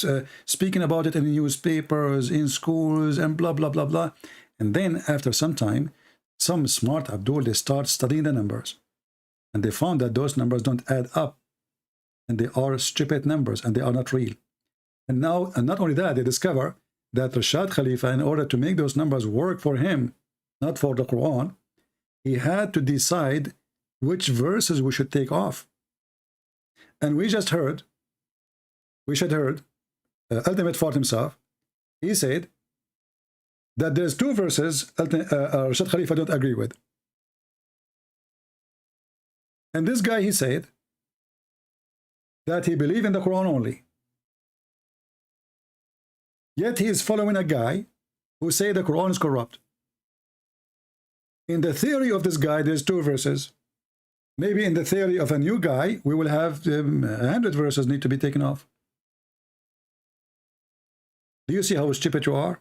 speaking about it in newspapers, in schools, and blah, blah, blah, blah. And then after some time, some smart Abdul, they start studying the numbers. And they found that those numbers don't add up. And they are stupid numbers, and they are not real. And now, and not only that, they discover that Rashad Khalifa, in order to make those numbers work for him, not for the Quran, he had to decide which verses we should take off. And we just heard, Ultimate Fort himself, he said that there's 2 verses Rashad Khalifa don't agree with. And this guy, he said that he believed in the Quran only. Yet he is following a guy who say the Quran is corrupt. In the theory of this guy, there's 2 verses. Maybe in the theory of a new guy, we will have 100 verses need to be taken off. Do you see how stupid you are?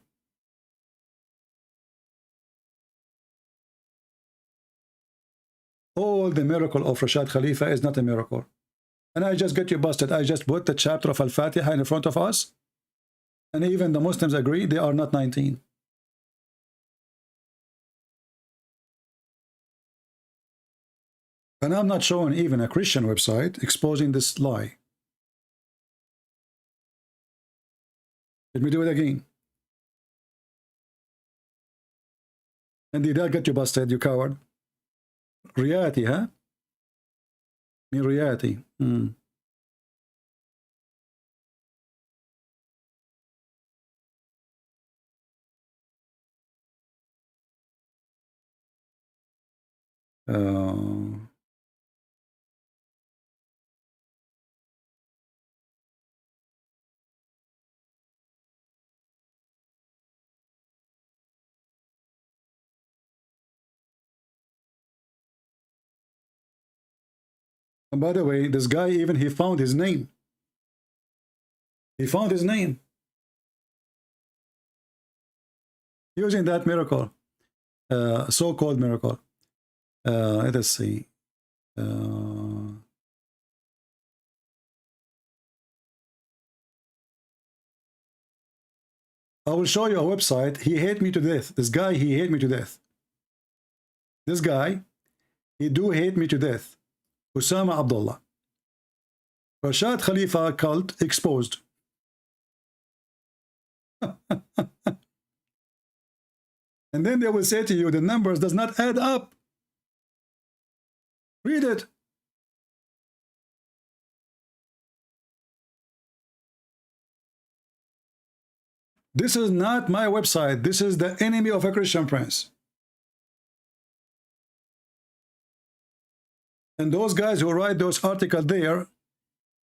All the miracle of Rashad Khalifa is not a miracle. And I just get you busted. I just put the chapter of Al-Fatiha in front of us. And even the Muslims agree they are not 19. And I'm not showing even a Christian website exposing this lie. Let me do it again. And did that get you busted, you coward? Reality, huh? In reality. And by the way, this guy even, he found his name. He found his name. Using that miracle. So-called miracle. Let us see. I will show you a website. He hate me to death. This guy, he hate me to death. This guy, he do hate me to death. Usama Abdullah. Rashad Khalifa cult exposed. And then they will say to you, the numbers does not add up. Read it. This is not my website. This is the enemy of a Christian prince. And those guys who write those articles there,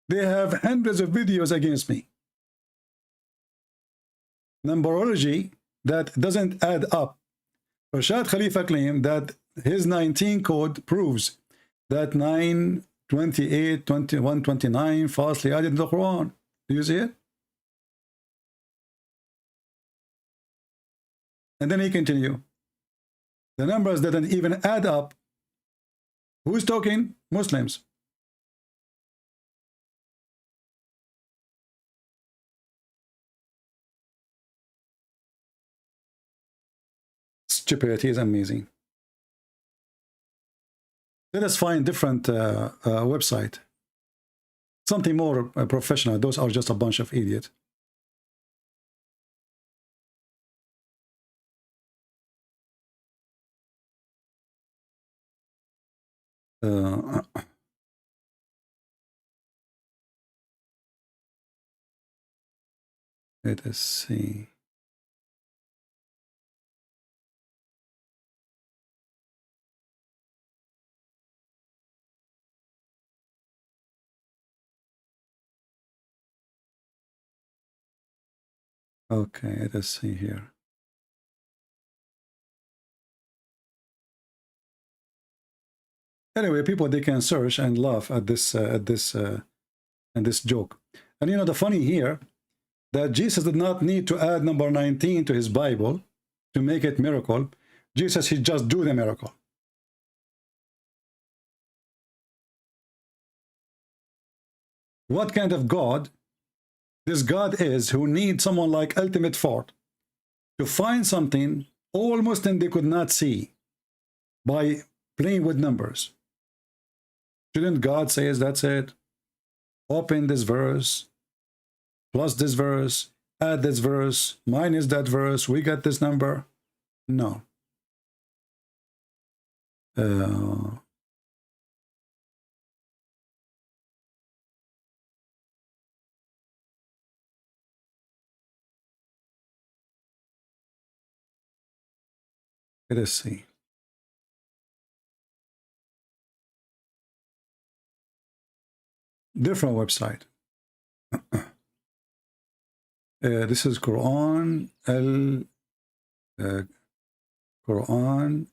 they have hundreds of videos against me. Numerology that doesn't add up. Rashad Khalifa claimed that his 19 code proves that 9, 28, 21, 29 falsely added in the Quran. Do you see it? And then he continue. The numbers didn't even add up. Who's talking? Muslims. Stupidity is amazing. Let us find different website. Something more professional. Those are just a bunch of idiots. Let us see. Okay, let us see here. Anyway, people, they can search and laugh at this joke. And you know the funny here, that Jesus did not need to add number 19 to his Bible to make it miracle. Jesus, he just do the miracle. What kind of God this God is, who needs someone like Ultimate Ford to find something all Muslims they could not see by playing with numbers? Shouldn't God say, that's it? Open this verse, plus this verse, add this verse, minus that verse, we got this number. No. Let us see. Different website. This is Quran, Quran,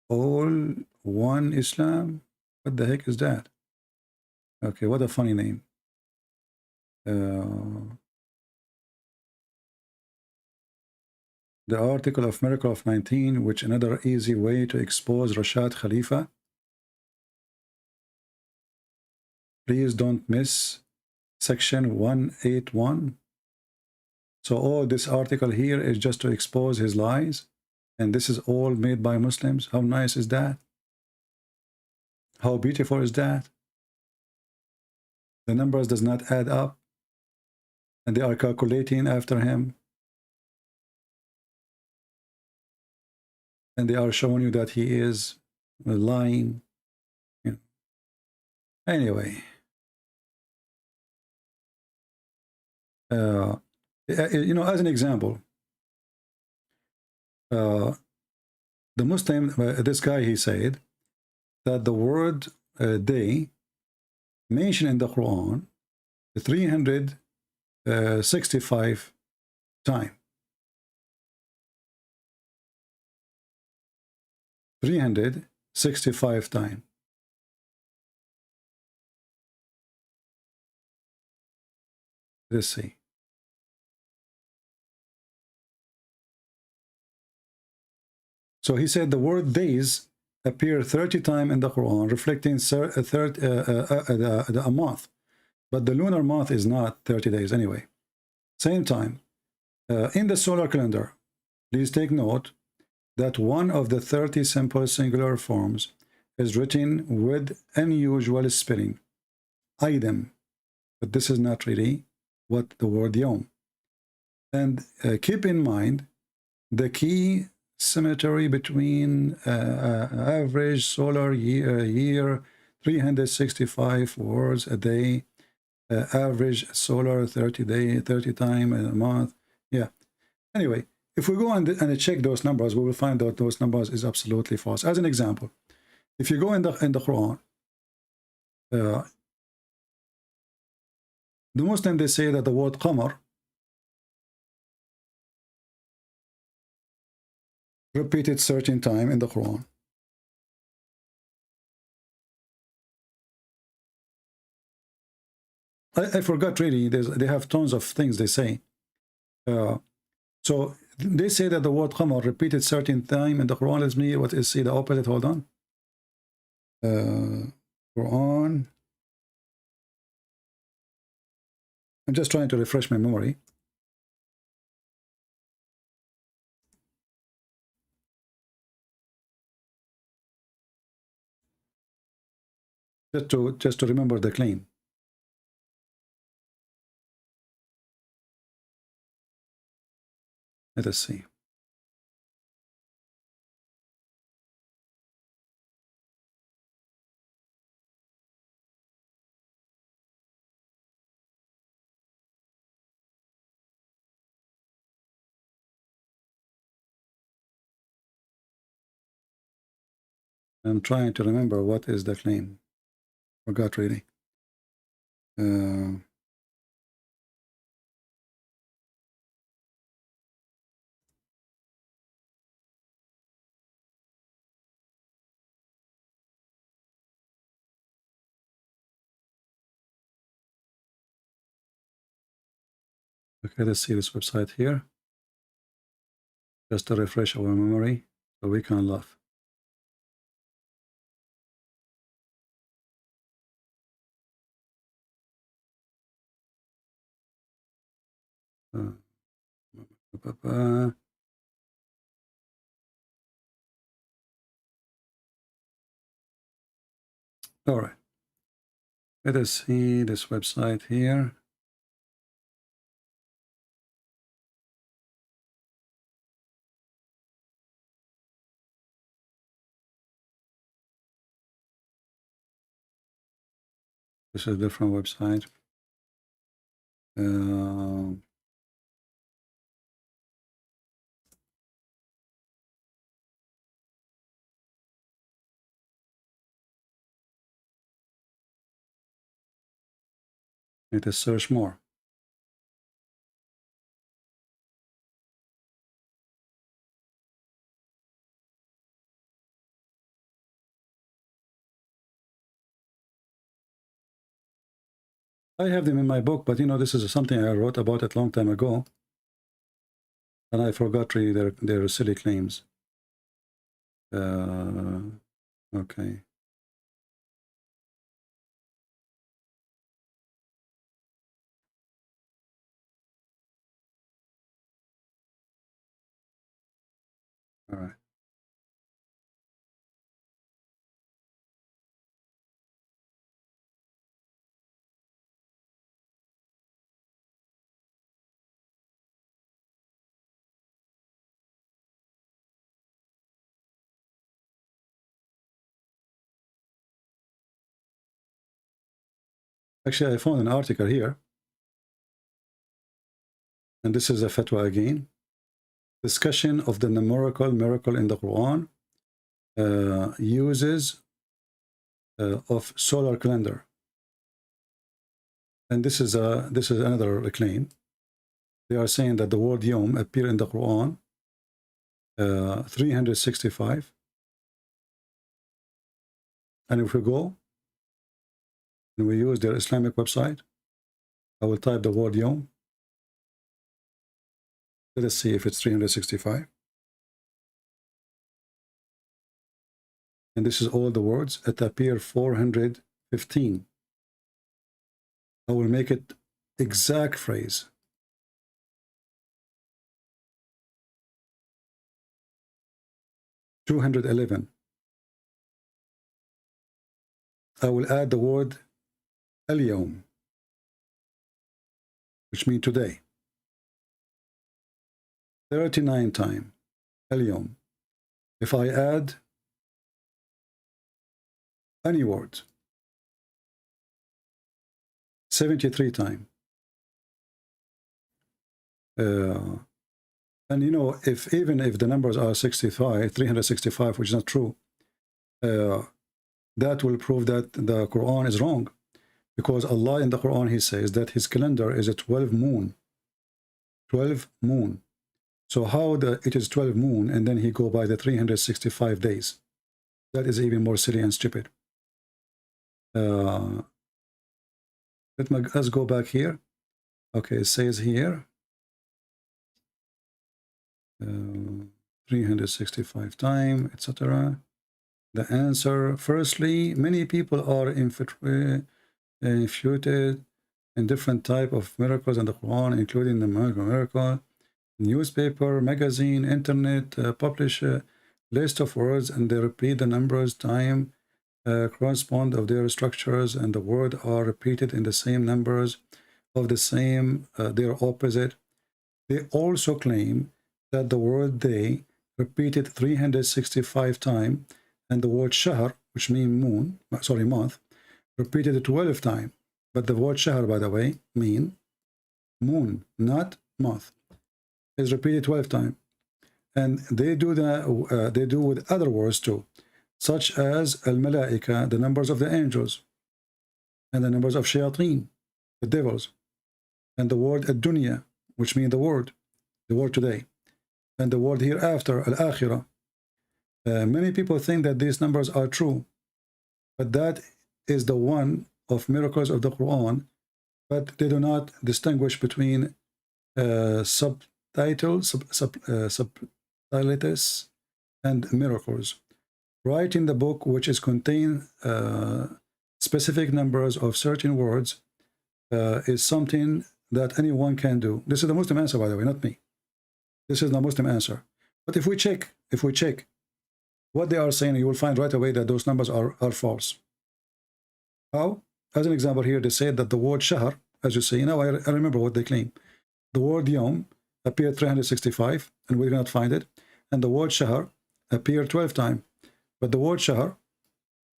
all one Islam. What the heck is that? Okay, what a funny name. The article of Miracle of 19, which another easy way to expose Rashad Khalifa. Please don't miss section 181. So all this article here is just to expose his lies. And this is all made by Muslims. How nice is that? How beautiful is that? The numbers does not add up. And they are calculating after him. And they are showing you that he is lying. Anyway. You know, as an example, the Muslim, this guy, he said that the word day mentioned in the Quran 365 times. 365 times. Let's see. So he said the word days appear 30 times in the Quran, reflecting a month. But the lunar month is not 30 days anyway. Same time, in the solar calendar, please take note that one of the 30 simple singular forms is written with unusual spelling, item, but this is not really what the word yom. And keep in mind the key symmetry between average solar year 365 words a day, average solar 30 time a month. Yeah. Anyway, if we go and check those numbers, we will find out those numbers is absolutely false. As an example, if you go in the Quran, the Muslims, they say that the word qamar repeated certain time in the Quran. I forgot really. They have tons of things they say. So they say that the word qamar repeated certain time in the Quran. Let's me what is see the opposite. Hold on. Quran. I'm just trying to refresh my memory. Just to remember the claim. Let us see. I'm trying to remember what is the claim. Forgot really. Okay, let's see this website here. Just to refresh our memory so we can laugh. All right. Let us see this website here. This is a different website. Let us search more. I have them in my book, but you know, this is something I wrote about it a long time ago. And I forgot really their silly claims. Okay. All right. Actually, I found an article here. And this is a fatwa again. Discussion of the numerical miracle in the Quran. Uses of solar calendar. And this is another claim. They are saying that the word Yom appear in the Quran 365. And if we go and we use their Islamic website, I will type the word Yom. Let us see if it's 365. And this is all the words. It appear 415. I will make it exact phrase. 211. I will add the word اليوم, which means today. 39 times اليوم. If I add any word, 73 times. And you know, even if the numbers are 365, which is not true, that will prove that the Quran is wrong, because Allah in the Quran, he says that his calendar is a 12 moon. 12 moon. So how it is 12 moon and then he go by the 365 days? That is even more silly and stupid. Let's go back here. Okay, it says here 365 times, etc. The answer: firstly, many people are infatuated in different type of miracles in the Quran, including the miracle, newspaper, magazine, internet, publish a list of words, and they repeat the numbers time correspond of their structures, and the word are repeated in the same numbers of the same their opposite. They also claim that the word day repeated 365 times, and the word shahr, which means month, repeated 12 times. But the word shahr, by the way, mean moon, not month, is repeated 12 times. And they do with other words too, such as al-malaika, the numbers of the angels, and the numbers of shayateen, the devils, and the word ad-dunya, which means the word today, and the word hereafter, al-akhirah. Many people think that these numbers are true, but that is the one of miracles of the Quran, but they do not distinguish between subtitles and miracles. Write in the book, which is contain specific numbers of certain words, is something that anyone can do. This is the Muslim answer, by the way, not me. This is the Muslim answer. But if we check what they are saying, you will find right away that those numbers are false. How? As an example here, they say that the word shahr, as you see, now I remember what they claim. The word yom appeared 365, and we cannot find it. And the word shahr appeared 12 times. But the word shahr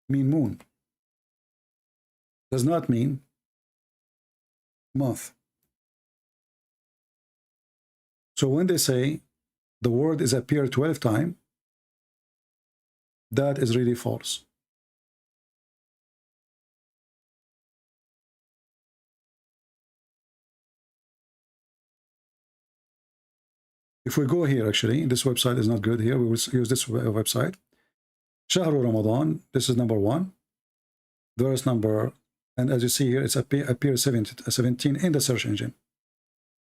mean moon. Does not mean month. So when they say the word is appeared 12 times, that is really false. If we go here, actually, this website is not good here. We will use this website. Shahru Ramadan, this is number 1. Verse number, and as you see here, it's appears 17 in the search engine.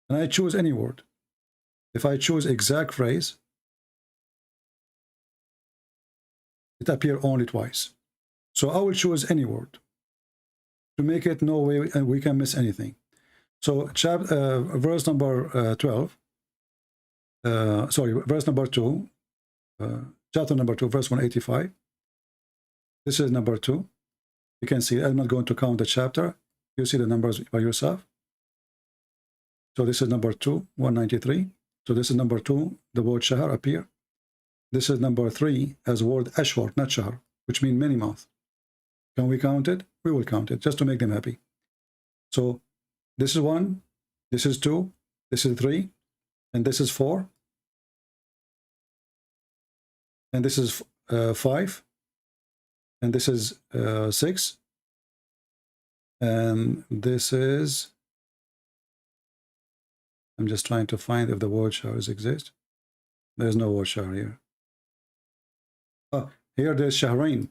And I choose any word. If I choose exact phrase, it appears only twice. So I will choose any word to make it no way we can miss anything. So verse number 12, verse number 2, chapter number 2, verse 185. This is number 2. You can see, I'm not going to count the chapter. You see the numbers by yourself. So this is number 2, 193. So this is number 2, the word shahr appear. This is number 3 as word ashwar, not shahr, which means many months. Can we count it? We will count it just to make them happy. So this is 1, this is 2, this is 3, and this is 4, and this is 5, and this is 6, and this is, I'm just trying to find if the word shahrs exist. There's no word shahr here. Oh, here there's shahrain,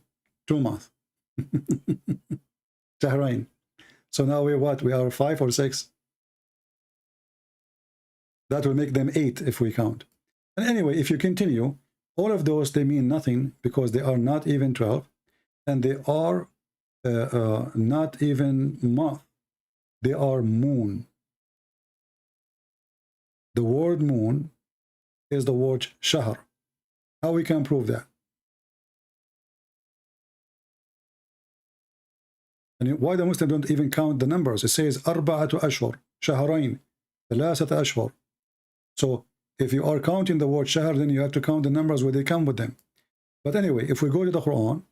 2 months. Shahrain. So now we what? We are 5 or 6. That will make them 8 if we count. And anyway, if you continue, all of those, they mean nothing because they are not even 12, and they are not even month. They are moon. The word moon is the word shahr. How we can prove that? And why the Muslims don't even count the numbers? It says أربعة أشهر شهرين ثلاثة أشهر. So if you are counting the word shahr, then you have to count the numbers where they come with them. But anyway, if we go to the Quran,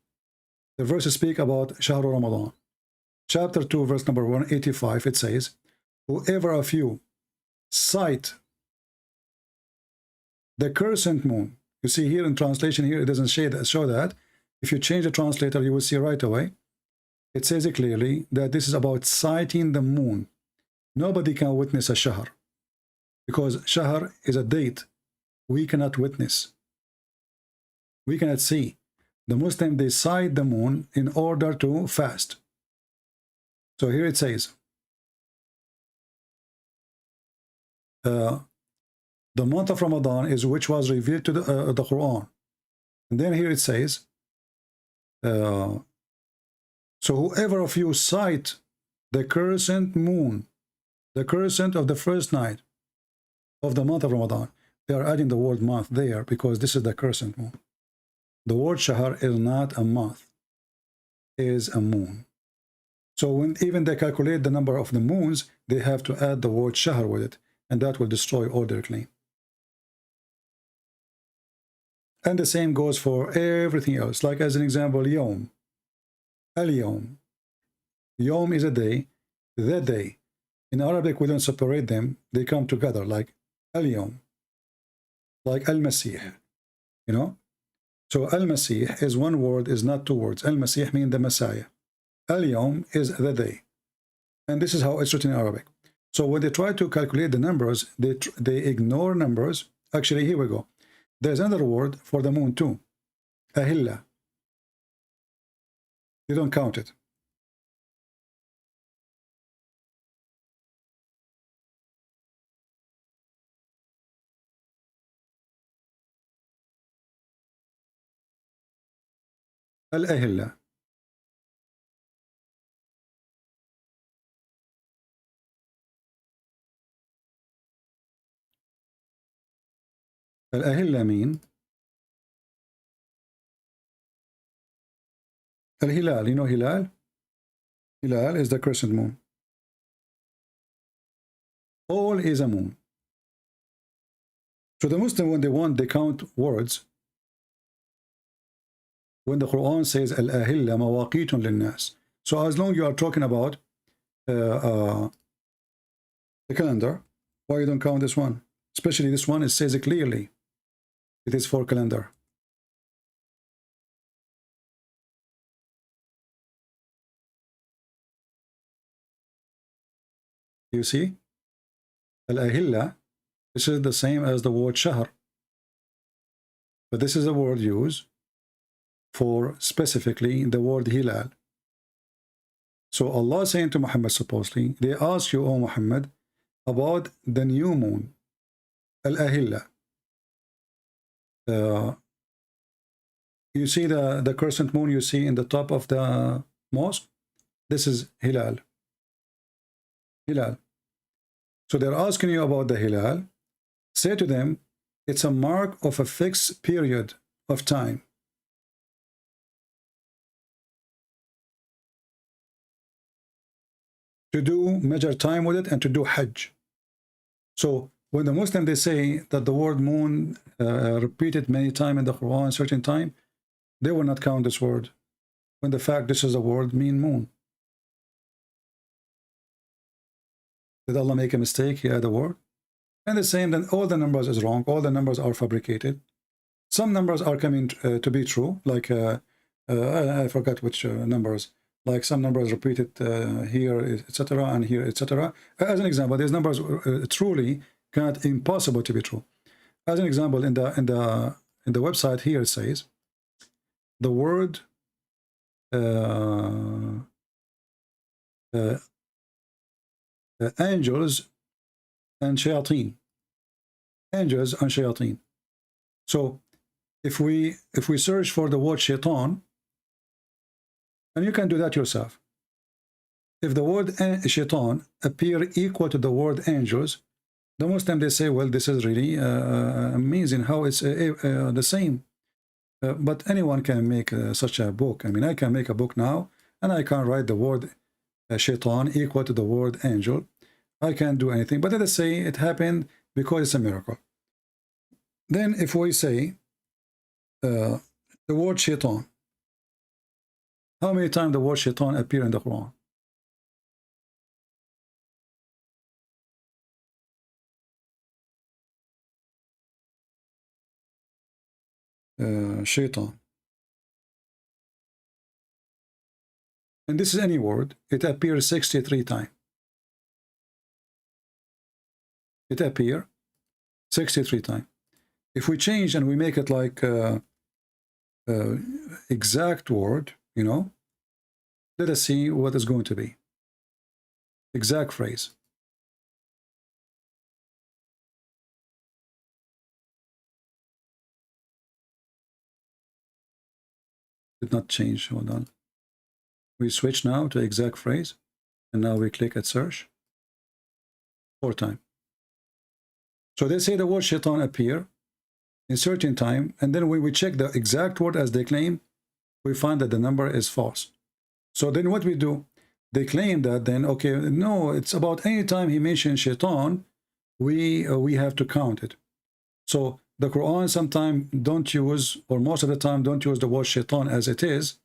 the verses speak about Shahr Ramadan. Chapter 2, verse number 185, it says, whoever of you sight the crescent moon. You see here in translation here, it doesn't show that. If you change the translator, you will see right away. It says it clearly that this is about sighting the moon. Nobody can witness a shahr, because shahr is a date we cannot witness. We cannot see. The Muslim, they sight the moon in order to fast. So here it says, the month of Ramadan is which was revealed to the Quran. And then here it says, so whoever of you sight the crescent moon, the crescent of the first night of the month of Ramadan. They are adding the word month there because this is the crescent moon. The word shahr is not a month, is a moon. So when even they calculate the number of the moons, they have to add the word shahr with it, and that will destroy all their claim. And the same goes for everything else. Like as an example, yom. Al-yom. Yom is a day, the day. In Arabic, we don't separate them. They come together like al-yom, like al-masih, you know. So al-masih is one word, is not two words. Al-masih means the Messiah. Al-yom is the day. And this is how it's written in Arabic. So when they try to calculate the numbers, they ignore numbers. Actually, here we go. There's another word for the moon too. Ahilla. They don't count it. Al-ahilla. Al-ahilla mean al-hilal. You know hilal? Hilal is the crescent moon. All is a moon. So the Muslim, when they want, they count words. When the Quran says al-ahilla mawaqitun lin-nas. So as long as you are talking about the calendar, why you don't count this one? Especially this one, it says it clearly. It is for calendar. You see? Al-ahilla, this is the same as the word shahr. But this is a word used for specifically the word hilal. So Allah saying to Muhammad, supposedly, they ask you, O Muhammad, about the new moon, al-ahilla. You see the crescent moon you see in the top of the mosque? This is hilal. Hilal. So they're asking you about the hilal. Say to them, it's a mark of a fixed period of time. To do measure time with it and to do hajj. So when the Muslim, they say that the word moon repeated many times in the Quran, certain time, they will not count this word, when the fact this is a word mean moon. Did Allah make a mistake? He had a word. And the same, then all the numbers is wrong. All the numbers are fabricated. Some numbers are coming to be true, like I forgot which numbers. Like some numbers repeated here, etc., and here, etc. As an example, these numbers truly cannot, impossible to be true. As an example, in the website here, it says the word angels and shayateen. Angels and shayateen. So if we search for the word shaitan, and you can do that yourself. If the word shaitan appear equal to the word angels, the Muslim, they say, well, this is really amazing how it's the same. But anyone can make such a book. I mean, I can make a book now and I can write the word shaitan equal to the word angel. I can't do anything, but let us say it happened because it's a miracle. Then if we say the word shaitan, how many times the word shaitan appear in the Quran? Shaitan. And this is any word. It appears 63 times. It appears 63 times. If we change and we make it like exact word, you know, let us see what is going to be. Exact phrase. Did not change. Hold on. We switch now to exact phrase, and now we click at search. 4 times. So they say the word shaitan appear in certain time, and then when we check the exact word as they claim, we find that the number is false. So then what we do? They claim that then, okay, no, it's about any time he mentions shaitan, we have to count it. So the Quran sometimes don't use, or most of the time don't use the word shaitan as it is.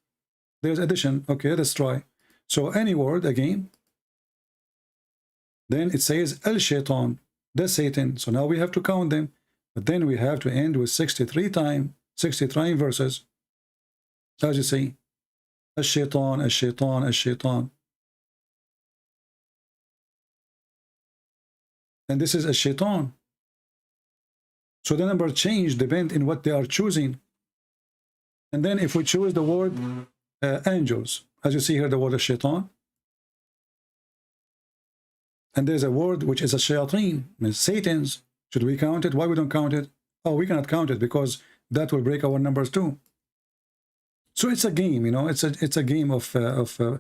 There's addition. Okay, let's try. So any word again, then it says al-shaitan, the Satan. So now we have to count them, but then we have to end with 63 times, 63 verses. As you see, al-shaitan, al-shaitan, al-shaitan. And this is al-shaitan. So the number change depends in what they are choosing. And then if we choose the word angels, as you see here, the word shaitan, and there's a word which is a shayateen, means Satan's. Should we count it? Why we don't count it? Oh, we cannot count it because that will break our numbers too. So it's a game, you know. It's a game of a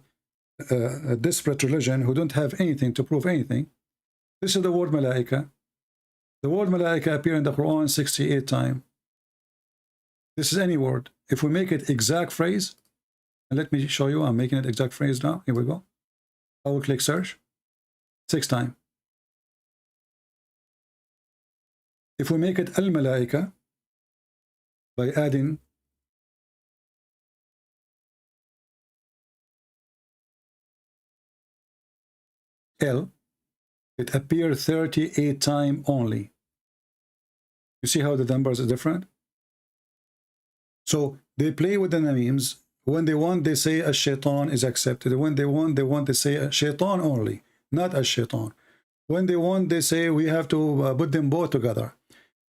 desperate religion who don't have anything to prove anything. This is the word malaika. The word malaika appears in the Quran 68 times. This is any word. If we make it exact phrase, and let me show you, I'm making it exact phrase now. Here we go. I will click search. 6 times. If we make it al-malaika by adding L, it appears 38 times only. You see how the numbers are different? So they play with the names. When they want, they say a shaitan is accepted. When they want, they say a shaitan only, not a shaitan. When they want, they say we have to put them both together.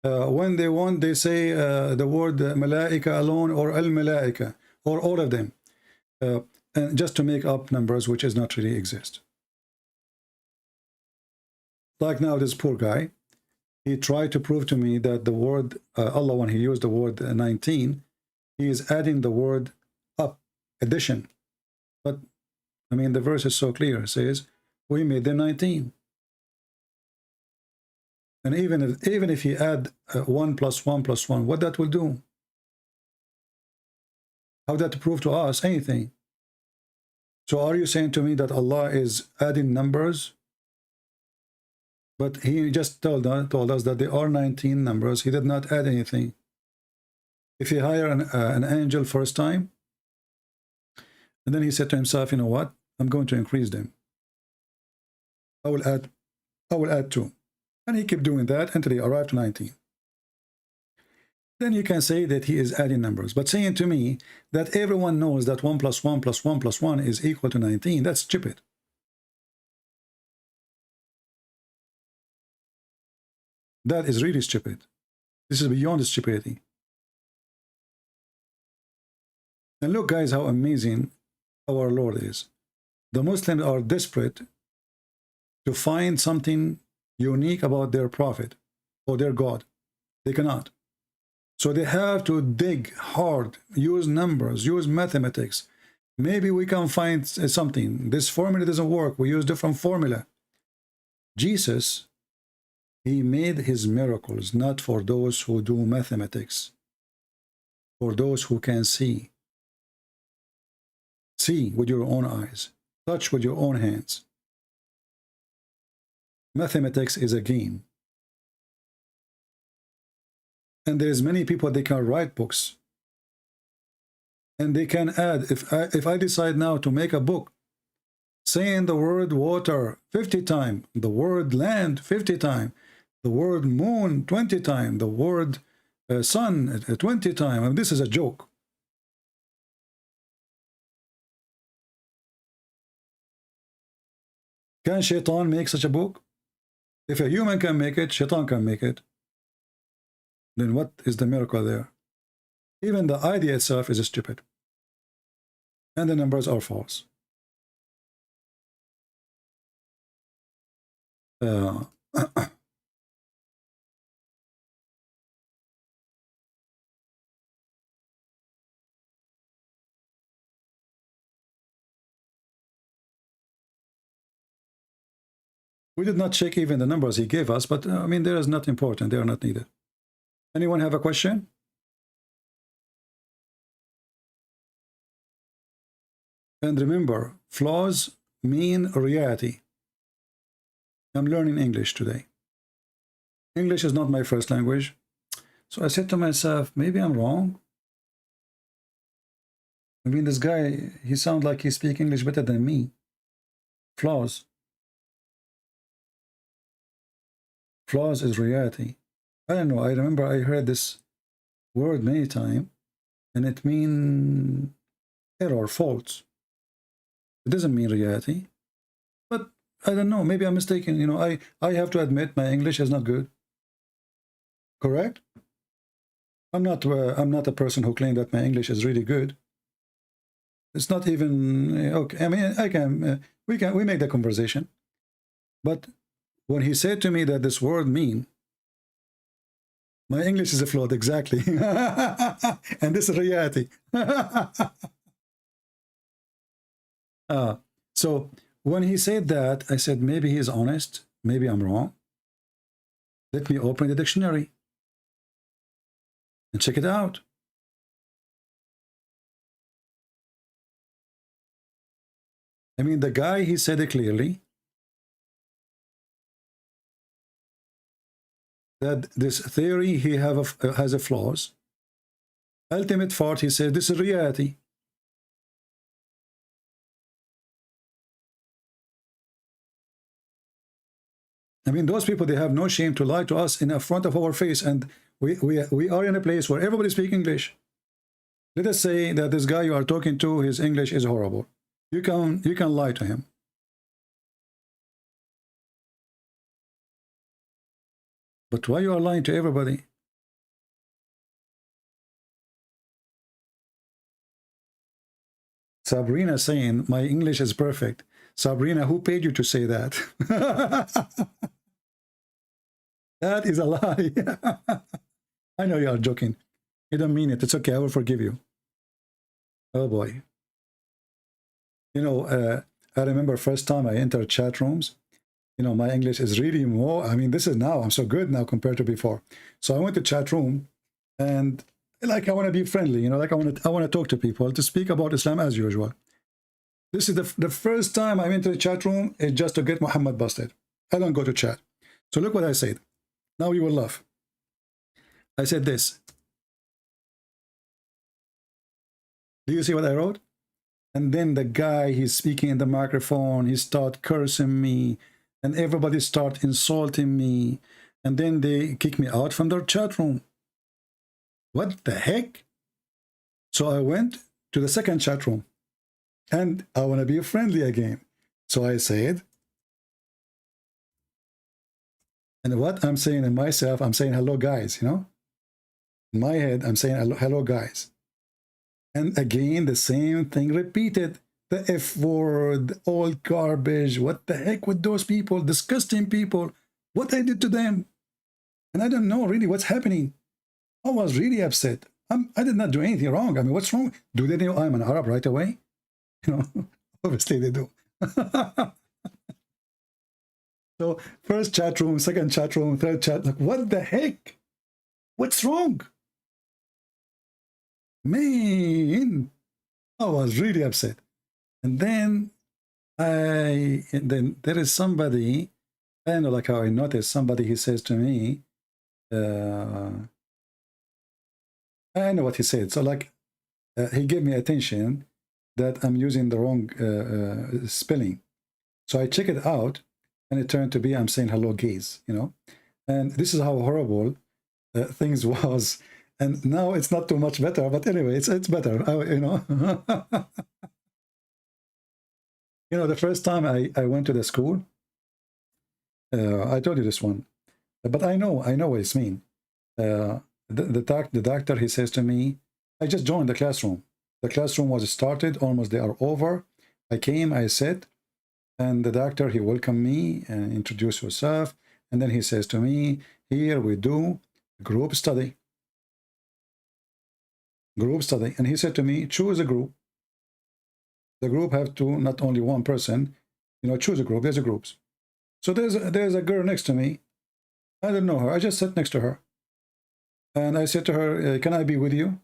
When they want, they say the word malaika alone or al-malaika or all of them. And just to make up numbers which does not really exist. Like now this poor guy, he tried to prove to me that the word Allah, when he used the word 19, he is adding the word up, addition. But I mean the verse is so clear. It says we made them 19. And even if he add 1 plus 1 plus 1, what that will do? How that prove to us anything? So are you saying to me that Allah is adding numbers? But he just told us that there are 19 numbers. He did not add anything. If he hired an angel first time, and then he said to himself, you know what? I'm going to increase them. I will add 2. And he kept doing that until he arrived to 19. Then you can say that he is adding numbers. But saying to me that everyone knows that 1 plus 1 plus 1 plus 1 is equal to 19, that's stupid. That is really stupid. This is beyond stupidity. And look, guys, how amazing our Lord is. The Muslims are desperate to find something unique about their prophet or their God. They cannot. So they have to dig hard, use numbers, use mathematics. Maybe we can find something. This formula doesn't work. We use different formula. Jesus, he made his miracles not for those who do mathematics, for those who can see. see with your own eyes, touch with your own hands. Mathematics is a game. And there's many people, they can write books. And they can add, if I decide now to make a book saying the word water 50 times, the word land 50 times, the word moon 20 times, the word sun 20 times, I mean, this is a joke. Can Shaitan make such a book? If a human can make it, Shaitan can make it. Then what is the miracle there? Even the idea itself is stupid. And the numbers are false. We did not check even the numbers he gave us, but I mean, there is not important. They are not needed. Anyone have a question? And remember, flaws mean reality. I'm learning English today. English is not my first language. So I said to myself, maybe I'm wrong. I mean, this guy, he sounds like he speaks English better than me. Flaws. Flaws is reality. I don't know. I remember I heard this word many times, and it means error, fault. It doesn't mean reality. But I don't know. Maybe I'm mistaken. You know, I have to admit my English is not good. Correct? I'm not a person who claims that my English is really good. It's not even okay. I mean, I can we make the conversation. But when he said to me that this word mean, my English is flawed, exactly. And this is reality. So when he said that, I said, maybe he is honest, maybe I'm wrong. Let me open the dictionary and check it out. I mean, the guy, he said it clearly, that this theory he has a flaws. Ultimate fault, he said, this is reality. I mean, those people, they have no shame to lie to us in front of our face, and we are in a place where everybody speaks English. Let us say that this guy you are talking to, his English is horrible. You can lie to him. But why you are lying to everybody? Sabrina saying, my English is perfect. Sabrina, who paid you to say that? That is a lie. I know you are joking. You don't mean it. It's okay. I will forgive you. Oh boy. You know, I remember first time I entered chat rooms. You know, my English is really more, I mean, this is now, I'm so good now compared to before. So I went to chat room and like, I want to be friendly, you know, like I want to talk to people, to speak about Islam as usual. This is the first time I went to the chat room, is just to get Muhammad busted. I don't go to chat. So look what I said. Now you will laugh. I said this. Do you see what I wrote? And then the guy, he's speaking in the microphone, he start cursing me, and everybody start insulting me, and then they kick me out from their chat room. What the heck? So I went to the second chat room, and I want to be friendly again. So I said, and what I'm saying in myself, I'm saying hello guys, you know? In my head, I'm saying hello guys. And again, the same thing repeated. The F word, all garbage. What the heck with those people? Disgusting people. What I did to them. And I don't know really what's happening. I was really upset. I did not do anything wrong. I mean, what's wrong? Do they know I'm an Arab right away? You know, obviously they do. So first chat room, second chat room, third chat. Like, what the heck? What's wrong? Man, I was really upset. And then there is somebody, I don't know, like how I noticed somebody, he says to me, I know what he said. So like, he gave me attention that I'm using the wrong spelling. So I check it out, and it turned to be I'm saying hello gays, you know. And this is how horrible things was. And now it's not too much better, but anyway, it's better, you know. You know, the first time I went to the school, I told you this one, but I know what it's mean. The doctor, he says to me, I just joined the classroom. The classroom was started, almost they are over. I came, I sat, and the doctor, he welcomed me and introduced himself. And then he says to me, here we do group study. Group study. And he said to me, choose a group. The group have to, not only one person, you know, choose a group. There's a groups. So there's a girl next to me. I don't know her. I just sat next to her. And I said to her, can I be with you?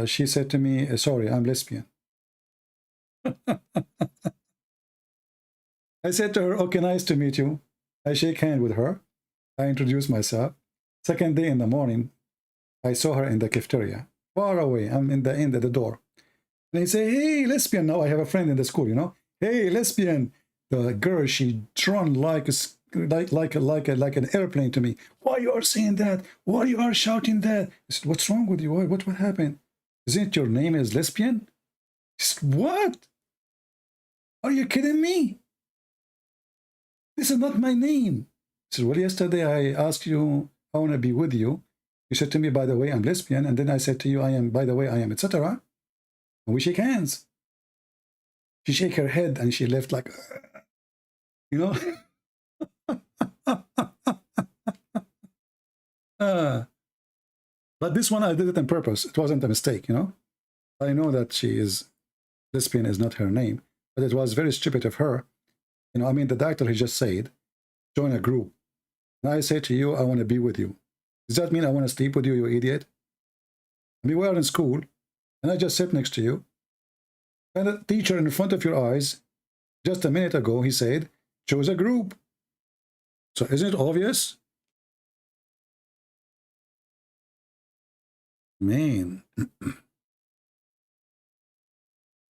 She said to me, sorry, I'm lesbian. I said to her, okay, nice to meet you. I shake hands with her. I introduce myself. Second day in the morning, I saw her in the cafeteria, far away. I'm in the end of the door. And I say, hey, lesbian. Now I have a friend in the school, you know. Hey, lesbian. The girl, she run like an airplane to me. Why you are saying that? Why you are shouting that? I said, what's wrong with you? What happened? Isn't your name is lesbian? She said, what? Are you kidding me? This is not my name. I said, well, yesterday I asked you, I want to be with you. You said to me, by the way, I'm lesbian. And then I said to you, I am, by the way, I am, etc. And we shake hands. She shake her head and she left like, you know. But this one, I did it on purpose. It wasn't a mistake, you know. I know that she is, lesbian is not her name, but it was very stupid of her. You know, I mean, the doctor, he just said, join a group. And I say to you, I want to be with you. Does that mean I want to sleep with you, you idiot? I mean, we are in school, and I just sit next to you. And the teacher in front of your eyes, just a minute ago, he said, choose a group. So isn't it obvious? Man.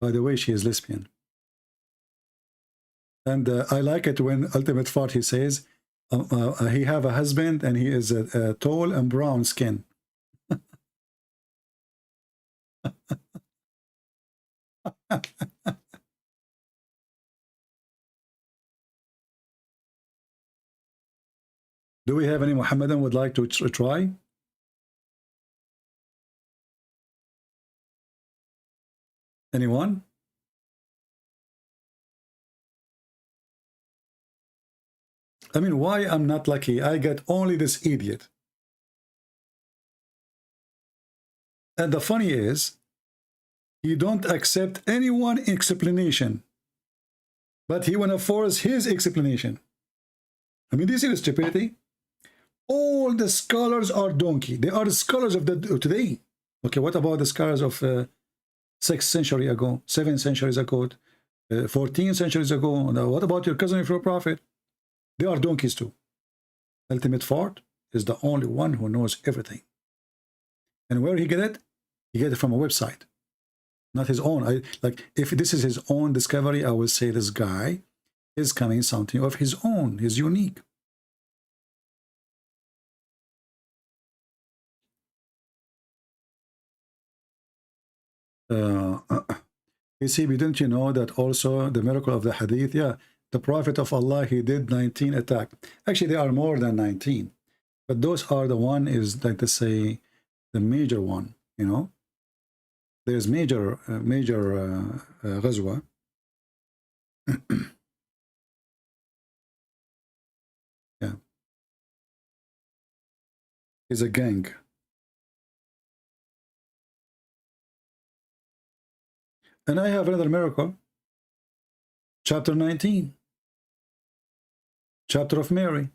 By the way, she is lesbian. And I like it when Ultimate Fart, he says, he have a husband and he is a tall and brown skin. Do we have any Muhammadan would like to try? Anyone? I mean, why I'm not lucky? I get only this idiot. And the funny is, he don't accept anyone's explanation, but he want to force his explanation. I mean, this is stupidity. All the scholars are donkey. They are the scholars of today. Okay, what about the scholars of 6th century ago, 7 centuries ago, 14 centuries ago? Now, what about your cousin of your prophet? They are donkeys too. Ultimate Fart is the only one who knows everything. And where he get it? He get it from a website, not his own. Like, if this is his own discovery, I will say this guy is coming something of his own, his unique. You see, didn't you know that also the miracle of the hadith? Yeah, the Prophet of Allah, he did 19 attacks. Actually, there are more than 19. But those are the one is, like to say, the major one, you know. There's major ghazwa. Yeah. It's a gang. And I have another miracle. Chapter 19. Chapter of Mary.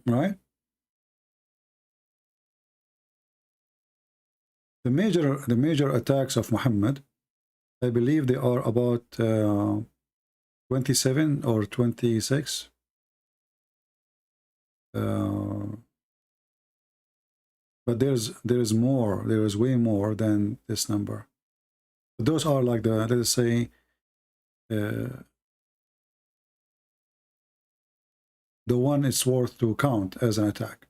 Right? the major attacks of Muhammad, I believe they are about 27 or 26. But there's more. There is way more than this number. Those are like the, let us say, the one it's worth to count as an attack.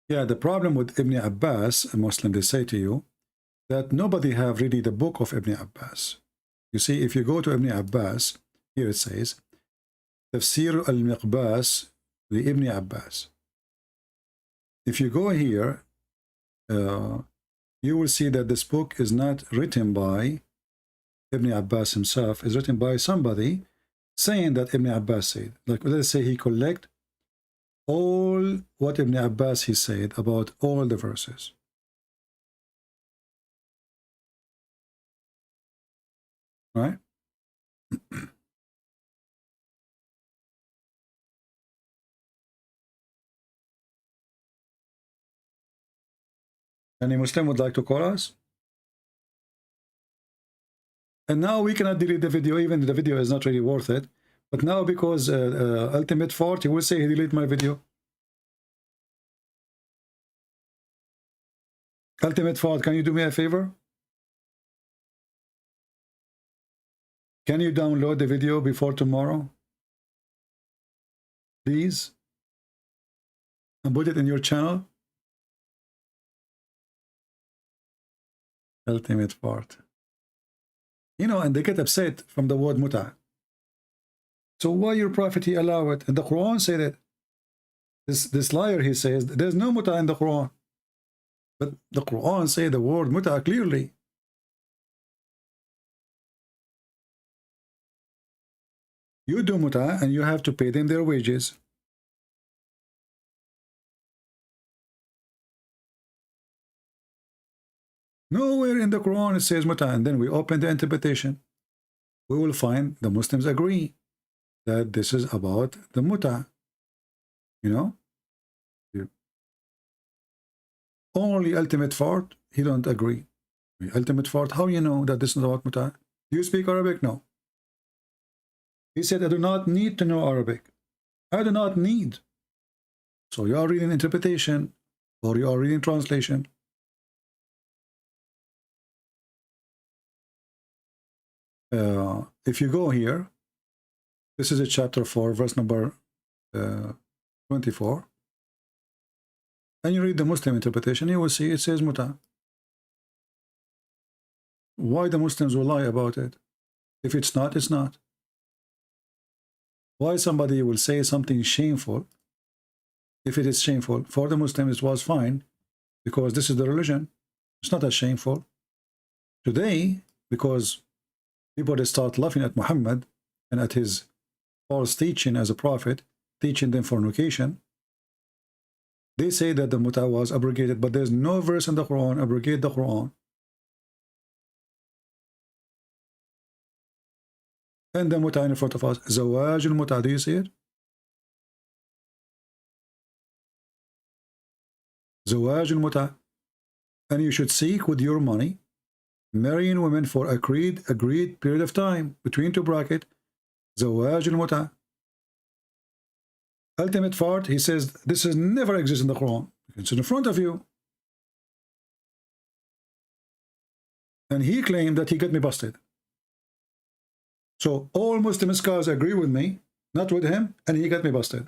Yeah, the problem with Ibn Abbas, a Muslim, they say to you that nobody have really the book of Ibn Abbas. You see, if you go to Ibn Abbas, here it says, Tafsir al-Miqbas li Ibn Abbas. If you go here, you will see that this book is not written by Ibn Abbas himself. It's written by somebody saying that Ibn Abbas said. Like, let's say he collect all what Ibn Abbas he said about all the verses. Right? Any Muslim would like to call us? And now we cannot delete the video, even the video is not really worth it. But now because Ultimate Fort, he will say he deleted my video. Ultimate Fort, can you do me a favor? Can you download the video before tomorrow? Please? And put it in your channel? Ultimate Fort. You know, and they get upset from the word muta. So why your prophet he allow it? And the Quran said it. This liar, he says, there's no muta in the Quran. But the Quran say the word muta clearly. You do muta and you have to pay them their wages. Nowhere in the Quran it says muta. And then we open the interpretation. We will find the Muslims agree that this is about the muta. You know? Only Ultimate Fort, he don't agree. Ultimate Fort, how you know that this is about muta? Do you speak Arabic? No. He said, I do not need to know Arabic. I do not need. So you are reading interpretation or you are reading translation. If you go here, this is a chapter 4, verse number 24. And you read the Muslim interpretation, you will see it says muta. Why the Muslims will lie about it? If it's not, it's not. Why somebody will say something shameful? If it is shameful, for the Muslims it was fine, because this is the religion. It's not as shameful. Today, because people start laughing at Muhammad and at his false teaching as a prophet, teaching them fornication, they say that the muta was abrogated, but there's no verse in the Quran abrogate the Quran. And the muta in front of us, zawaj al-muta, do you see it? Zawaj al-muta. And you should seek with your money, marrying women for agreed period of time, between two brackets, zawaj al-muta. Ultimate Fort, he says, this has never existed in the Quran. It's in front of you. And he claimed that he got me busted. So all Muslim scholars agree with me, not with him, and he got me busted.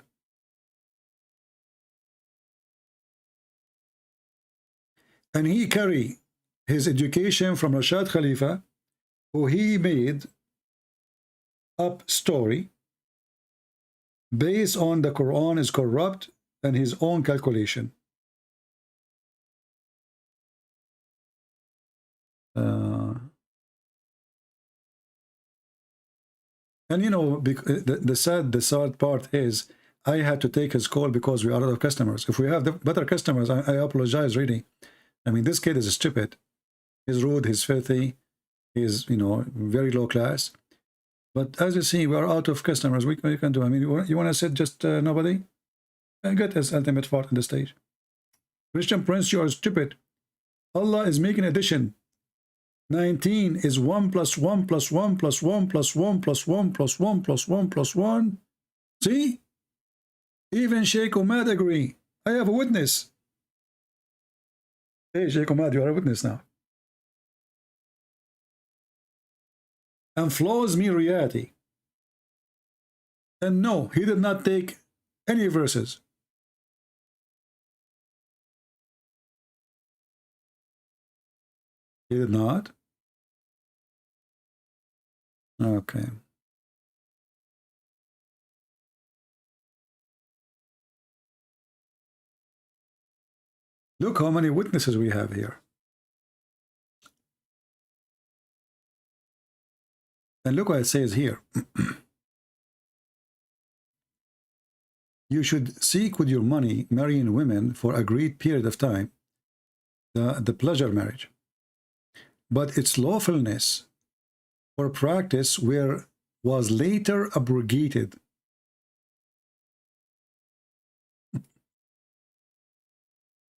And he carry his education from Rashad Khalifa, who he made up story based on the Quran is corrupt and his own calculation. And you know, the sad part is I had to take his call because we are out of customers. If we have the better customers, I apologize really. I mean, this kid is stupid. He's rude, he's filthy, He is, you know, very low class. But as you see, we are out of customers. We can do. I mean, you want to sit just nobody? Get his ultimate fault on the stage. Christian Prince, you are stupid. Allah is making addition. 19 is 1 plus 1 plus 1 plus 1 plus 1 plus 1 plus 1 plus 1 plus 1. See? Even Sheikh Umad agree. I have a witness. Hey, Sheikh Umad, you are a witness now. And flaws mean reality. And no, he did not take any verses. He did not? Okay. Look how many witnesses we have here. And look what it says here. You should seek with your money marrying women for a agreed period of time, the pleasure marriage. But its lawfulness or practice was later abrogated.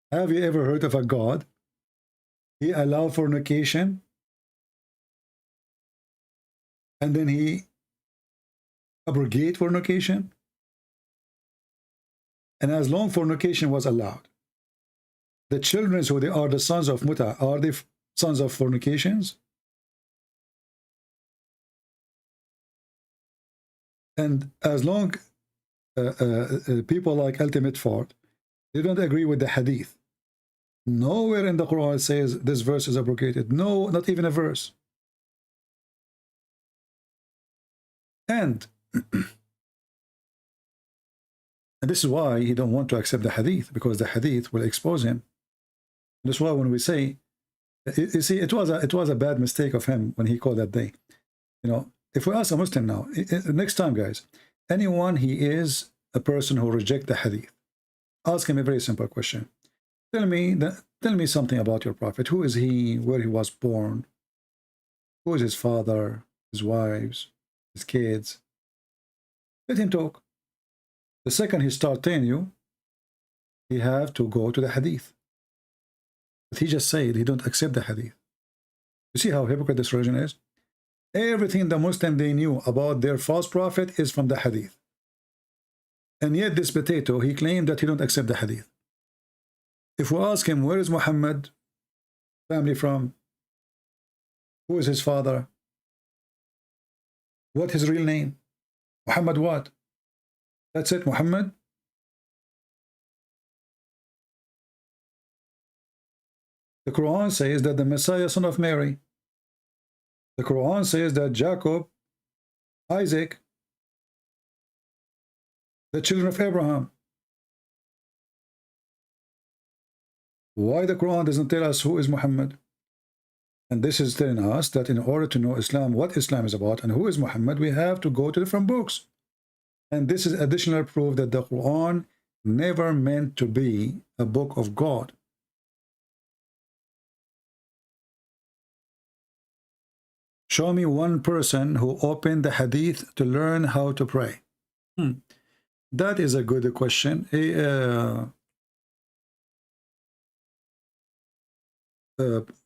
Have you ever heard of a God? He allowed fornication, and then he abrogated fornication. And as long fornication was allowed, the children who they are the sons of muta, are they sons of fornications? And as long people like Ultimate Fort, they don't agree with the hadith. Nowhere in the Quran says this verse is abrogated. No, not even a verse. And this is why he don't want to accept the hadith, because the hadith will expose him. That's why when we say, you see, it was a bad mistake of him when he called that day. You know, if we ask a Muslim now, next time, guys, anyone he is a person who rejects the hadith, ask him a very simple question. Tell me something about your prophet. Who is he? Where he was born? Who is his father? His wives? His kids? Let him talk. The second he starts telling you, he have to go to the hadith. But he just said he don't accept the hadith. You see how hypocrite this religion is? Everything the Muslim they knew about their false prophet is from the hadith. And yet this potato, he claimed that he don't accept the hadith. If we ask him, where is Muhammad family from? Who is his father? What his real name? Muhammad what? That's it, Muhammad? The Quran says that the Messiah, son of Mary. The Quran says that Jacob, Isaac, the children of Abraham. Why the Quran doesn't tell us who is Muhammad? And this is telling us that in order to know Islam, what Islam is about, and who is Muhammad, we have to go to different books. And this is additional proof that the Quran never meant to be a book of God. Show me one person who opened the hadith to learn how to pray. That is a good question.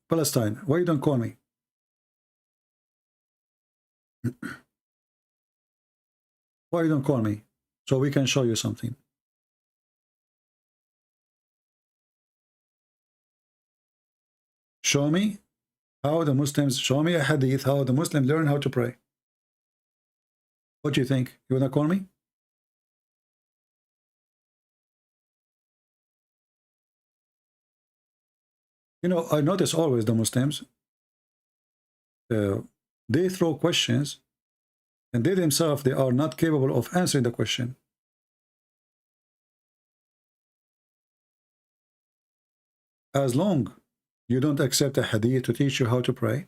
Palestine, why you don't call me? Why you don't call me? So we can show you something. Show me how the Muslims, show me a hadith, how the Muslims learn how to pray. What do you think? You wanna call me? You know, I notice always the Muslims, they throw questions and they themselves, they are not capable of answering the question. As long you don't accept a hadith to teach you how to pray,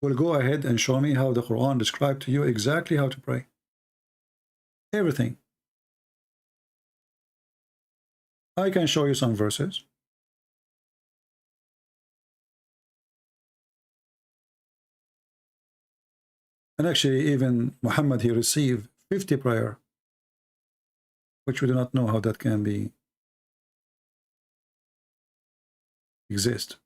well, go ahead and show me how the Quran described to you exactly how to pray. Everything. I can show you some verses. And actually, even Muhammad, he received 50 prayer, which we do not know how that can be exist.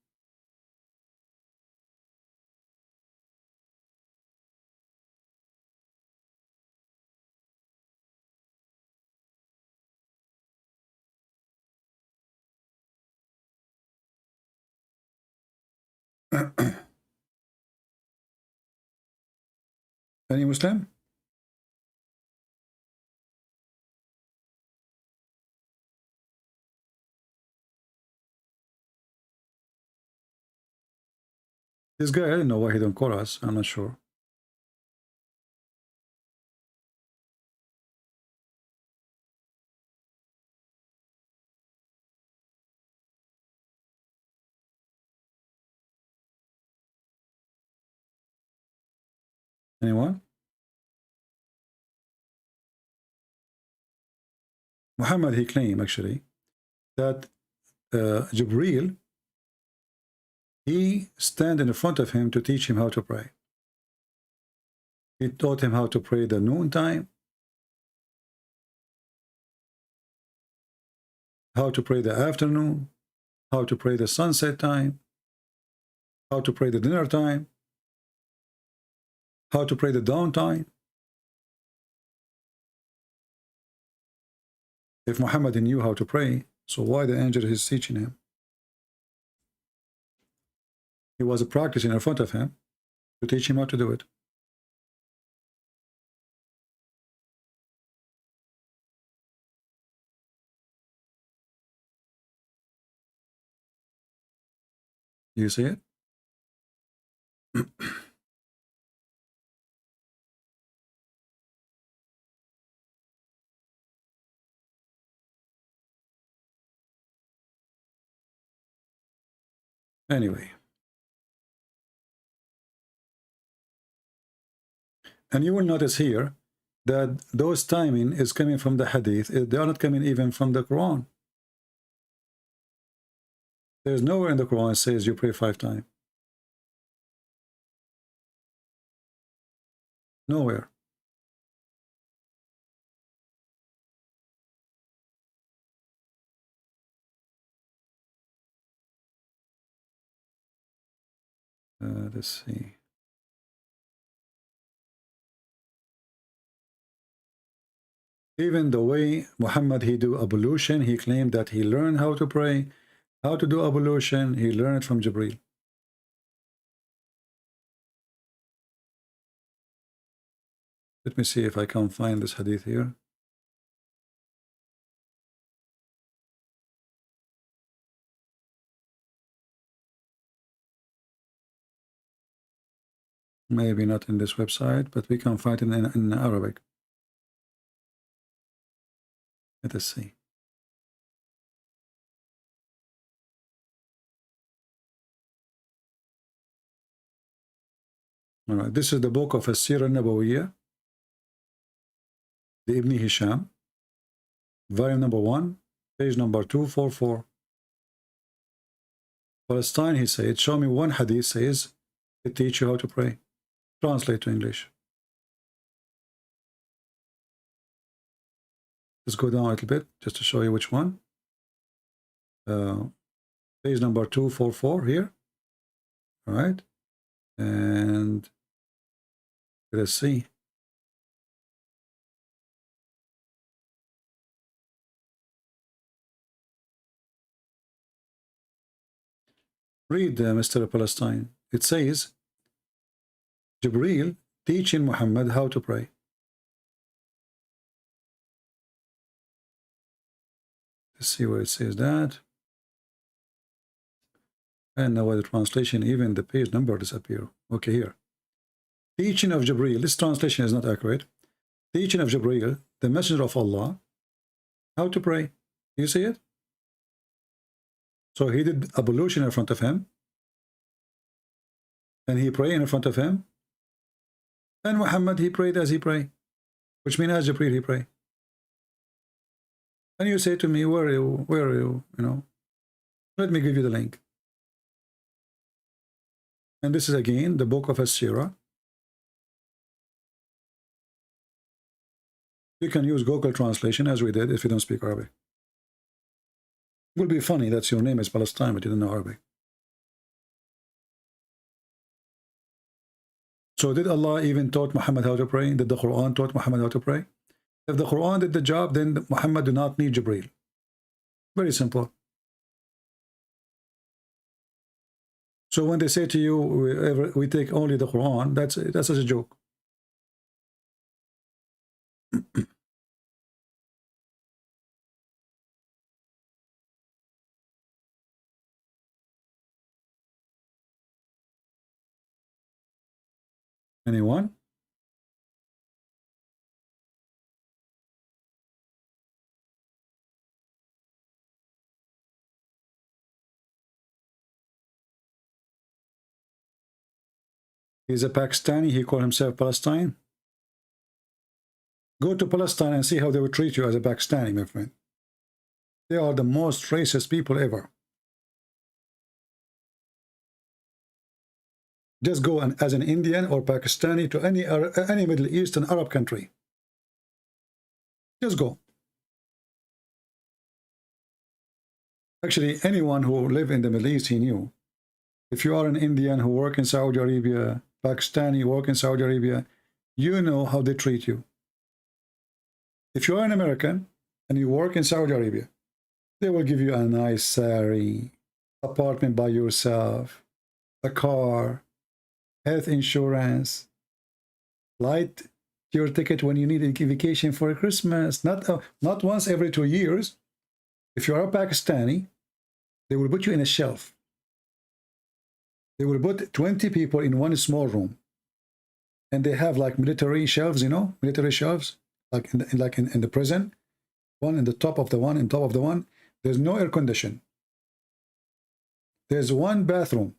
Any Muslim? This guy, I don't know why he don't call us. I'm not sure. Anyone? Muhammad, he claimed actually that Jibreel, he stand in front of him to teach him how to pray. He taught him how to pray the noon time, how to pray the afternoon, how to pray the sunset time, how to pray the dinner time, how to pray the dawn time. If Muhammad knew how to pray, so why the angel is teaching him? He was practicing in front of him to teach him how to do it. You see it? Anyway. And you will notice here that those timing is coming from the hadith. They are not coming even from the Quran. There's nowhere in the Quran it says you pray 5 times. Nowhere. Let's see. Even the way Muhammad, he do ablution, he claimed that he learned how to pray, how to do ablution, he learned from Jibreel. Let me see if I can find this hadith here. Maybe not in this website, but we can find it in Arabic. Let us see. All right, this is the book of As-Sirah Nabawiyya, the Ibn Hisham, volume number 1, page number 244. Palestine, he said, show me one hadith says, it teach you how to pray. Translate to English. Let's go down a little bit just to show you which one. Page number 244 here. All right. And let's see. Read, Mr. Palestine. It says, Jibreel teaching Muhammad how to pray. Let's see where it says that. And now the translation, even the page number disappear. Okay, here. Teaching of Jibreel. This translation is not accurate. Teaching of Jibreel, the messenger of Allah, how to pray. You see it? So he did ablution in front of him. And he prayed in front of him. And Muhammad, he prayed as he prayed. Which means as Jibreel, he prayed. And you say to me, where are you? Where are you? You know, let me give you the link. And this is again the book of As-Sirah, You can use Google Translation as we did if you don't speak Arabic. It will be funny that your name is Palestine, but you don't know Arabic. So did Allah even taught Muhammad how to pray? Did the Quran taught Muhammad how to pray? If the Quran did the job, then Muhammad do not need Jibreel. Very simple. So when they say to you, we take only the Quran, that's a joke. Anyone? He's a Pakistani, he called himself Palestine. Go to Palestine and see how they would treat you as a Pakistani, my friend. They are the most racist people ever. Just go as an Indian or Pakistani to any Middle Eastern Arab country. Just go. Actually, anyone who lived in the Middle East, he knew. If you are an Indian who work in Saudi Arabia, Pakistani work in Saudi Arabia, you know how they treat you. If you are an American and you work in Saudi Arabia, they will give you a nice sari, apartment by yourself, a car, health insurance, flight your ticket when you need a vacation for Christmas, not once every 2 years. If you are a Pakistani, they will put you in a shelf. They will put 20 people in one small room, and they have like military shelves, you know, military shelves, like in the prison, one in the top of the one, in top of the one. There's no air condition. There's one bathroom,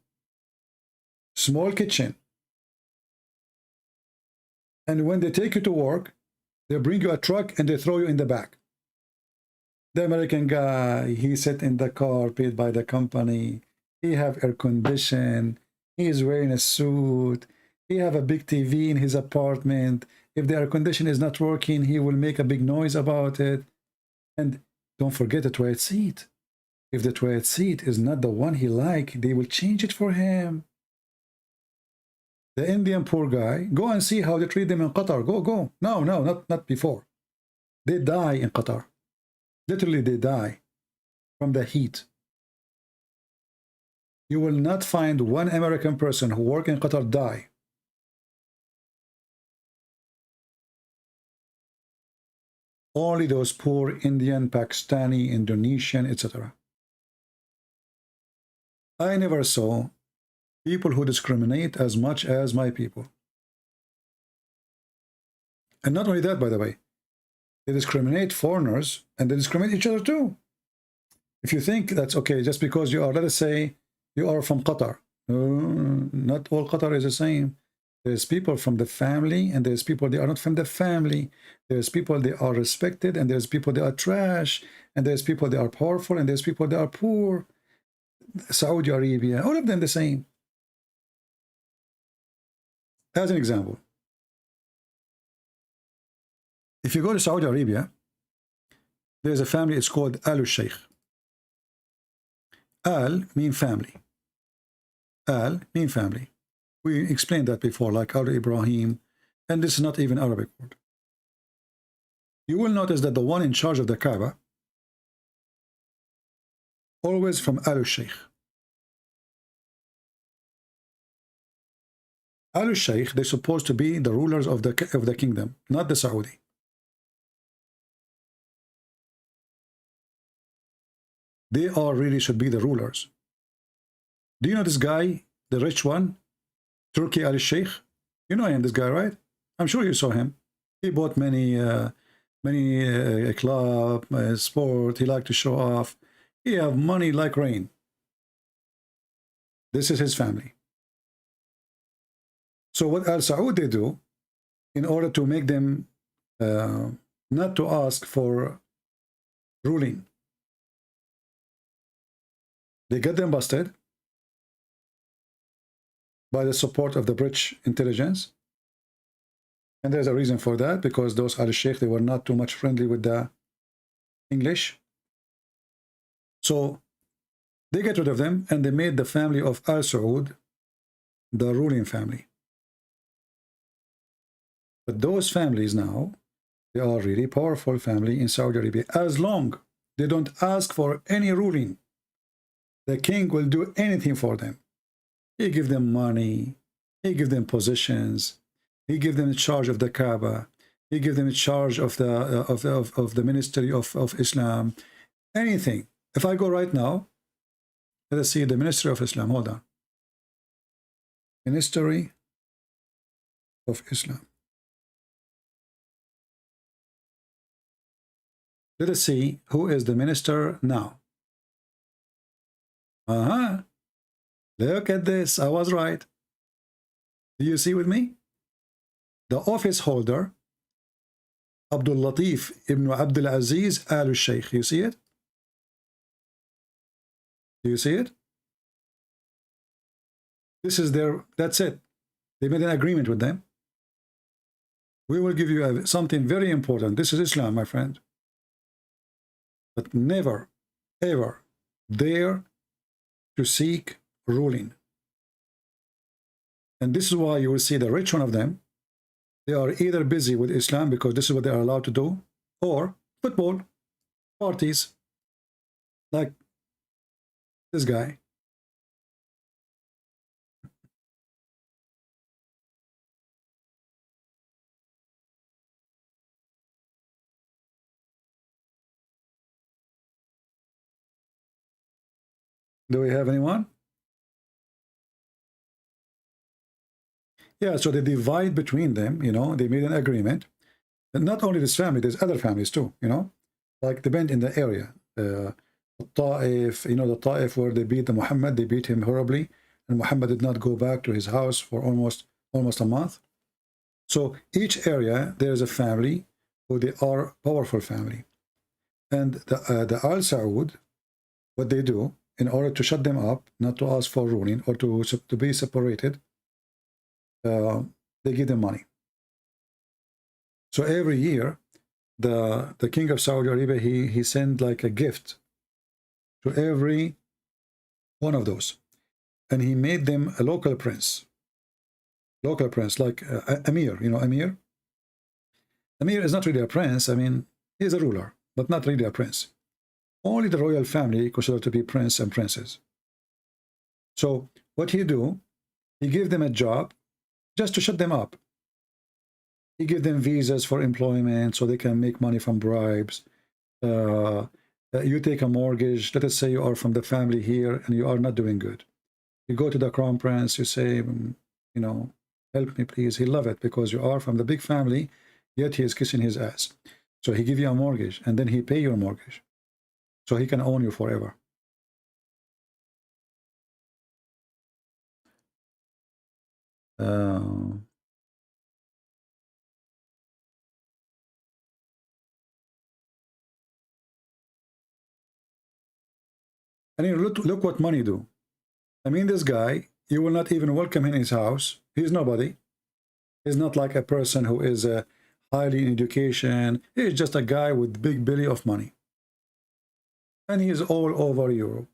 small kitchen. And when they take you to work, they bring you a truck and they throw you in the back. The American guy, he sit in the car paid by the company. He have air condition. He is wearing a suit. He have a big TV in his apartment. If the air condition is not working, he will make a big noise about it. And don't forget the toilet seat. If the toilet seat is not the one he like, they will change it for him. The Indian poor guy, go and see how they treat them in Qatar. Go. No, not before. They die in Qatar. Literally, they die from the heat. You will not find one American person who work in Qatar die. Only those poor Indian, Pakistani, Indonesian, etc. I never saw people who discriminate as much as my people. And not only that, by the way, they discriminate foreigners and they discriminate each other too. If you think that's okay, just because you are, let us say, you are from Qatar. Not all Qatar is the same. There's people from the family and there's people they are not from the family. There's people they are respected and there's people they are trash and there's people they are powerful and there's people they are poor. Saudi Arabia, all of them the same. As an example, if you go to Saudi Arabia, there's a family, it's called Al-Sheikh. Al mean family. Al mean family. We explained that before, like Al Ibrahim, and this is not even Arabic word. You will notice that the one in charge of the Kaaba, always from Al-Sheikh. Al-Sheikh, they're supposed to be the rulers of the kingdom, not the Saudi. They are really should be the rulers. Do you know this guy, the rich one, Turkey Al-Sheikh? You know him, this guy, right? I'm sure you saw him. He bought many club, sport. He liked to show off. He have money like rain. This is his family. So what Al Saud they do, in order to make them not to ask for ruling, they get them busted by the support of the British intelligence. And there's a reason for that, because those al-sheikh, they were not too much friendly with the English. So they get rid of them, and they made the family of Al Saud the ruling family. But those families now, they are really powerful family in Saudi Arabia. As long they don't ask for any ruling, the king will do anything for them. He give them money, he give them positions, he give them charge of the Kaaba, he give them charge of the Ministry of Islam, anything. If I go right now, let us see the Ministry of Islam. Hold on. Ministry of Islam. Let us see who is the minister now. Look at this. I was right. Do you see with me? The office holder, Abdul Latif ibn Abdul Aziz Al Sheikh. You see it? Do you see it? This is their, that's it. They made an agreement with them. We will give you something very important. This is Islam, my friend. But never, ever dare to seek ruling. And this is why you will see the rich one of them, they are either busy with Islam because this is what they are allowed to do, or football, parties, like this guy. Do we have anyone? Yeah, so they divide between them, you know, they made an agreement. And not only this family, there's other families too, you know, like the bint in the area. Ta'if, you know, the Ta'if where they beat the Muhammad, they beat him horribly, and Muhammad did not go back to his house for almost a month. So each area, there's a family who they are powerful family. And the Al Saud, what they do, in order to shut them up, not to ask for ruling or to be separated, they give them money. So every year, the king of Saudi Arabia, he sent like a gift to every one of those, and he made them a local prince, like Amir. You know, Amir is not really a prince. I mean, he's a ruler, but not really a prince. Only the royal family considered to be prince and princess. So what he do, he give them a job just to shut them up. He give them visas for employment so they can make money from bribes. You take a mortgage. Let us say you are from the family here and you are not doing good. You go to the crown prince, you say, you know, help me please. He love it because you are from the big family, yet he is kissing his ass. So he give you a mortgage and then he pay your mortgage. So he can own you forever. And you look what money do. I mean, this guy, you will not even welcome him in his house. He's nobody. He's not like a person who is highly in education. He's just a guy with big belly of money. And he is all over Europe.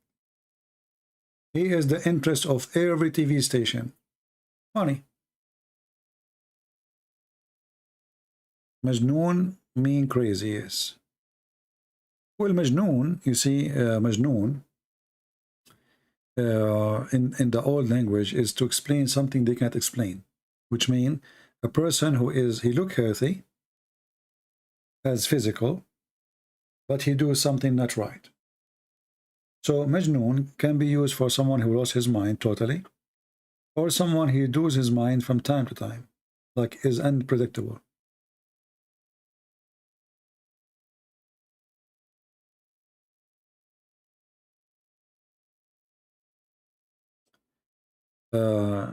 He is the interest of every TV station. Money. Majnoon mean crazy, yes. Well, Majnoon, you see, Majnoon, in the old language is to explain something they can't explain, which means a person who is, he look healthy, as physical, but he do something not right. So Majnoon can be used for someone who lost his mind totally, or someone who loses his mind from time to time, like is unpredictable.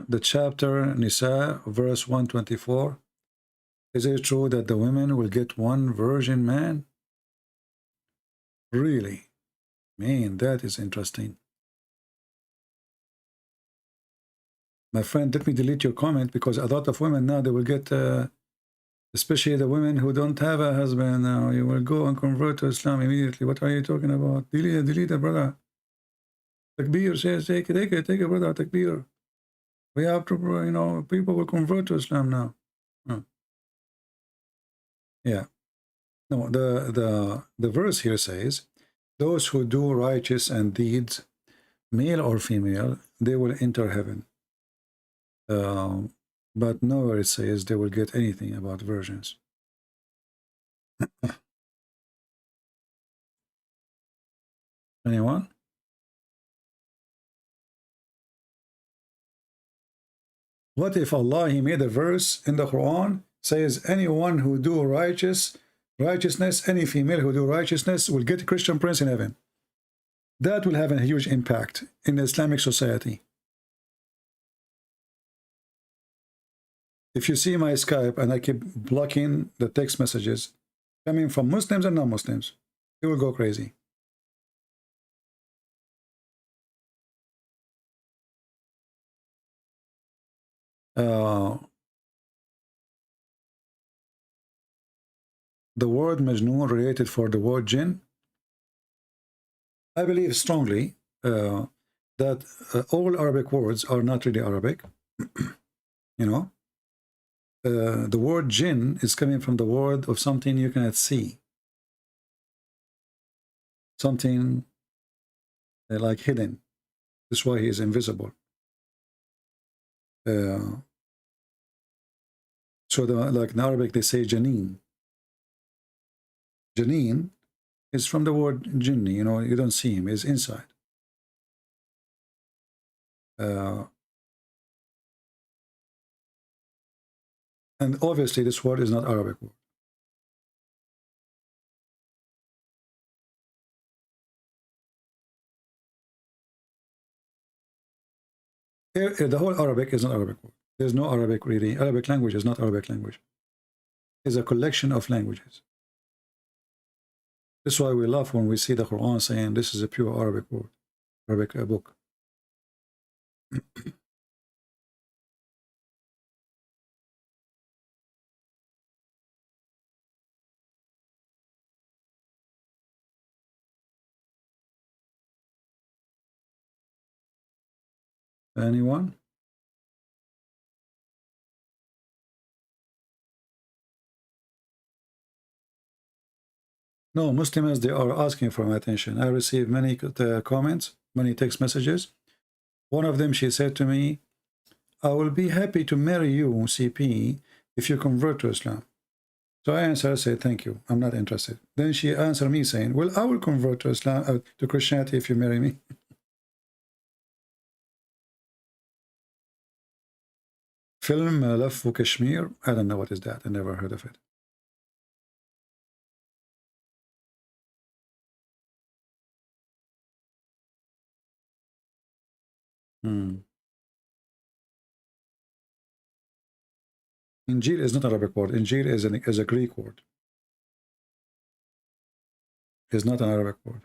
The chapter Nisa, verse 124. Is it true that the women will get one virgin man? Really? Man, that is interesting. My friend, let me delete your comment because a lot of women now, they will get Especially the women who don't have a husband now. You will go and convert to Islam immediately. What are you talking about? Delete it, brother. Takbir says, take it, brother, takbir. We have to, you know, people will convert to Islam now. Yeah. No, the verse here says, those who do righteous and deeds, male or female, they will enter heaven. But nowhere it says they will get anything about virgins. Anyone? What if Allah, He made a verse in the Quran, says anyone who do righteousness, any female who do righteousness will get a Christian prince in heaven. That will have a huge impact in the Islamic society. If you see my Skype and I keep blocking the text messages coming from Muslims and non-Muslims, you will go crazy. The word Majnoon related for the word jinn, I believe strongly that all Arabic words are not really Arabic. You know, the word jinn is coming from the word of something you cannot see, something like hidden. That's why he is invisible. So like in Arabic they say janeen. Janeen is from the word jinni, you know, you don't see him, he's inside. And obviously this word is not Arabic word. The whole Arabic is not Arabic word. There's no Arabic really. Arabic language is not Arabic language. It's a collection of languages. That's why we love when we see the Quran saying this is a pure Arabic word, Arabic book. Anyone? No, Muslims, they are asking for my attention. I received many comments, many text messages. One of them, she said to me, I will be happy to marry you, CP, if you convert to Islam. So I answered, I said, thank you, I'm not interested. Then she answered me saying, well, I will convert to Islam, to Christianity if you marry me. Film Lafu Kashmir, I don't know what is that, I never heard of it. Injil is not an Arabic word. Injil is a Greek word. It's not an Arabic word.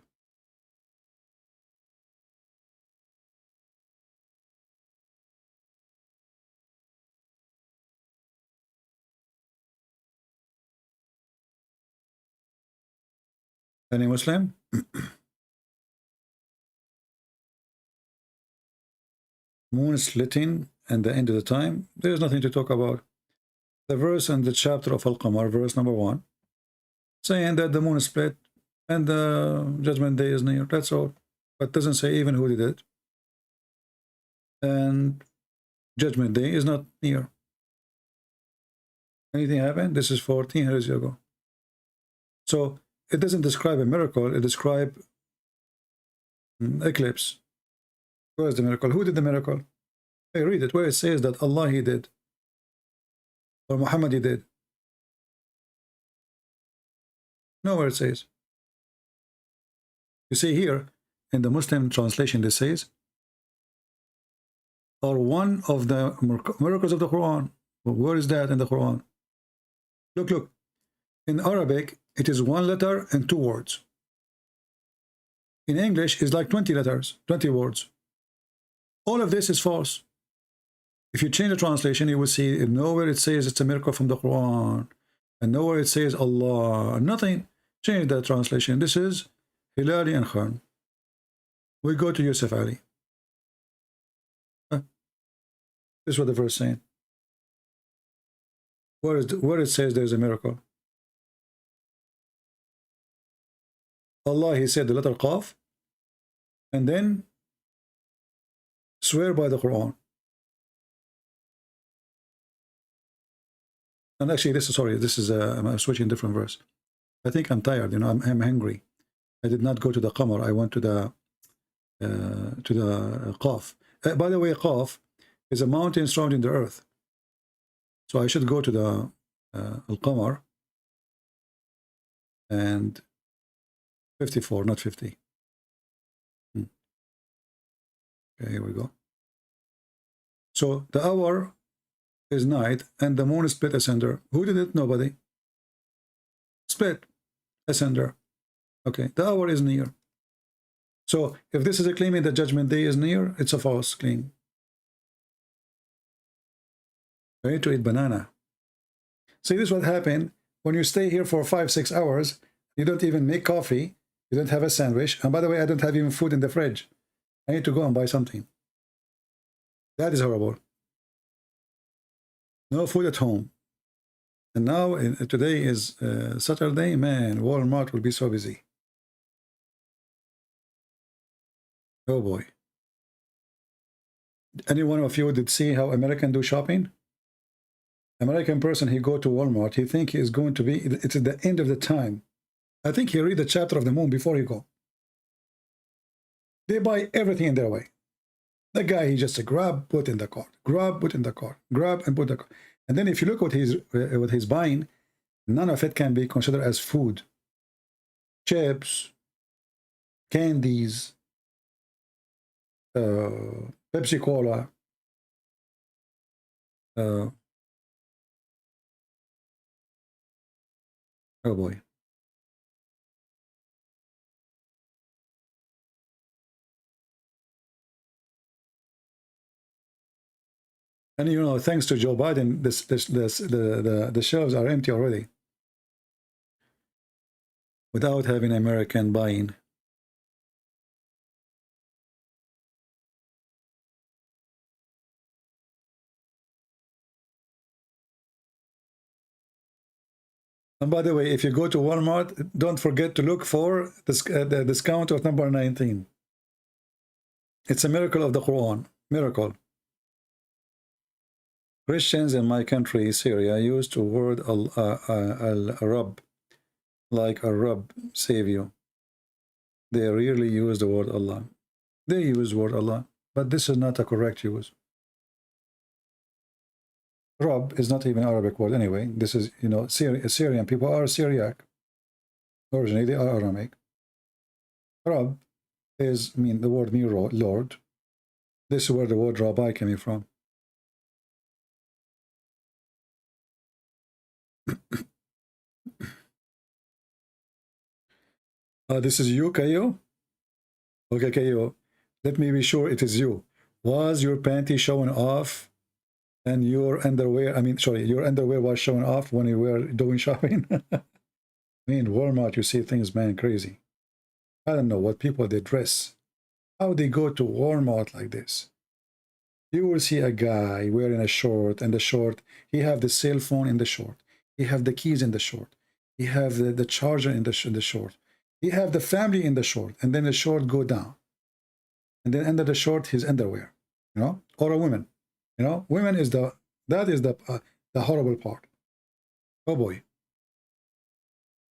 Any Muslim? Moon slitting and the end of the time, there is nothing to talk about. The verse in the chapter of Al-Qamar, verse number 1, saying that the moon is split and the judgment day is near. That's all. But doesn't say even who did it. And judgment day is not near. Anything happened? This is 14 years ago. So it doesn't describe a miracle, it describes eclipse. Where is the miracle? Who did the miracle? Hey, read it where it says that Allah He did or Muhammad He did. Nowhere it says. You see here in the Muslim translation it says, or one of the miracles of the Quran. Where is that in the Quran? Look. In Arabic it is one letter and 2 words. In English it's like 20 letters, 20 words. All of this is false. If you change the translation, you will see nowhere it says it's a miracle from the Quran. And nowhere it says Allah. Nothing. Change that translation. This is Hilali and Khan. We go to Yusuf Ali. This is what the verse is saying. Where it says there's a miracle. Allah, he said the letter Qaf, and then swear by the Quran. And actually, this is I'm switching different verse. I think I'm tired. You know, I'm hungry. I did not go to the Qamar. I went to the Qaf. By the way, Qaf is a mountain surrounding the earth. So I should go to the Al-Qamar and 54, not 50. Okay, here we go. So the hour is night and the moon is split asunder. Who did it? Nobody. Split asunder. Okay, the hour is near. So if this is a claiming that judgment day is near, it's a false claim. I need to eat banana. See, this is what happened when you stay here for 5-6 hours. You don't even make coffee. You don't have a sandwich. And by the way, I don't have even food in the fridge. I need to go and buy something. That is horrible. No food at home. And now, today is Saturday. Man, Walmart will be so busy. Oh boy. Any one of you did see how Americans do shopping? American person, he go to Walmart, he think he is going to be, it's at the end of the time. I think he read the chapter of the moon before he go. They buy everything in their way. The guy, he just grab, put in the cart, grab, put in the cart, grab and put the cart. And then if you look what he's buying, none of it can be considered as food. Chips, candies, Pepsi Cola, oh boy. And you know, thanks to Joe Biden, the shelves are empty already. Without having American buying. And by the way, if you go to Walmart, don't forget to look for the discount of number 19. It's a miracle of the Quran. Miracle. Christians in my country, Syria, used the word al-Rabb, like a Rabb, Savior. They rarely use the word Allah. They use the word Allah, but this is not a correct use. Rabb is not even an Arabic word anyway. This is, you know, Syrian people are Syriac. Originally, they are Aramaic. Rabb mean the word mean Lord. This is where the word Rabbi came from. This is you, Kayo? Okay, Kayo. Let me be sure it is you. Was your panty showing off and your underwear, your underwear was showing off when you were doing shopping? I mean, Walmart, you see things, man, crazy. I don't know what people, they dress. How they go to Walmart like this? You will see a guy wearing a short, and the short, he have the cell phone in the short. He have the keys in the short. He have the charger in the short. He have the family in the short, and then the short go down. And then under the short, his underwear, you know, or a woman. You know, women is the horrible part. Oh boy.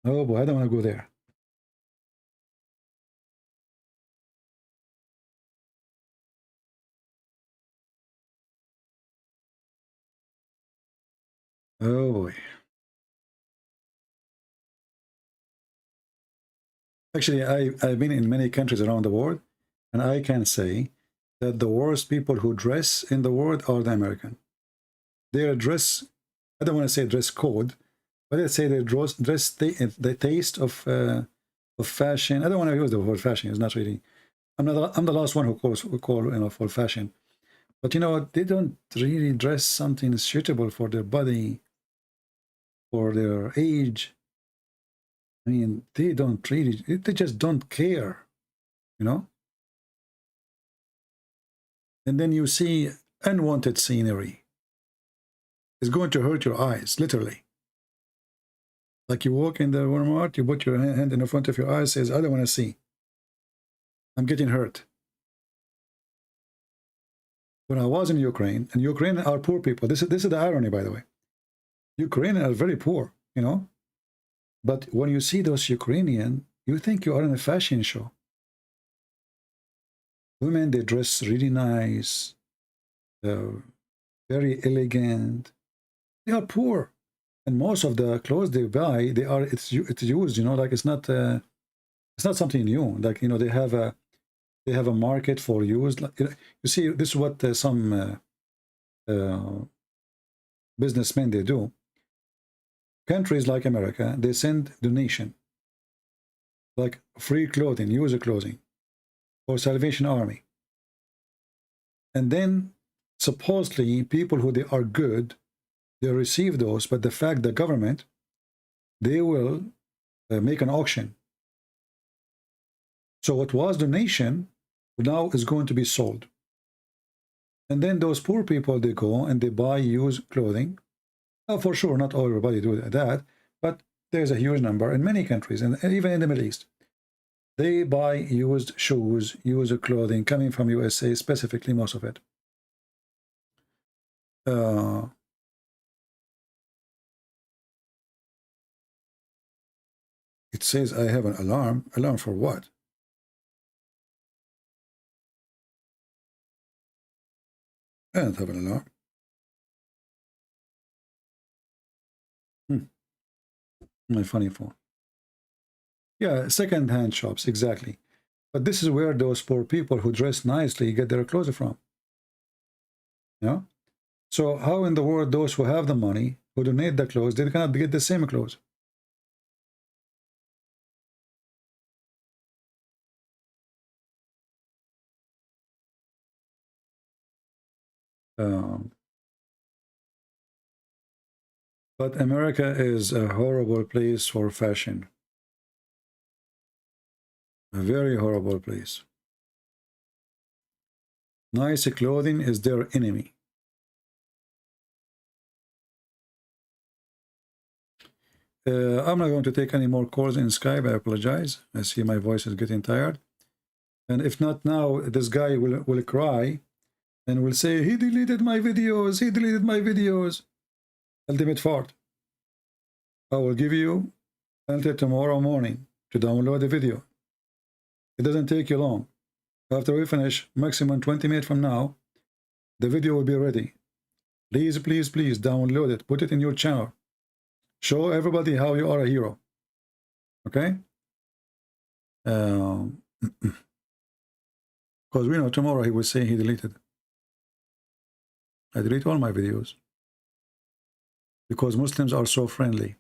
Oh boy, I don't want to go there. Oh boy. Actually, I've been in many countries around the world, and I can say that the worst people who dress in the world are the American. Their dress, I don't want to say dress code, but let's say their dress the taste of fashion. I don't want to use the word fashion. It's not really. I'm the last one who call for fashion. But you know, they don't really dress something suitable for their body, or their age. I mean, they don't really, they just don't care, you know? And then you see unwanted scenery. It's going to hurt your eyes, literally. Like you walk in the Walmart, you put your hand in the front of your eyes, says, I don't want to see. I'm getting hurt. When I was in Ukraine, and Ukraine are poor people. This is the irony, by the way. Ukrainians are very poor, you know. But when you see those Ukrainians, you think you are in a fashion show. Women, they dress really nice, very elegant. They are poor, and most of the clothes they buy, it's used, you know, like it's not something new. Like, you know, they have a market for used. You see, this is what some businessmen they do. Countries like America, they send donation, like free clothing, user clothing, or Salvation Army. And then supposedly people who they are good, they receive those, but the fact the government, they will make an auction. So what was donation now is going to be sold. And then those poor people, they go and they buy used clothing. Now, for sure, not everybody do that, but there's a huge number in many countries, and even in the Middle East. They buy used shoes, used clothing coming from USA, specifically most of it. It says I have an alarm. Alarm for what? I don't have an alarm. My funny phone. Yeah, second-hand shops, exactly. But this is where those poor people who dress nicely get their clothes from. Yeah. So how in the world those who have the money, who donate the clothes, they cannot get the same clothes? But America is a horrible place for fashion. A very horrible place. Nice clothing is their enemy. I'm not going to take any more calls in Skype. I apologize. I see my voice is getting tired. And if not now, this guy will cry and will say, he deleted my videos. He deleted my videos. Ultimate fart. I will give you until tomorrow morning to download the video. It doesn't take you long. After we finish, maximum 20 minutes from now, the video will be ready. Please, please, please download it. Put it in your channel. Show everybody how you are a hero. Okay? Because we know tomorrow he will say he deleted. I delete all my videos. Because Muslims are so friendly.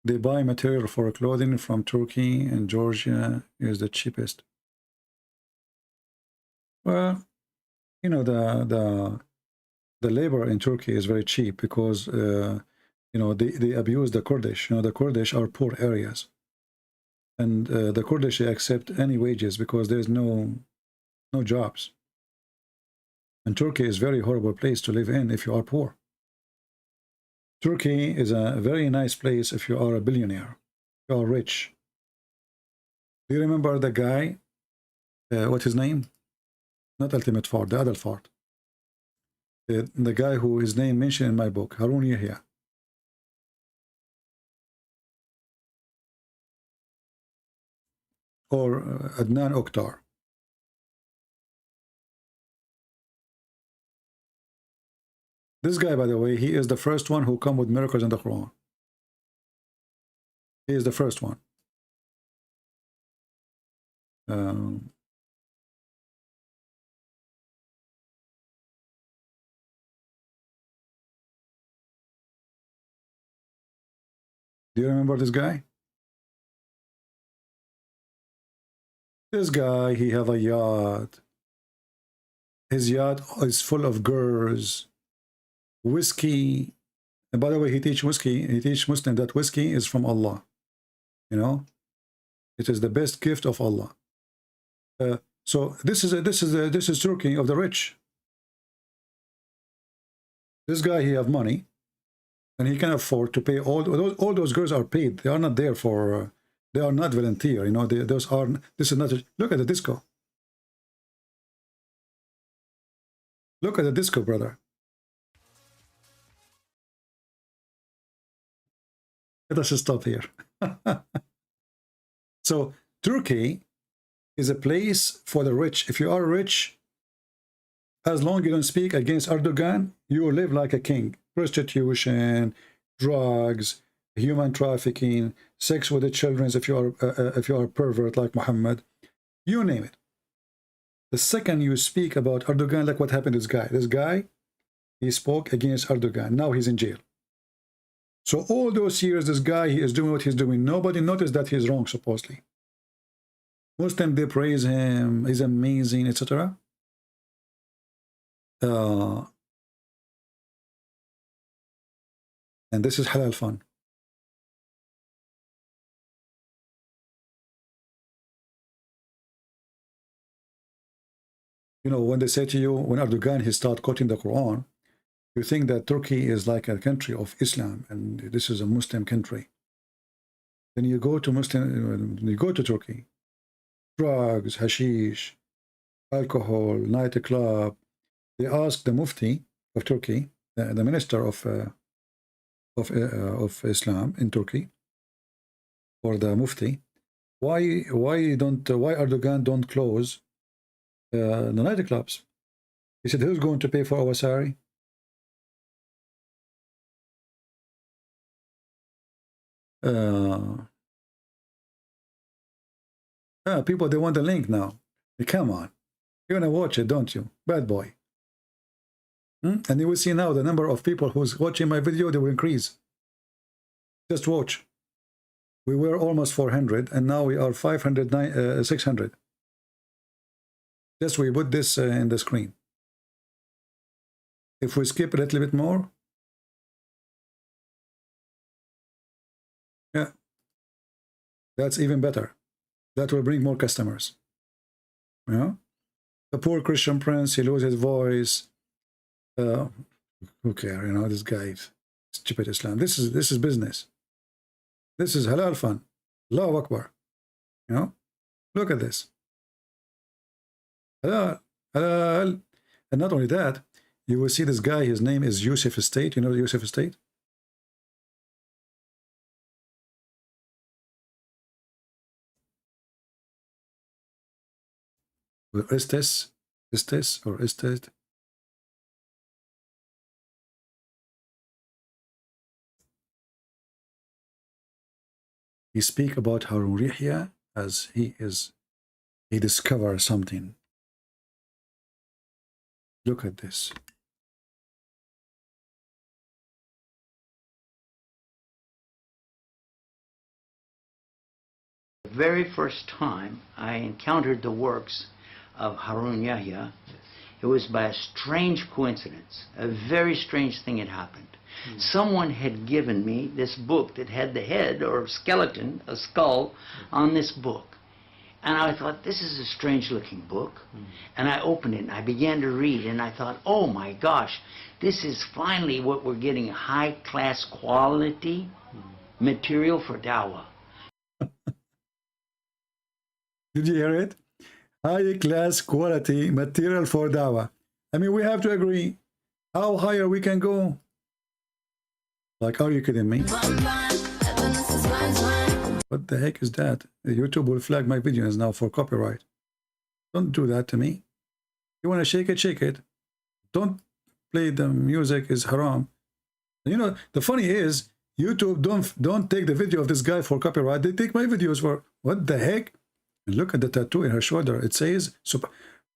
They buy material for clothing from Turkey, and Georgia is the cheapest. Well, you know, the labor in Turkey is very cheap because you know, they abuse the Kurdish. You know, the Kurdish are poor areas, and the Kurdish accept any wages because there's no jobs. And Turkey is a very horrible place to live in if you are poor. Turkey is a very nice place if you are a billionaire, you are rich. Do you remember the guy, what's his name? Not Ultimate Fart, the other Fart. The guy who his name mentioned in my book, Harun Yahya. Or Adnan Oktar. This guy, by the way, he is the first one who come with miracles in the Quran. He is the first one. Do you remember this guy? This guy, he have a yacht. His yacht is full of girls, whiskey. And by the way, he teach whiskey. He teach Muslim that whiskey is from Allah. You know, it is the best gift of Allah. So this is Turkey of the rich. This guy, he have money, and he can afford to pay all those girls are paid. They are not there for. They are not volunteer. You know, those are. This is not. Look at the disco. Look at the disco, brother. Let us stop here. So Turkey is a place for the rich. If you are rich, as long as you don't speak against Erdogan, you will live like a king. Prostitution, drugs, human trafficking, sex with the children if you are a pervert like Muhammad, you name it. The second you speak about Erdogan, like what happened to this guy. This guy, he spoke against Erdogan. Now he's in jail. So all those years, this guy, he is doing what he's doing. Nobody noticed that he's wrong, supposedly. Muslims, they praise him. He's amazing, etc. And this is halal fun. You know, when they say to you, when Erdogan, he start quoting the Quran, you think that Turkey is like a country of Islam and this is a Muslim country. Then you go to Turkey, drugs, hashish, alcohol, nightclub. They ask the Mufti of Turkey, the minister of Islam in Turkey, or the Mufti, why Erdogan don't close the nightclubs? He said, who's going to pay for our salary? People, they want the link now. Come on, you're gonna watch it, don't you? Bad boy. And you will see now the number of people who's watching my video, they will increase. Just watch. We were almost 400 and now we are 600. Just we put this in the screen. If we skip a little bit more, yeah, that's even better. That will bring more customers. Yeah, the poor Christian prince, he loses his voice. Who cares? You know, this guy, stupid Islam. This is business. This is halal fun. Allahu Akbar. You know, look at this. Halal, halal. And not only that, you will see this guy, his name is Yusuf Estate. You know Yusuf Estate? Or Estes, or Estate. He speak about Harun Rihya as he discovered something. Look at this. The very first time I encountered the works of Harun Yahya, it was by a strange coincidence. A very strange thing had happened. Someone had given me this book that had the head or skeleton, a skull, on this book. And I thought, this is a strange looking book. And I opened it and I began to read and I thought, oh my gosh, this is finally what we're getting, high class quality material for dawah. Did you hear it? High class quality material for dawah. I mean, we have to agree. How higher we can go? Like, are you kidding me? What the heck is that? YouTube will flag my videos now for copyright. Don't do that to me. You want to shake it, shake it. Don't play the music is haram. You know, the funny is, YouTube don't take the video of this guy for copyright. They take my videos for, what the heck? And look at the tattoo in her shoulder. It says,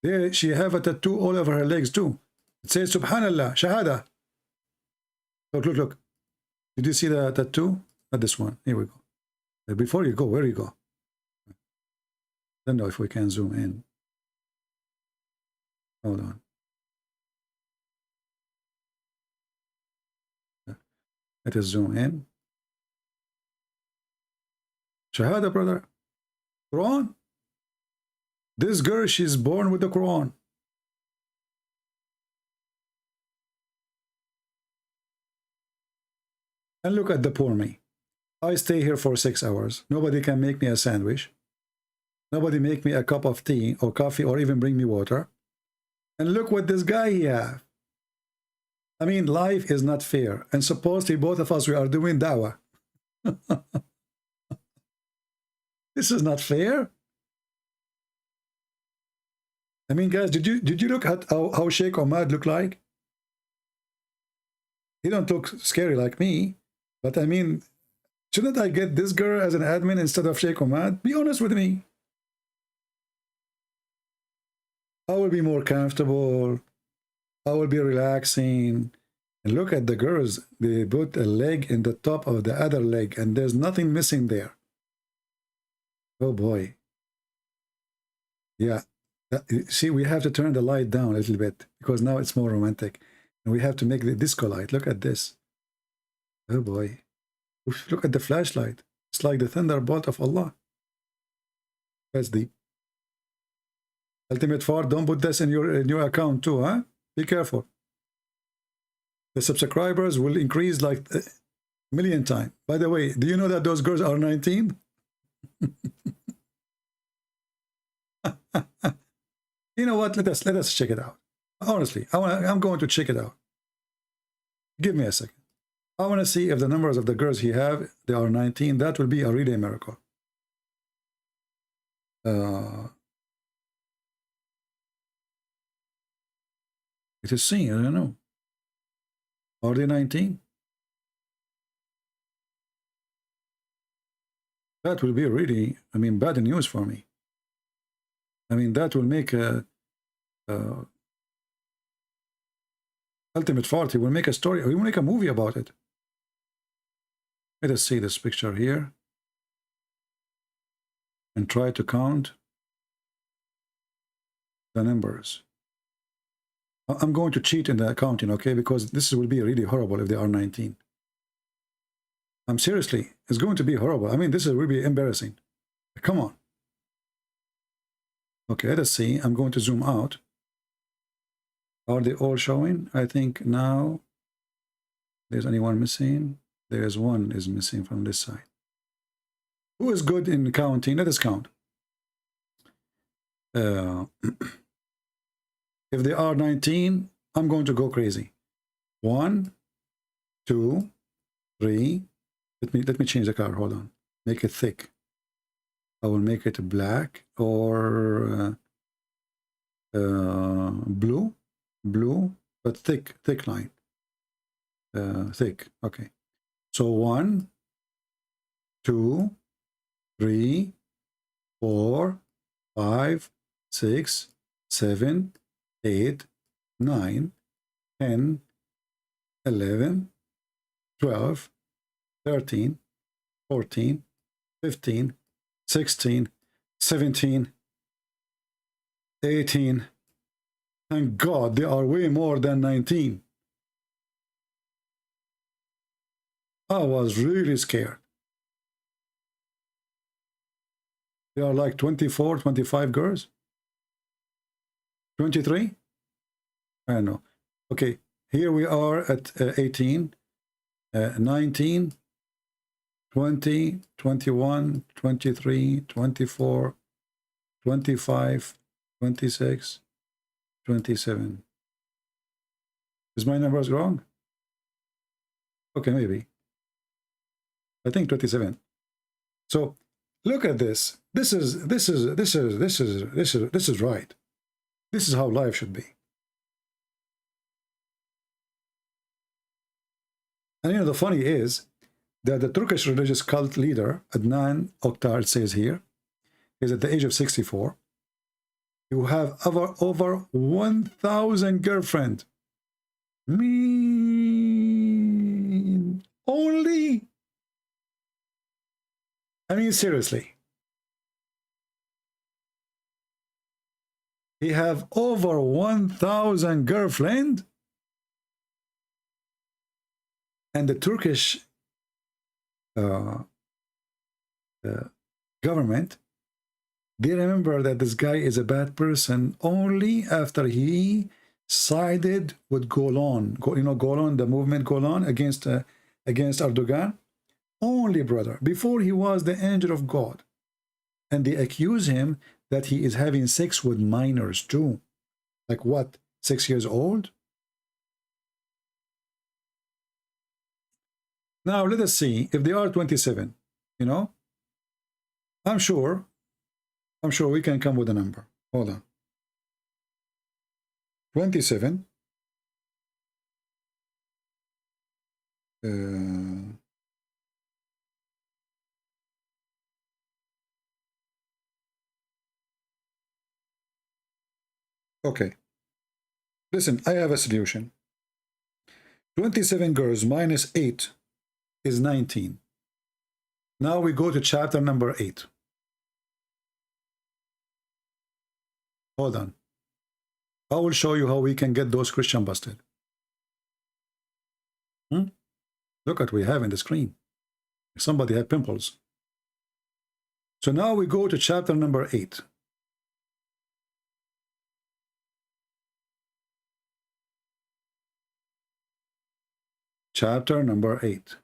there she have a tattoo all over her legs too. It says, Subhanallah, Shahada. Look, look, look. Did you see the tattoo? Not this one. Here we go. Before you go, where you go? Don't know if we can zoom in. Hold on. Let us zoom in. Shahada, brother. Quran. This girl, she's born with the Quran. And look at the poor me. I stay here for 6 hours. Nobody can make me a sandwich. Nobody make me a cup of tea or coffee or even bring me water. And look what this guy he have. I mean, life is not fair. And supposedly both of us, we are doing dawah. This is not fair. I mean, guys, did you look at how Sheikh Ahmad look like? He don't look scary like me. But I mean, shouldn't I get this girl as an admin instead of Sheikh Ahmad? Be honest with me. I will be more comfortable. I will be relaxing. And look at the girls. They put a leg in the top of the other leg, and there's nothing missing there. Oh boy. Yeah. See, we have to turn the light down a little bit because now it's more romantic. And we have to make the disco light. Look at this. Oh boy. Oof, look at the flashlight. It's like the thunderbolt of Allah. That's deep. Ultimate Fart, don't put this in your account too, huh? Be careful. The subscribers will increase like a million times. By the way, do you know that those girls are 19? You know what? Let us check it out. Honestly, I'm going to check it out. Give me a second. I want to see if the numbers of the girls he have, they are 19. That will be a really miracle. It is seen, I don't know. Are they 19? That will be really, I mean, bad news for me. I mean, that will make Ultimate Farty will make a story, or he will make a movie about it. Let us see this picture here and try to count the numbers. I'm going to cheat in the counting, okay? Because this will be really horrible if they are 19. I'm seriously, it's going to be horrible. I mean, this will be embarrassing. Come on. Okay, let us see. I'm going to zoom out. Are they all showing? I think now there's anyone missing. There's one is missing from this side. Who is good in counting? Let us count. If they are 19, I'm going to go crazy. 1, 2, 3. Let me change the color. Hold on. Make it thick. I will make it black or blue, but thick line. Thick. Okay. So 1, 2, 3, 4, 5, 6, 7, 8, 9, 10, 11, 12, 13, 14, 15, 16, 17, 18. Thank God they are way more than 19. I was really scared. They are like 24, 25 girls. 23? I don't know. Okay, here we are at 18, 19, 20, 21, 23, 24, 25, 26, 27. Is my numbers wrong? Okay, maybe. I think 27. So look at this. This is right. This is how life should be. And you know, the funny is that the Turkish religious cult leader, Adnan Oktar, it says here, is at the age of 64. You have over 1,000 girlfriends. Mean only. I mean, seriously. He have over 1,000 girlfriend, and the Turkish government, they remember that this guy is a bad person only after he sided with Golan. You know Golan, the movement Golan against Erdogan. Only, brother, before he was the angel of God. And they accuse him that he is having sex with minors too. Like what, 6 years old? Now let us see if they are 27, you know. I'm sure we can come with a number. Hold on. 27. Okay. Listen, I have a solution. 27 girls minus 8 is 19. Now we go to chapter number 8. Hold on. I will show you how we can get those Christian busted. Look at what we have in the screen. Somebody had pimples. So now we go to chapter number 8. Chapter number 8.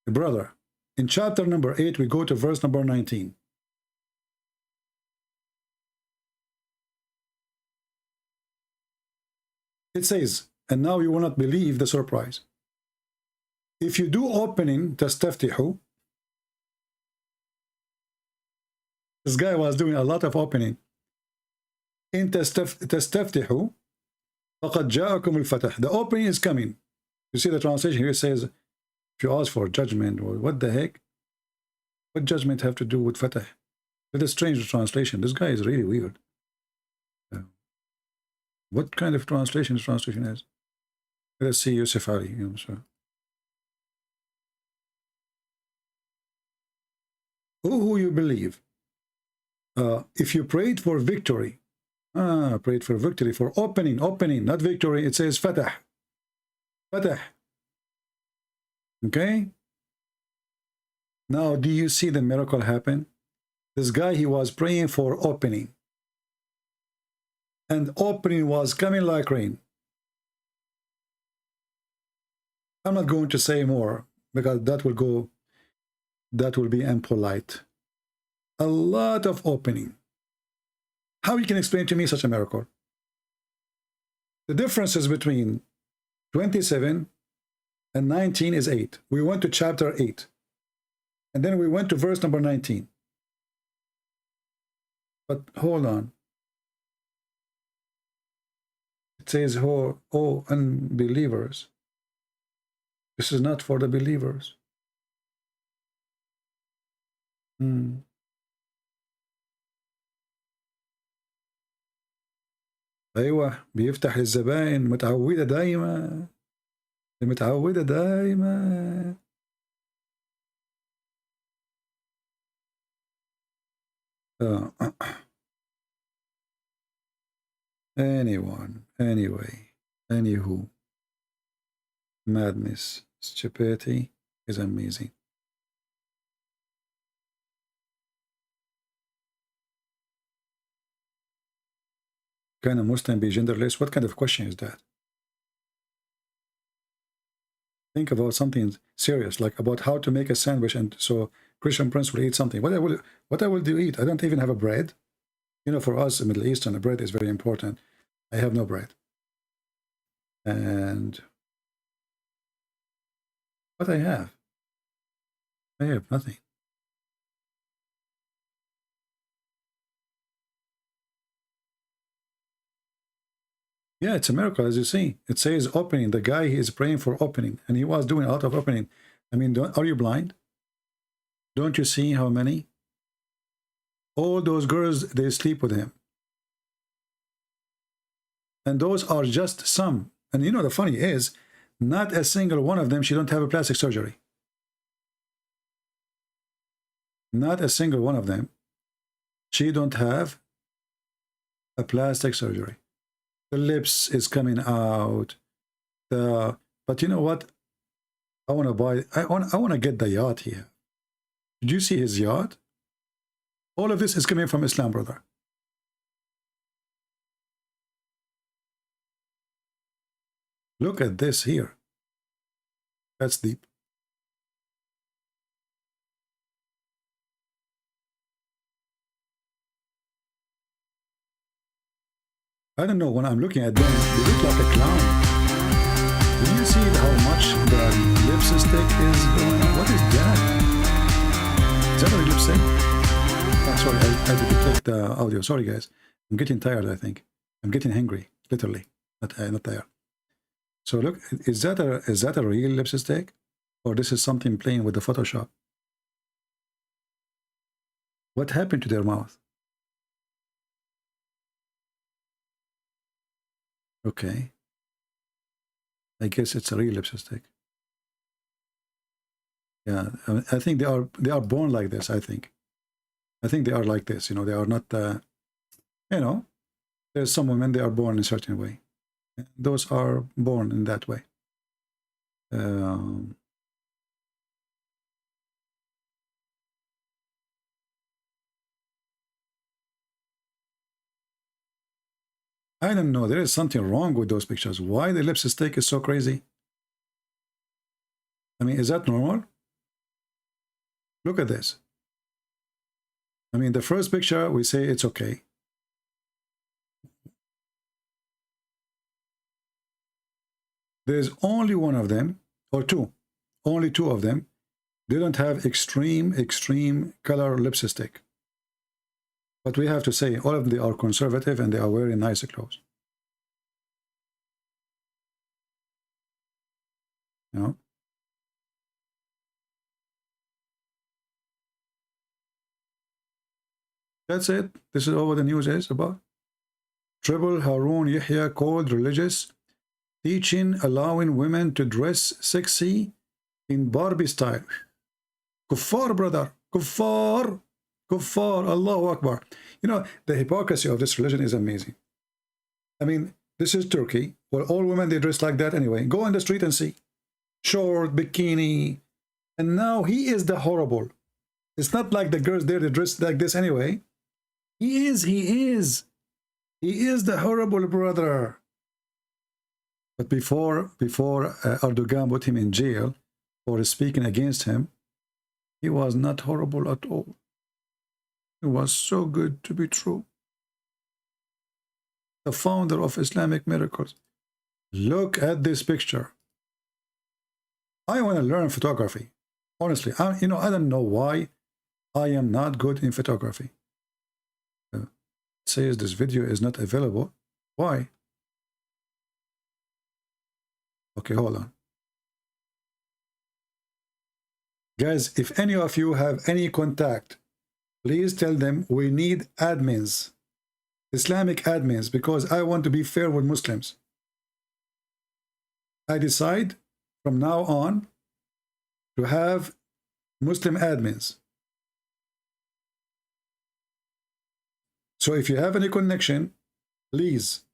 Brother, in chapter number 8, we go to verse number 19. It says, and now you will not believe the surprise. If you do opening, تستفتحوا. This guy was doing a lot of opening. In تستفتحوا فقد جاءكم الفتح. The opening is coming. You see the translation here, it says, if you ask for judgment, well, what the heck? What judgment have to do with fatah? It's a strange translation. This guy is really weird. What kind of translation is? Let's see Yusuf Ali. You know, so. Who you believe? If you prayed for victory, prayed for victory, for opening, not victory. It says fatah. Fatah. Okay? Now, do you see the miracle happen? This guy, he was praying for opening. And opening was coming like rain. I'm not going to say more because that will be impolite. A lot of opening. How you can explain to me such a miracle? The differences between 27 and 19 is 8. We went to chapter 8. And then we went to verse number 19. But hold on. It says, oh, unbelievers. This is not for the believers. أيوة بيفتح للزبائن متعودة دايما متعودة دايما. Anywho, madness, stupidity is amazing. Can a Muslim be genderless? What kind of question is that? Think about something serious, like about how to make a sandwich, and so Christian Prince will eat something. What I will do eat? I don't even have a bread. You know, for us in Middle Eastern, a bread is very important. I have no bread. And what I have nothing. Yeah, it's a miracle, as you see. It says opening. The guy, he is praying for opening, and he was doing a lot of opening. I mean, are you blind? Don't you see how many? All those girls, they sleep with him. And those are just some. And you know, the funny is, not a single one of them, she don't have a plastic surgery. Not a single one of them, she don't have a plastic surgery. The lips is coming out. But you know what? I want to buy. I want to get the yacht here. Did you see his yacht? All of this is coming from Islam, brother. Look at this here. That's deep. I don't know, when I'm looking at them, they look like a clown. Do you see how much the lipstick is going on? What is that? Is that a lipstick? Oh, sorry, I did the audio. Sorry, guys. I'm getting tired, I think. I'm getting hungry, literally. Not tired. So look, is that a real lipstick? Or this is something playing with the Photoshop? What happened to their mouth? Okay. I guess it's a real lipstick. Yeah, I think they are born like this, I think. I think they are like this, you know, they are not, you know, there's some women, they are born in a certain way. Those are born in that way. I don't know. There is something wrong with those pictures. Why the lipstick is so crazy? I mean, is that normal? Look at this. I mean, the first picture, we say it's okay. There's only one of them, or two. Only two of them. They don't have extreme color lipstick. But we have to say, all of them are conservative and they are wearing nice clothes. You know? That's it. This is all what the news is about. Triple Harun Yahya called religious, teaching allowing women to dress sexy in Barbie style. Kuffar, brother. Kuffar. Kuffar, Allahu Akbar. You know, the hypocrisy of this religion is amazing. I mean, this is Turkey, where all women, they dress like that anyway. Go on the street and see. Short, bikini. And now he is the horrible. It's not like the girls there, they dress like this anyway. He is the horrible brother. But before Erdogan put him in jail for speaking against him, he was not horrible at all. It was so good to be true. The founder of Islamic miracles. Look at this picture. I want to learn photography. Honestly, I don't know why I am not good in photography. It says this video is not available. Why? Okay, hold on. Guys, if any of you have any contact, please tell them we need admins, Islamic admins, because I want to be fair with Muslims. I decide from now on to have Muslim admins. So if you have any connection, please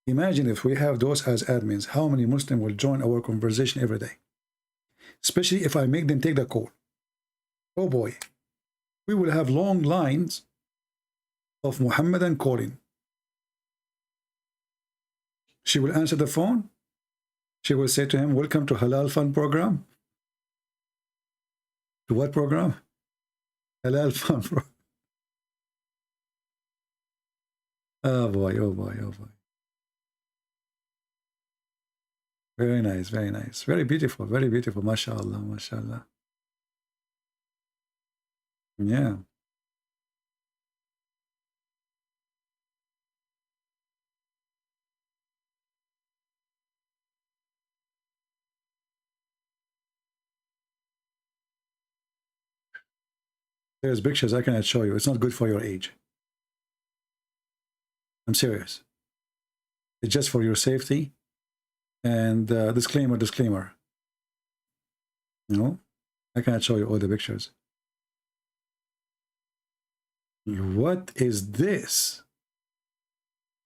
imagine if we have those as admins, how many Muslims will join our conversation every day? Especially if I make them take the call. Oh boy. We will have long lines of Muhammadan calling. She will answer the phone. She will say to him, welcome to Halal Fund program. To what program? Halal Fund program. Oh boy, oh boy, oh boy. Very nice, very nice. Very beautiful, mashallah, mashallah. Yeah. There's pictures I cannot show you. It's not good for your age. I'm serious. It's just for your safety. And disclaimer. You know, I cannot show you all the pictures. What is this?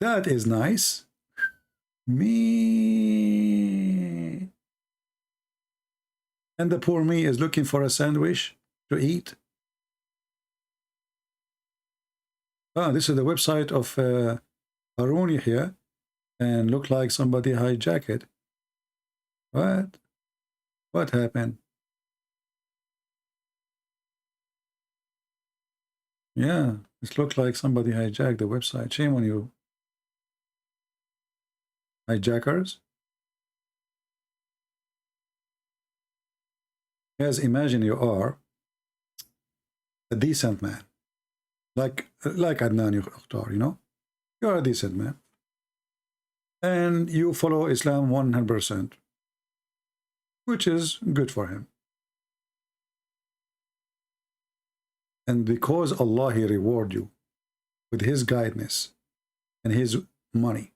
That is nice. Me. And the poor me is looking for a sandwich to eat. Ah, this is the website of Harun here, and look like somebody hijacked it. What? What happened? Yeah, it looks like somebody hijacked the website. Shame on you, hijackers. Yes, imagine you are a decent man, like Adnan Yukhtar, you know? You're a decent man. And you follow Islam 100%, which is good for him. And because Allah, He reward you with His guidance and His money,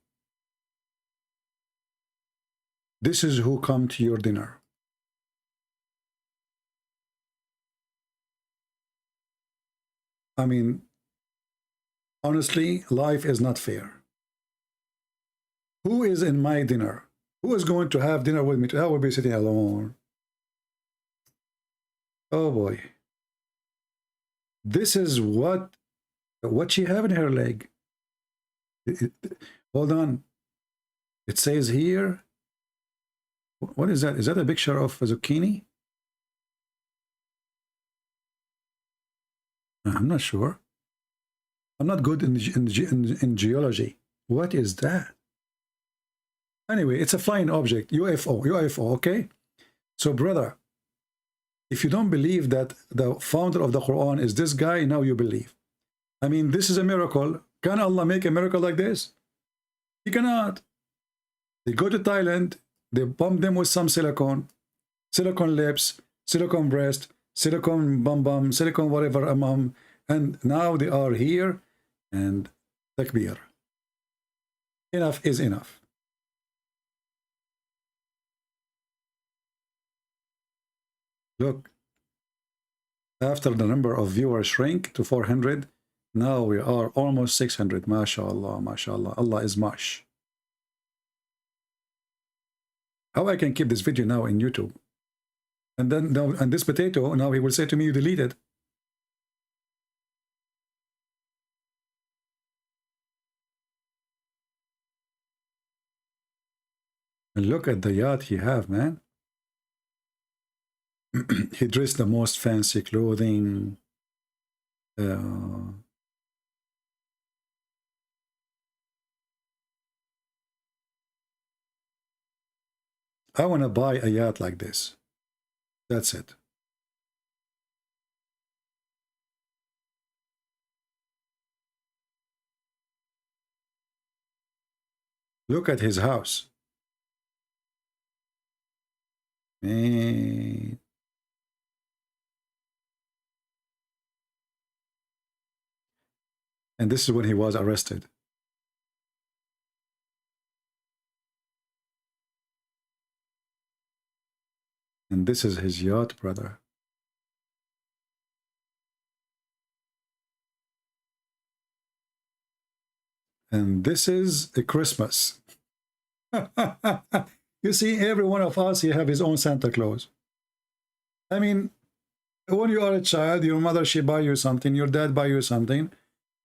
this is who come to your dinner. I mean, honestly, life is not fair. Who is in my dinner? Who is going to have dinner with me? I will be sitting alone. Oh boy. This is what she have in her leg. Hold on. It says here, what is that? Is that a picture of a zucchini? I'm not sure. I'm not good in geology. What is that? Anyway, it's a flying object, UFO, okay? So, brother, if you don't believe that the founder of the Quran is this guy, now you believe. I mean, this is a miracle. Can Allah make a miracle like this? He cannot. They go to Thailand, they pump them with some silicone lips, silicone breast, silicone bum, silicone whatever, and now they are here, and takbir. Enough is enough. Look, after the number of viewers shrink to 400, now we are almost 600. MashaAllah, MashaAllah. Allah is mash. How I can keep this video now in YouTube? And then, now, and this potato, now he will say to me, you deleted. And look at the yacht he have, man. He dressed the most fancy clothing. I want to buy a yacht like this. That's it. Look at his house. Man. And this is when he was arrested. And this is his yacht, brother. And this is a Christmas. You see, every one of us, he have his own Santa Claus. I mean, when you are a child, your mother, she buy you something, your dad buy you something,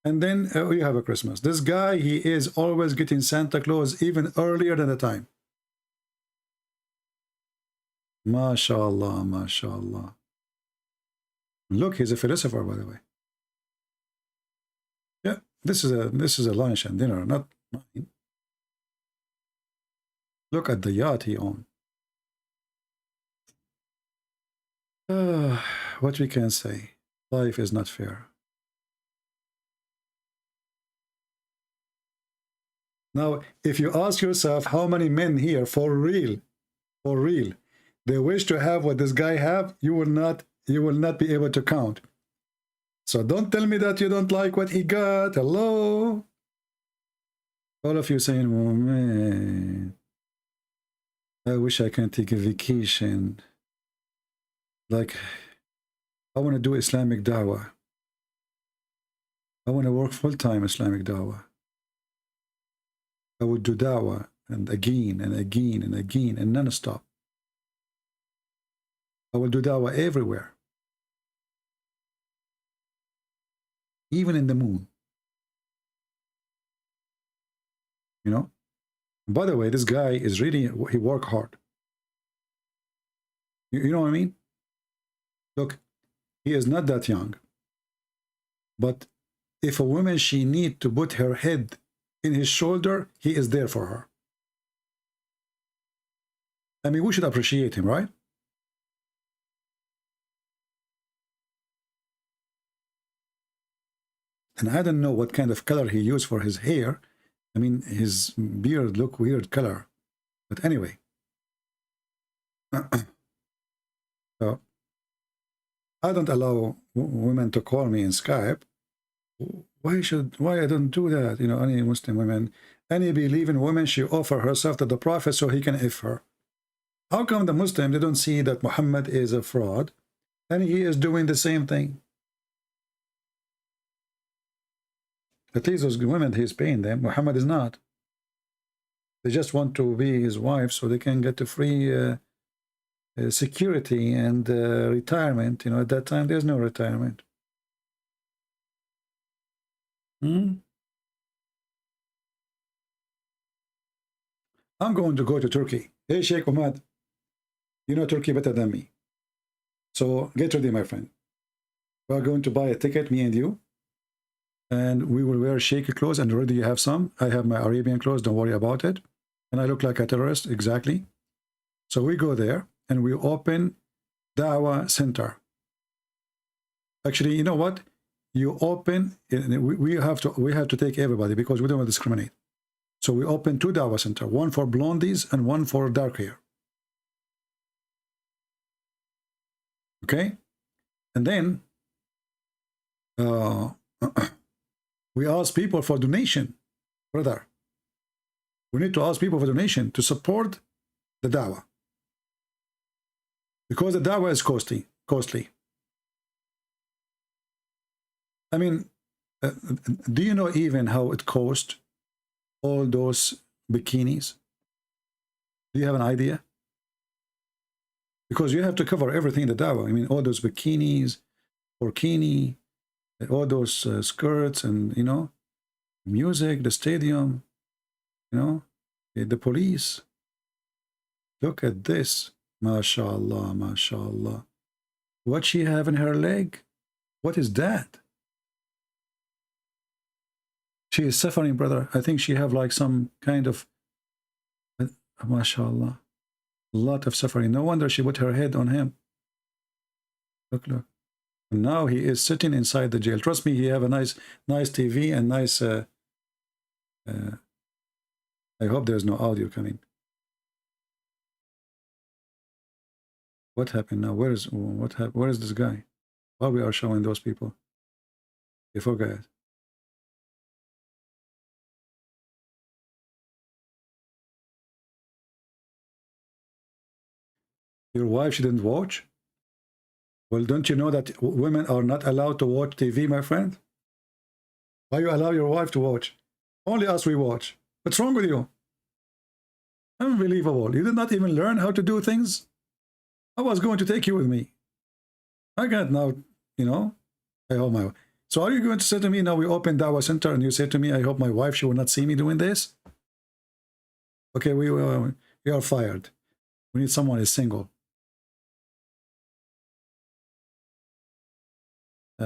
and then you have a Christmas. This guy, he is always getting Santa Claus even earlier than the time. MashaAllah, MashaAllah. Look, he's a philosopher, by the way. Yeah, this is a lunch and dinner, not mine. Look at the yacht he owned. What we can say, life is not fair. Now, if you ask yourself how many men here, for real, they wish to have what this guy have, you will not be able to count. So don't tell me that you don't like what he got. Hello? All of you saying, oh man, I wish I can take a vacation. Like, I want to do Islamic da'wah. I want to work full-time Islamic dawah. I would do dawah and again and again and again and non-stop. I will do dawah everywhere. Even in the moon. You know? By the way, this guy is really, he worked hard. You know what I mean? Look, he is not that young. But if a woman, she need to put her head in his shoulder, he is there for her. I mean, we should appreciate him, right? And I don't know what kind of color he used for his hair. I mean, his beard look weird color. But anyway. So, I don't allow women to call me in Skype. Why I don't do that? You know, any Muslim women, any believing woman, she offer herself to the Prophet so he can if her. How come the Muslim, they don't see that Muhammad is a fraud and he is doing the same thing? At least those women, he's paying them. Muhammad is not. They just want to be his wife so they can get to free security and retirement. You know, at that time, there's no retirement. I'm going to go to Turkey. Hey, Sheikh Ahmad, you know Turkey better than me. So get ready, my friend. We're going to buy a ticket, me and you. And we will wear Sheikh clothes, and already you have some. I have my Arabian clothes, don't worry about it. And I look like a terrorist, exactly. So we go there, and we open Dawah Center. Actually, you know what? You open, we have to take everybody because we don't want to discriminate. So we open 2 Dawah Center, one for blondies and one for dark hair. Okay? And then we ask people for donation, brother. We need to ask people for donation to support the dawah. Because the dawah is costly. I mean, do you know even how it cost all those bikinis? Do you have an idea? Because you have to cover everything in the dawah. I mean, all those bikinis, burkini, all those skirts and, you know, music, the stadium, you know, the police. Look at this. MashaAllah, MashaAllah. What she have in her leg? What is that? She is suffering, brother. I think she have like some kind of, MashaAllah, a lot of suffering. No wonder she put her head on him. Look, look. And now he is sitting inside the jail. Trust me, he have a nice TV and nice. I hope there's no audio coming. What happened now? Where is this guy? Why we are showing those people? You forget. Your wife, she didn't watch? Well, don't you know that women are not allowed to watch TV, my friend? Why you allow your wife to watch? Only us we watch. What's wrong with you? Unbelievable. You did not even learn how to do things? I was going to take you with me. I can't now, you know. I hope my... So are you going to say to me, now we open Dawah Center and you say to me, I hope my wife, she will not see me doing this? Okay, we are fired. We need someone who is single. I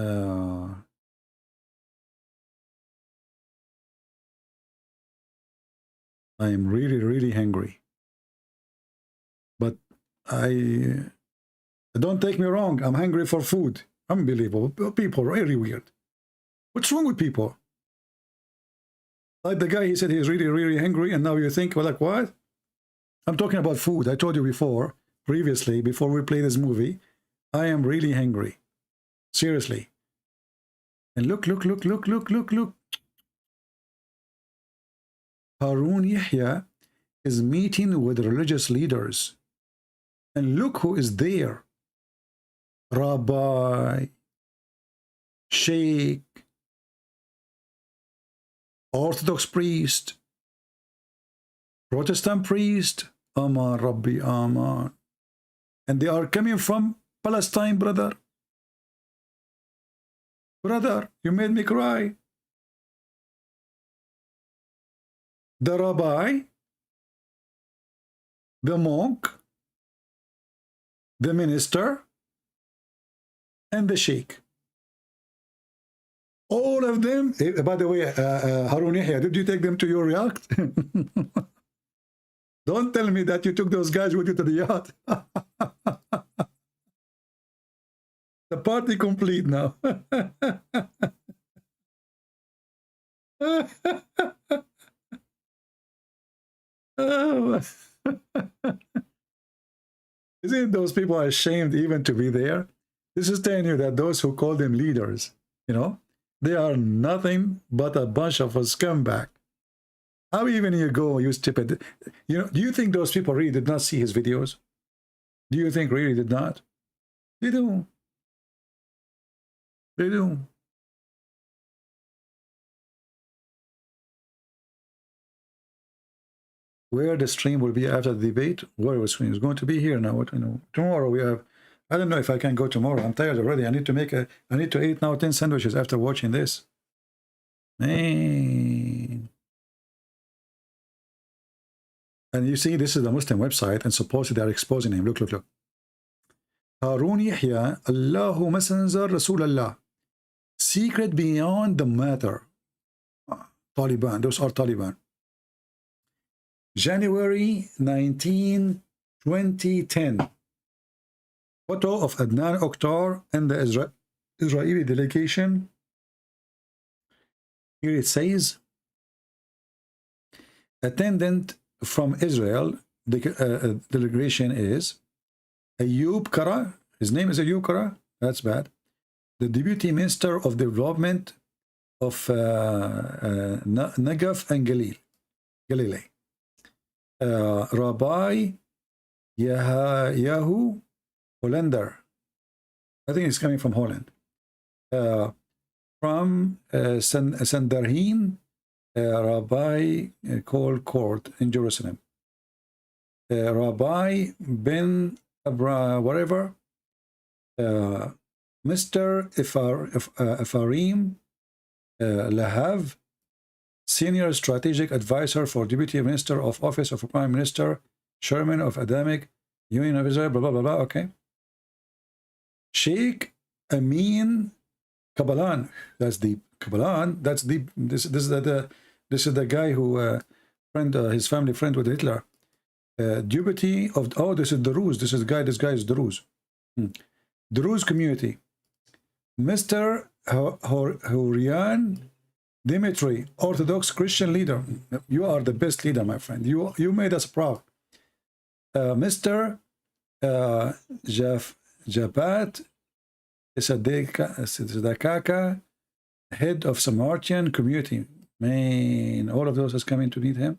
am really, really hungry. But don't take me wrong, I'm hungry for food. Unbelievable. People are really weird. What's wrong with people? Like the guy, he said he's really, really hungry, and now you think, well, like what? I'm talking about food. I told you before, previously, before we play this movie, I am really hungry. Seriously. And look. Harun Yahya is meeting with religious leaders. And look who is there. Rabbi, Sheikh, Orthodox priest, Protestant priest, Aman Rabbi Aman. And they are coming from Palestine, brother. Brother, you made me cry. The rabbi, the monk, the minister, and the sheikh. All of them, by the way, Harun Yahya, did you take them to your yacht? Don't tell me that you took those guys with you to the yacht. The party complete now. Oh. Isn't those people ashamed even to be there? This is telling you that those who call them leaders, you know, they are nothing but a bunch of a scumbag. How even you go, you stupid? You know, do you think those people really did not see his videos? Do you think really did not? They do. They do. Where the stream will be after the debate? Where the stream is going to be here now? What, you know, tomorrow we have. I don't know if I can go tomorrow. I'm tired already. I need to eat now 10 sandwiches after watching this. Man. And you see, this is the Muslim website, and supposedly they are exposing him. Look, look, look. Harun Yahya, Allahu Messenger Rasulullah. Secret beyond the matter. Taliban, those are Taliban. January 19, 2010. Photo of Adnan Oktar and the Israeli delegation. Here it says, attendant from Israel, the delegation is Ayub Kara. His name is Ayub Kara. That's bad. The Deputy Minister of Development of Negev and Galilee. Rabbi Yahu Hollander. I think it's coming from Holland. From Sandarhin, Rabbi called court in Jerusalem. Rabbi Ben whatever. Mr. Ephraim Lahav, Senior Strategic Advisor for Deputy Minister of Office of Prime Minister, Chairman of Adamic Union of Israel, blah, blah, blah, blah, okay. Sheikh Amin Kabalan, that's the Kabalan, that's the, this is the guy who, his family friend with Hitler. Deputy of, oh, this is the Rus, this guy is the Rus. The Rus community. Mr. Horian Dimitri, Orthodox Christian leader. You are the best leader, my friend. You made us proud. Mr. Jabat Sadekaka, head of Samaritan community. Man, all of those is coming to meet him.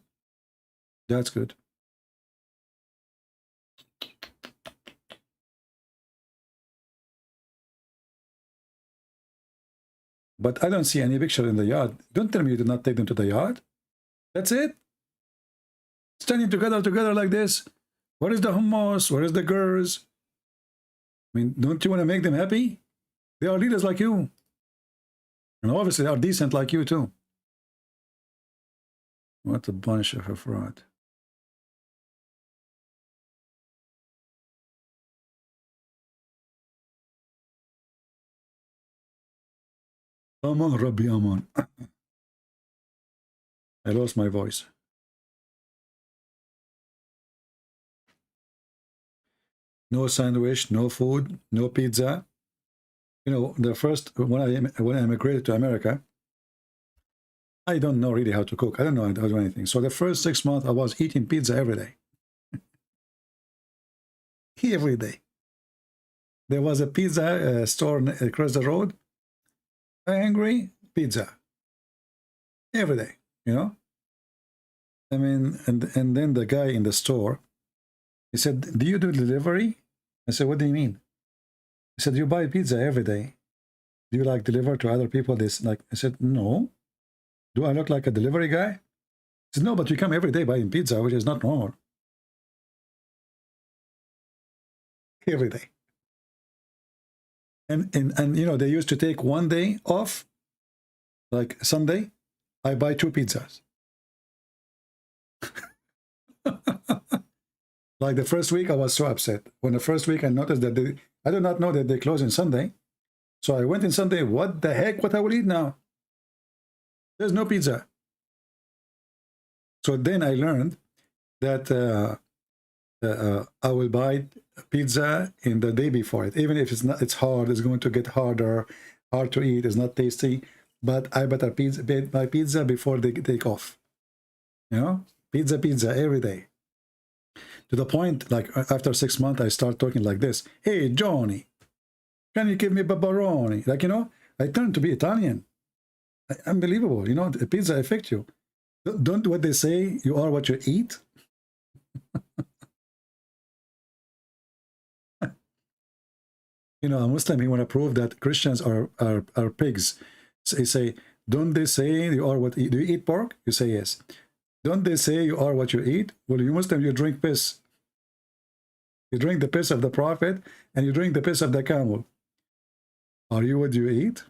That's good. But I don't see any picture in the yard. Don't tell me you did not take them to the yard. That's it? Standing together like this. Where is the hummus? Where is the girls? I mean, don't you want to make them happy? They are leaders like you. And obviously they are decent like you too. What a bunch of a fraud. Aman Rabbi Aman. I lost my voice. No sandwich, no food, no pizza. You know, the first, when I immigrated to America, I don't know really how to cook. I don't know how to do anything. So the first 6 months, I was eating pizza every day. Every day. There was a pizza store across the road. Hungry, pizza. Every day, you know? I mean, and then the guy in the store, he said, do you do delivery? I said, what do you mean? He said, you buy pizza every day. Do you like deliver to other people? This, like, I said, no. Do I look like a delivery guy? He said, no, but you come every day buying pizza, which is not normal. Every day. And you know, they used to take one day off, like Sunday. I buy 2 pizzas. Like the first week, I was so upset. When the first week I noticed that I did not know that they close on Sunday. So I went in Sunday, what the heck, what I will eat now? There's no pizza. So then I learned that I will buy pizza in the day before it. Even if it's hard, it's going to get harder, hard to eat, it's not tasty. But I better buy pizza before they take off. You know, pizza every day. To the point, like after 6 months, I start talking like this. Hey, Johnny, can you give me pepperoni? Like, you know, I turned to be Italian. Unbelievable. You know, the pizza affects you. Don't what they say, you are what you eat? You know, a Muslim, he want to prove that Christians are pigs. So he say, don't they say you are what you eat? Do you eat pork? You say yes. Don't they say you are what you eat? Well, you Muslim, you drink piss. You drink the piss of the Prophet, and you drink the piss of the camel. Are you what you eat?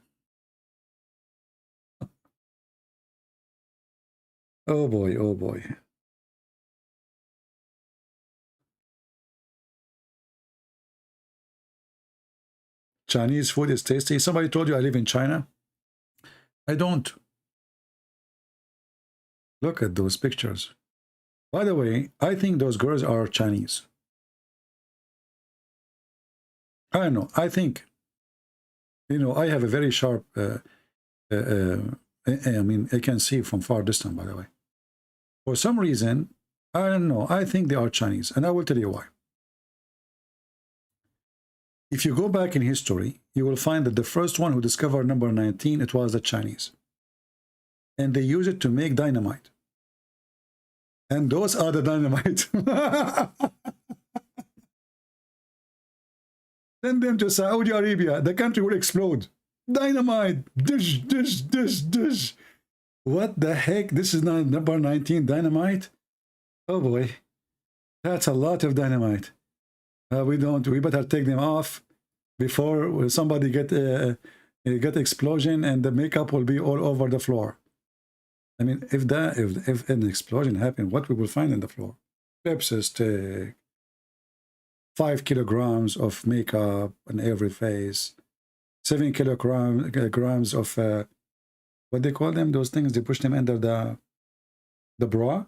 Oh boy, oh boy. Chinese food is tasty. Somebody told you I live in China? I don't. Look at those pictures. By the way, I think those girls are Chinese. I don't know. I think, you know, I have a very sharp, I mean, I can see from far distance, by the way. For some reason, I don't know. I think they are Chinese, and I will tell you why. If you go back in history, you will find that the first one who discovered number 19, it was the Chinese. And they use it to make dynamite. And those are the dynamite. Send them to Saudi Arabia. The country will explode. Dynamite. Dish, dish, dish, dish. What the heck? This is not number 19 dynamite? Oh boy. That's a lot of dynamite. We better take them off before somebody get explosion and the makeup will be all over the floor. I mean, if an explosion happened, what we will find in the floor? Pepsi stick, 5 kilograms of makeup on every face, 7 kilograms of what they call them? Those things they push them under the bra.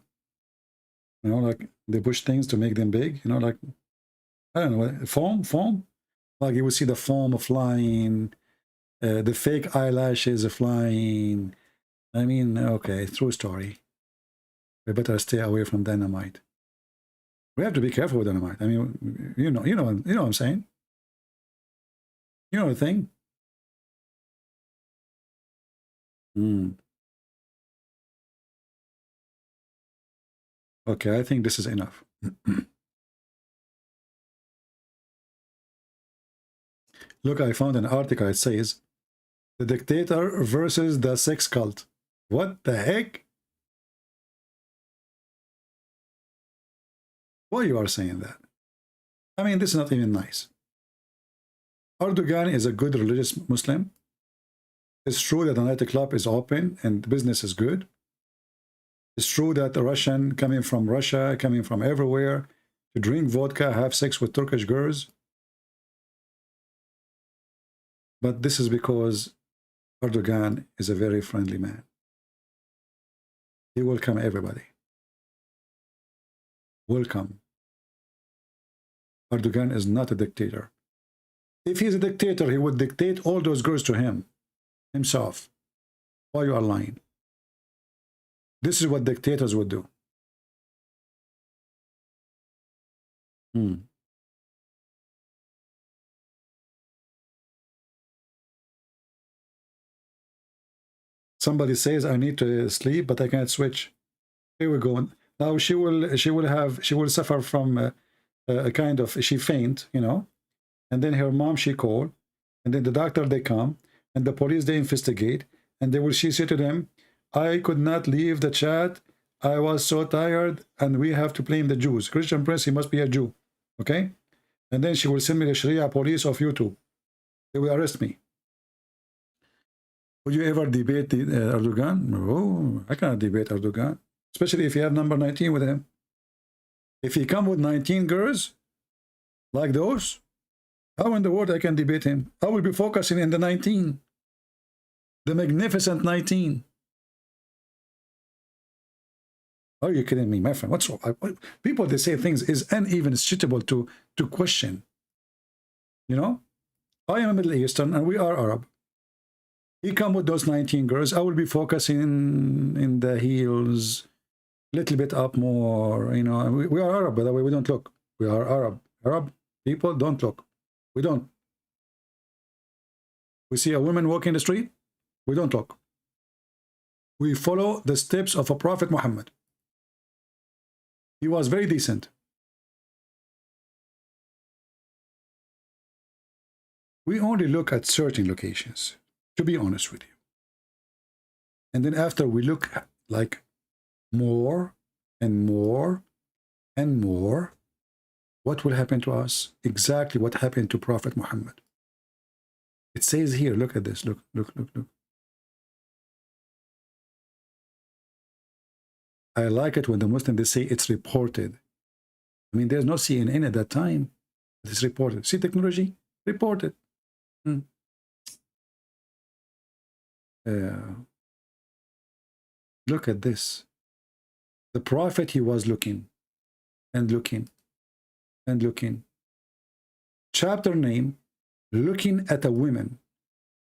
You know, like they push things to make them big. You know, like I don't know, foam. Like you will see the foam flying, the fake eyelashes flying. I mean, okay, true story. We better stay away from dynamite. We have to be careful with dynamite. I mean, you know what I'm saying. You know the thing. Okay, I think this is enough. Look, I found an article. It says, the dictator versus the sex cult. What the heck? Why you are saying that? I mean, this is not even nice. Erdogan is a good religious Muslim. It's true that the nightclub is open and business is good. It's true that the Russian coming from Russia, coming from everywhere, to drink vodka, have sex with Turkish girls. But this is because Erdogan is a very friendly man. He welcomes everybody. Welcome. Erdogan is not a dictator. If he's a dictator, he would dictate all those girls to himself. Why you are lying? This is what dictators would do. Somebody says, I need to sleep, but I can't switch. Here we go. Now she will suffer from a kind of, she faint, you know, and then her mom, she called, and then the doctor, they come, and the police, they investigate, and she say to them, I could not leave the chat. I was so tired, and we have to blame the Jews. Christian Prince, he must be a Jew. Okay? And then she will send me the Sharia police of YouTube. They will arrest me. Would you ever debate Erdogan? No, I cannot debate Erdogan. Especially if you have number 19 with him. If he come with 19 girls, like those, how in the world I can debate him? I will be focusing in the 19. The magnificent 19. Are you kidding me, my friend? What's wrong? People, they say things is uneven, suitable to question. You know? I am a Middle Eastern and we are Arab. He come with those 19 girls. I will be focusing in the heels, a little bit up more. You know, we are Arab, by the way. We don't look. We are Arab. Arab people don't look. We don't. We see a woman walking the street. We don't look. We follow the steps of a Prophet Muhammad. He was very decent. We only look at certain locations, to be honest with you. And then after we look at, like, more and more and more, what will happen to us? Exactly what happened to Prophet Muhammad. It says here, look at this, look. I like it when the Muslims, they say it's reported. I mean, there's no CNN at that time. It's reported. See technology? Reported. Look at this. The Prophet, he was looking and looking and looking. Chapter name, looking at a woman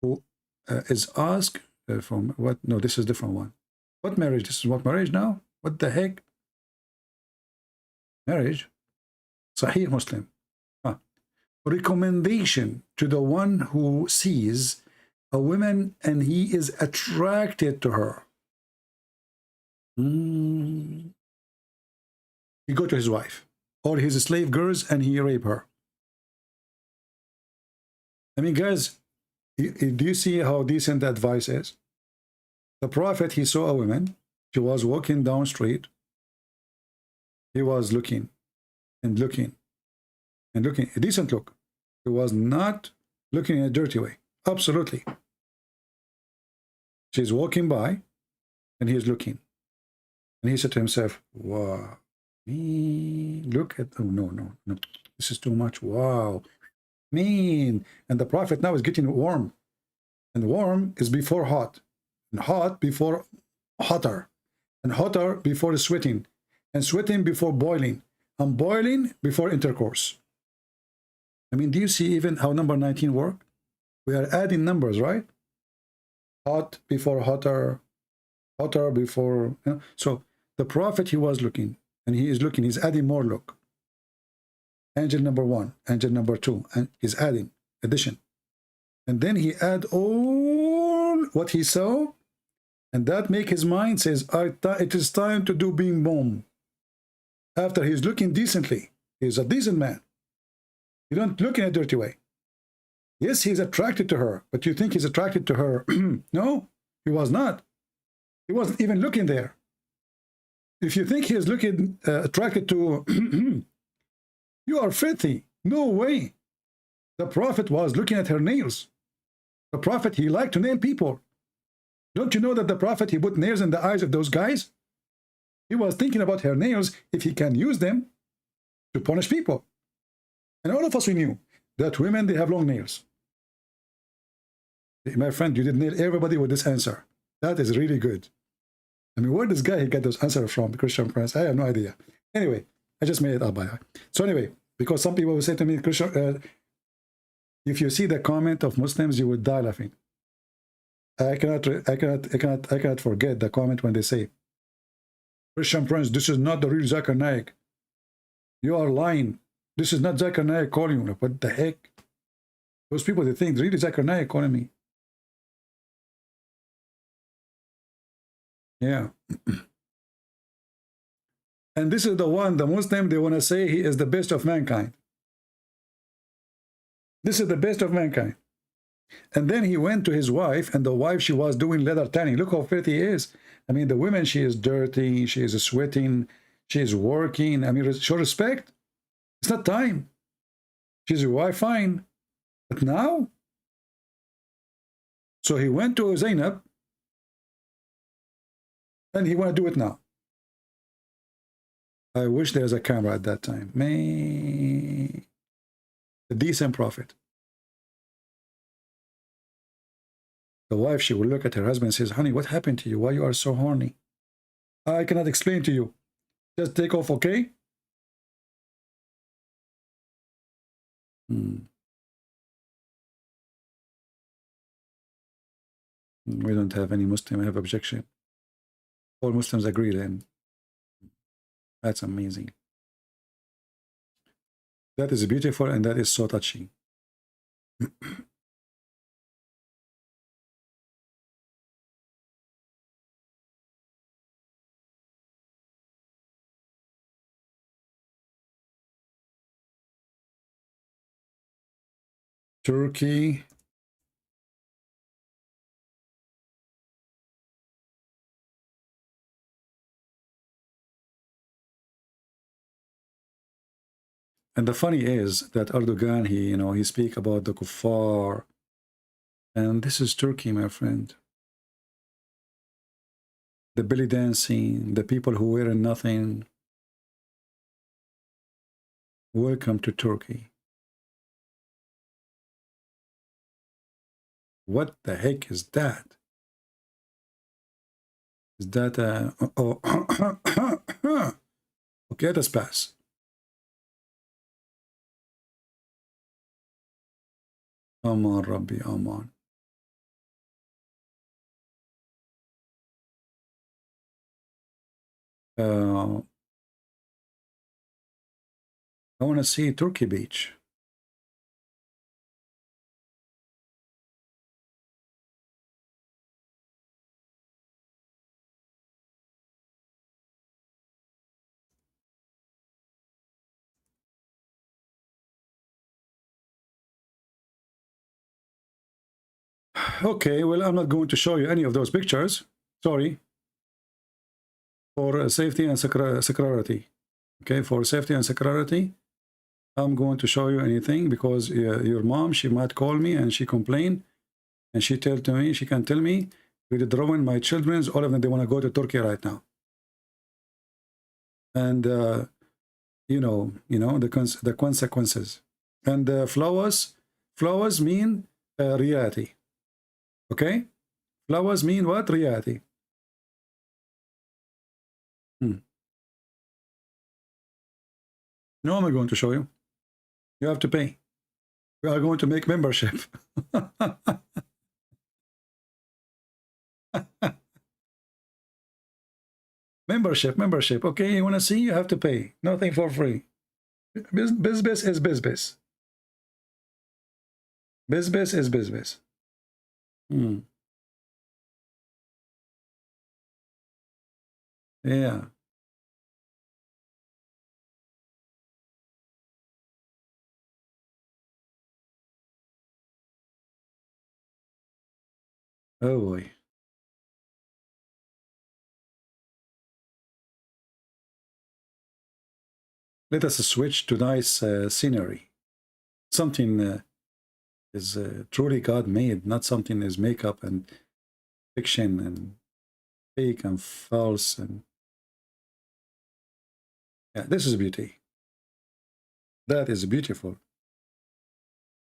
who is asked from what? No, this is a different one. What marriage? This is what marriage now? What the heck? Marriage? Sahih Muslim. Recommendation to the one who sees a woman and he is attracted to her. He go to his wife or his slave girls and he rape her. I mean, guys, do you see how decent the advice is? The Prophet, he saw a woman. She was walking down street. He was looking and looking and looking. A decent look. He was not looking in a dirty way. Absolutely. She's walking by and he's looking. And he said to himself, wow, look at, oh, no. This is too much. Wow. And the Prophet now is getting warm. And warm is before hot. And hot before hotter. And hotter before sweating. And sweating before boiling. And boiling before intercourse. I mean, do you see even how number 19 work? We are adding numbers, right? Hot before hotter. Hotter before... You know? So the Prophet, he was looking. And he is looking. He's adding more look. Angel number 1. Angel number 2. And he's adding. Addition. And then he add all what he saw. And that make his mind says, it is time to do bing boom. After he's looking decently. He's a decent man. You don't look in a dirty way. Yes, he's attracted to her. But you think he's attracted to her? No, he was not. He wasn't even looking there. If you think he is looking attracted to... you are filthy. No way. The Prophet was looking at her nails. The Prophet, he liked to nail people. Don't you know that the Prophet, he put nails in the eyes of those guys? He was thinking about her nails if he can use them to punish people. And all of us, we knew that women, they have long nails. My friend, you did nail everybody with this answer. That is really good. I mean, where this guy he got those answers from, Christian Prince? I have no idea. Anyway, I just made it up by eye. So anyway, because some people will say to me, Christian, if you see the comment of Muslims, you would die laughing. I cannot forget the comment when they say, Christian Prince, this is not the real Zakir Naik. You are lying. This is not Zakir Naik calling you. What the heck? Those people, they think really Zakir Naik calling me. Yeah. And this is the one, the Muslim, they want to say he is the best of mankind. This is the best of mankind. And then he went to his wife, and the wife, she was doing leather tanning. Look how filthy he is. I mean, the women, she is dirty, she is sweating, she is working. I mean, show respect. It's not time. She's your wife, fine. But now? So he went to Zainab, and he want to do it now. I wish there's a camera at that time. May a decent prophet. The wife, she will look at her husband and says, honey, what happened to you? Why you are so horny? I cannot explain to you. Just take off, okay? We don't have any Muslim have objection. All Muslims agree then. That's amazing. That is beautiful and that is so touching. Turkey. And the funny is that Erdogan, he speak about the kuffar. And this is Turkey, my friend. The belly dancing, the people who wear nothing. Welcome to Turkey. What the heck is that? Is that okay, let's pass. Aman Rabbi, Aman. I want to see Turkey beach. Okay, well, I'm not going to show you any of those pictures. Sorry. For safety and security. Okay, for safety and security, I'm going to show you anything because your mom, she might call me and she complain and she can tell me, you did ruin my children's, all of them, they want to go to Turkey right now. And, you know, the consequences. And flowers mean reality. Okay? Flowers mean what? Reality. No, I'm going to show you. You have to pay. We are going to make membership. Membership. Okay, you want to see? You have to pay. Nothing for free. Business is business. Business is business. Yeah. Oh boy. Let us switch to nice scenery. Something is truly God made, not something is makeup and fiction and fake and false. And yeah, this is beauty. That is beautiful.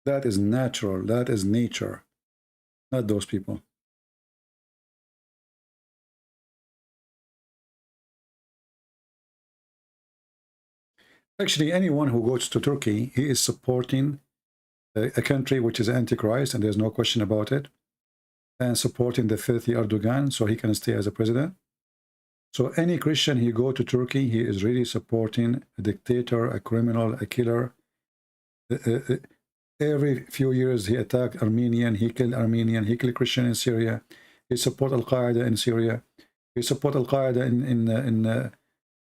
That is natural. That is nature. Not those people. Actually, anyone who goes to Turkey, he is supporting a country which is antichrist, and there's no question about it, and supporting the filthy Erdogan so he can stay as a president. So any Christian, he go to Turkey, he is really supporting a dictator, a criminal, a killer. Every few years, he attacked Armenian, he killed Armenian, he killed Christian in Syria. He support Al-Qaeda in Syria. He support Al-Qaeda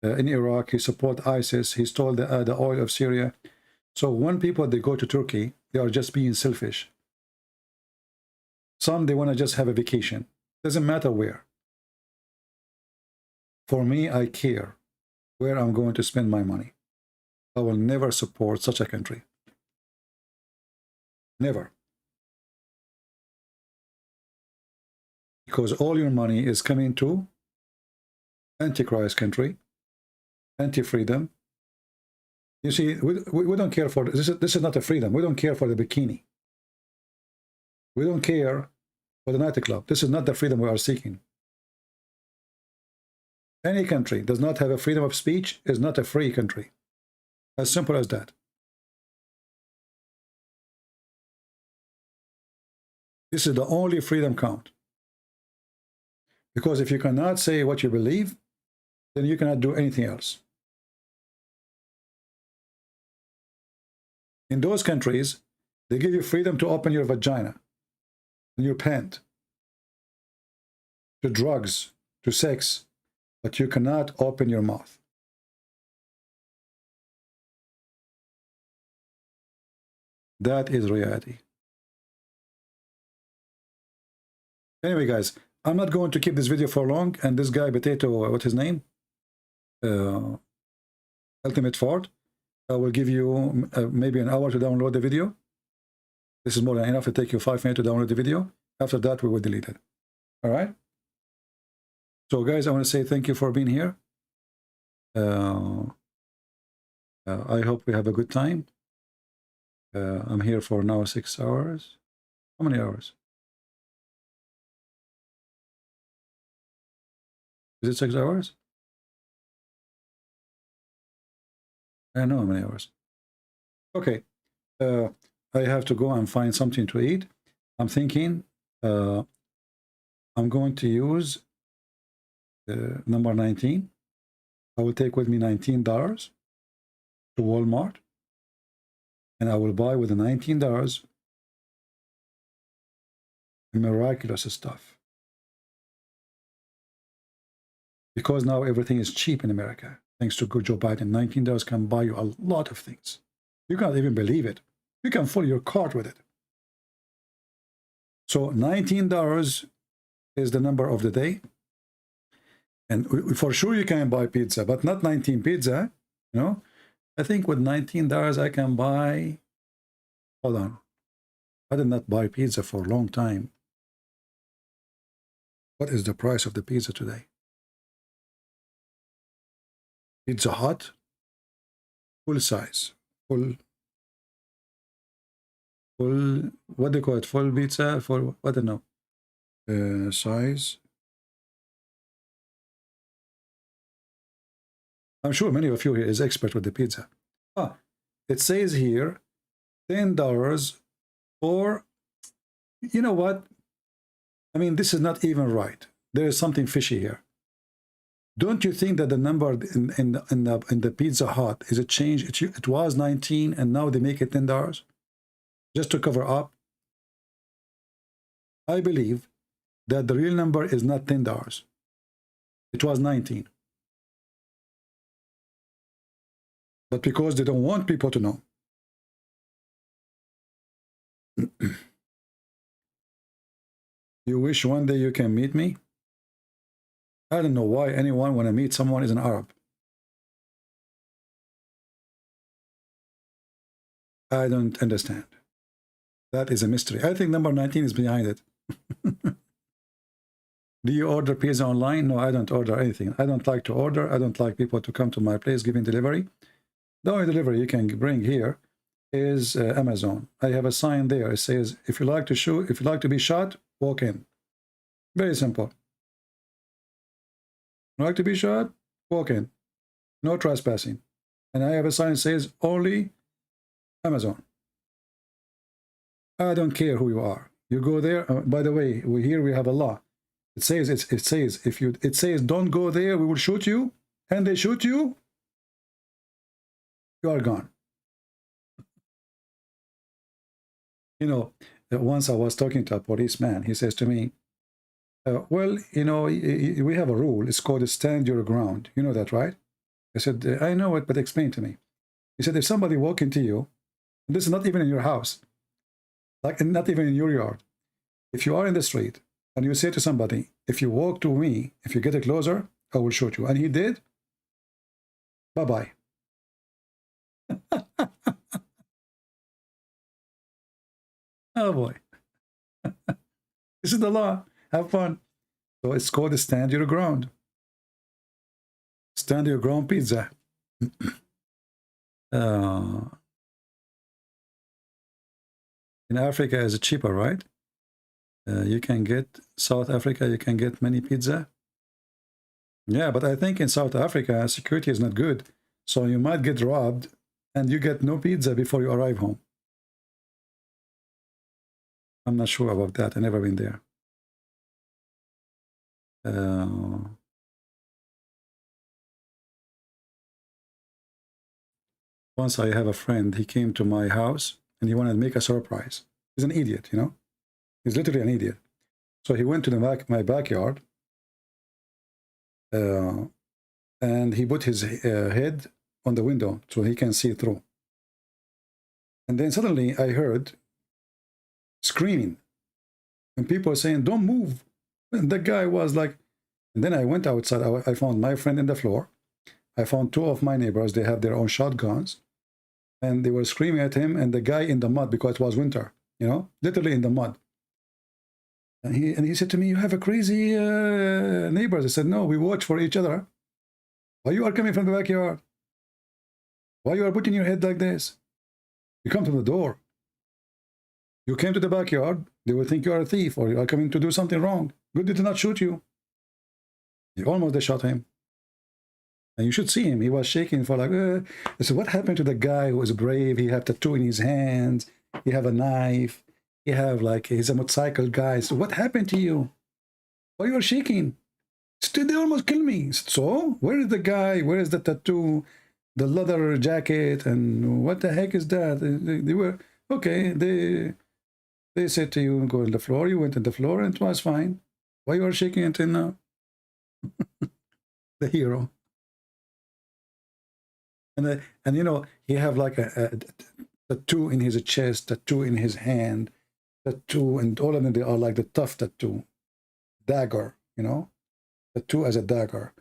in Iraq. He support ISIS. He stole the oil of Syria. So when people, they go to Turkey, they are just being selfish. Some, they want to just have a vacation. Doesn't matter where. For me, I care where I'm going to spend my money. I will never support such a country. Never. Because all your money is coming to antichrist country, anti-freedom. You see, we don't care for this. This is not a freedom. We don't care for the bikini. We don't care for the nightclub. This is not the freedom we are seeking. Any country does not have a freedom of speech is not a free country. As simple as that. This is the only freedom count. Because if you cannot say what you believe, then you cannot do anything else. In those countries, they give you freedom to open your vagina, and your pant, to drugs, to sex, but you cannot open your mouth. That is reality. Anyway, guys, I'm not going to keep this video for long, and this guy, Potato, what's his name? Ultimate Ford. I will give you maybe an hour to download the video. This is more than enough to take you 5 minutes to download the video. After that, we will delete it. All right? So, guys, I want to say thank you for being here. I hope we have a good time. I'm here for now 6 hours. How many hours? Is it 6 hours? I don't know how many hours. Okay. I have to go and find something to eat. I'm thinking I'm going to use number 19. I will take with me $19 to Walmart. And I will buy with the $19 miraculous stuff. Because now everything is cheap in America. Thanks to good Joe Biden, $19 can buy you a lot of things. You can't even believe it. You can fill your cart with it. So $19 is the number of the day. And for sure you can buy pizza, but not 19 pizza. You know, I think with $19 I can buy, hold on. I did not buy pizza for a long time. What is the price of the pizza today? Pizza Hut, full size, full, what do you call it? Full pizza, full, I don't know, size. I'm sure many of you here is expert with the pizza. It says here, $10 for, you know what? I mean, this is not even right. There is something fishy here. Don't you think that the number in the Pizza Hut is a change? It was 19 and now they make it $10 just to cover up? I believe that the real number is not $10. It was 19. But because they don't want people to know. You wish one day you can meet me? I don't know why anyone when I meet someone is an Arab. I don't understand. That is a mystery. I think number 19 is behind it. Do you order pizza online? No, I don't order anything. I don't like to order. I don't like people to come to my place giving delivery. The only delivery you can bring here is Amazon. I have a sign there. It says, if you like to shoot, if you like to be shot, walk in. Very simple. Like to be shot, walk in. No trespassing. And I have a sign that says only Amazon. I don't care who you are. You go there. By the way, here we have a law. It says it says don't go there. We will shoot you, and they shoot you. You are gone. You know, once I was talking to a policeman. He says to me, well, you know, we have a rule. It's called stand your ground. You know that, right? I said, I know it, but explain to me. He said, if somebody walk into you, and this is not even in your house, like not even in your yard. If you are in the street and you say to somebody, if you walk to me, if you get closer, I will shoot you. And he did. Bye-bye. Oh boy. This is the law. Have fun. So it's called stand your ground. Stand your ground pizza. In Africa is cheaper, right? You can get South Africa, you can get many pizza. Yeah, but I think in South Africa, security is not good. So you might get robbed and you get no pizza before you arrive home. I'm not sure about that. I've never been there. Once I have a friend, he came to my house and he wanted to make a surprise. He's an idiot, you know? He's literally an idiot. So he went to my backyard and he put his head on the window so he can see through. And then suddenly I heard screaming and people saying, don't move. And the guy was like, and then I went outside. I found my friend in the floor. I found two of my neighbors. They have their own shotguns. And they were screaming at him and the guy in the mud because it was winter, you know, literally in the mud. And he said to me, you have a crazy neighbors. I said, no, we watch for each other. Why you are coming from the backyard? Why you are putting your head like this? You come to the door. You came to the backyard. They will think you are a thief or you are coming to do something wrong. Good they did not shoot you. They shot him. And you should see him. He was shaking for like, I said, what happened to the guy who was brave? He had a tattoo in his hands. He have a knife. He have like, he's a motorcycle guy. So what happened to you? Why you are shaking? Still, they almost killed me. So where is the guy? Where is the tattoo? The leather jacket? And what the heck is that? They were, okay. They said to you, go on the floor. You went on the floor and it was fine. Why you are shaking until now? The hero. And you know, he have like a tattoo in his chest, tattoo in his hand, tattoo, and all of them, they are like the tough tattoo. Dagger, you know? Tattoo as a dagger.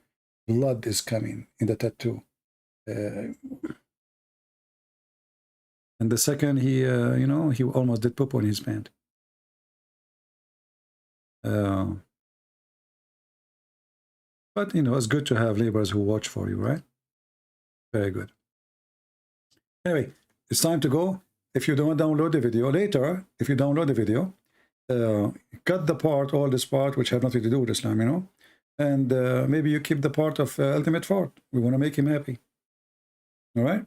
Blood is coming in the tattoo. And the second, he, you know, he almost did poop on his pant. But, you know, it's good to have laborers who watch for you, right? Very good. Anyway, it's time to go. If you don't download the video later, if you download the video, cut the part, all this part, which have nothing to do with Islam, you know, and maybe you keep the part of Ultimate Fort. We want to make him happy. All right?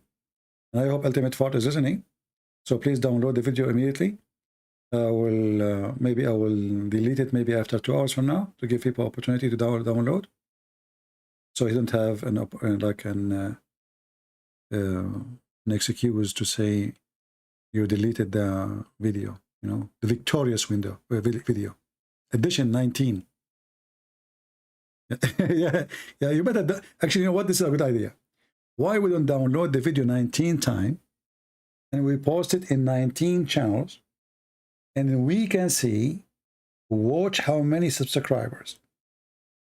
And I hope Ultimate Fort is listening. So please download the video immediately. Maybe I will delete it maybe after 2 hours from now to give people opportunity to download. So you don't have an excuse to say you deleted the video, you know, the victorious video, edition 19. yeah, you better, actually, you know what, this is a good idea. Why we don't download the video 19 times and we post it in 19 channels and we can see, watch how many subscribers.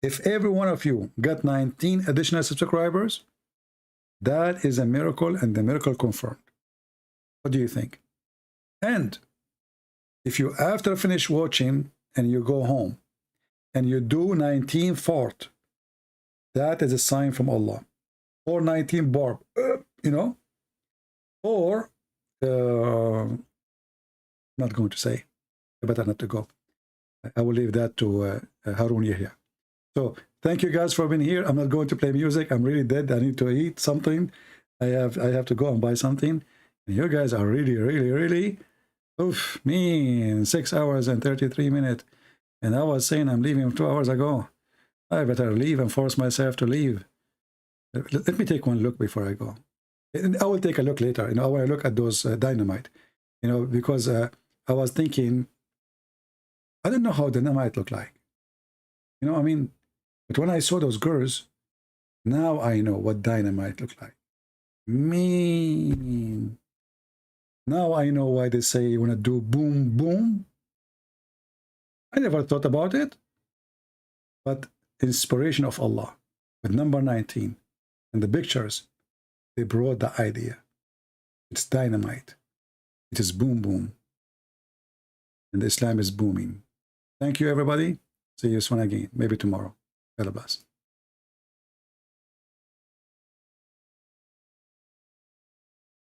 If every one of you got 19 additional subscribers, that is a miracle and the miracle confirmed. What do you think? And if you after finish watching and you go home and you do 19 fort, that is a sign from Allah. Or 19 barb, you know? Or, I'm not going to say, better not to go. I will leave that to Harun Yahya. So thank you guys for being here. I'm not going to play music. I'm really dead. I need to eat something. I have to go and buy something. And you guys are really, oof, me, 6 hours and 33 minutes. And I was saying I'm leaving 2 hours ago. I better leave and force myself to leave. Let me take one look before I go. And I will take a look later. You know, I want to look at those dynamite. You know, because I was thinking, I don't know how dynamite look like. You know, I mean, but when I saw those girls, now I know what dynamite look like. Mean. Now I know why they say you want to do boom, boom. I never thought about it. But inspiration of Allah. But number 19, and the pictures, they brought the idea. It's dynamite. It is boom, boom. And Islam is booming. Thank you, everybody. See you soon again. Maybe tomorrow. Abbas.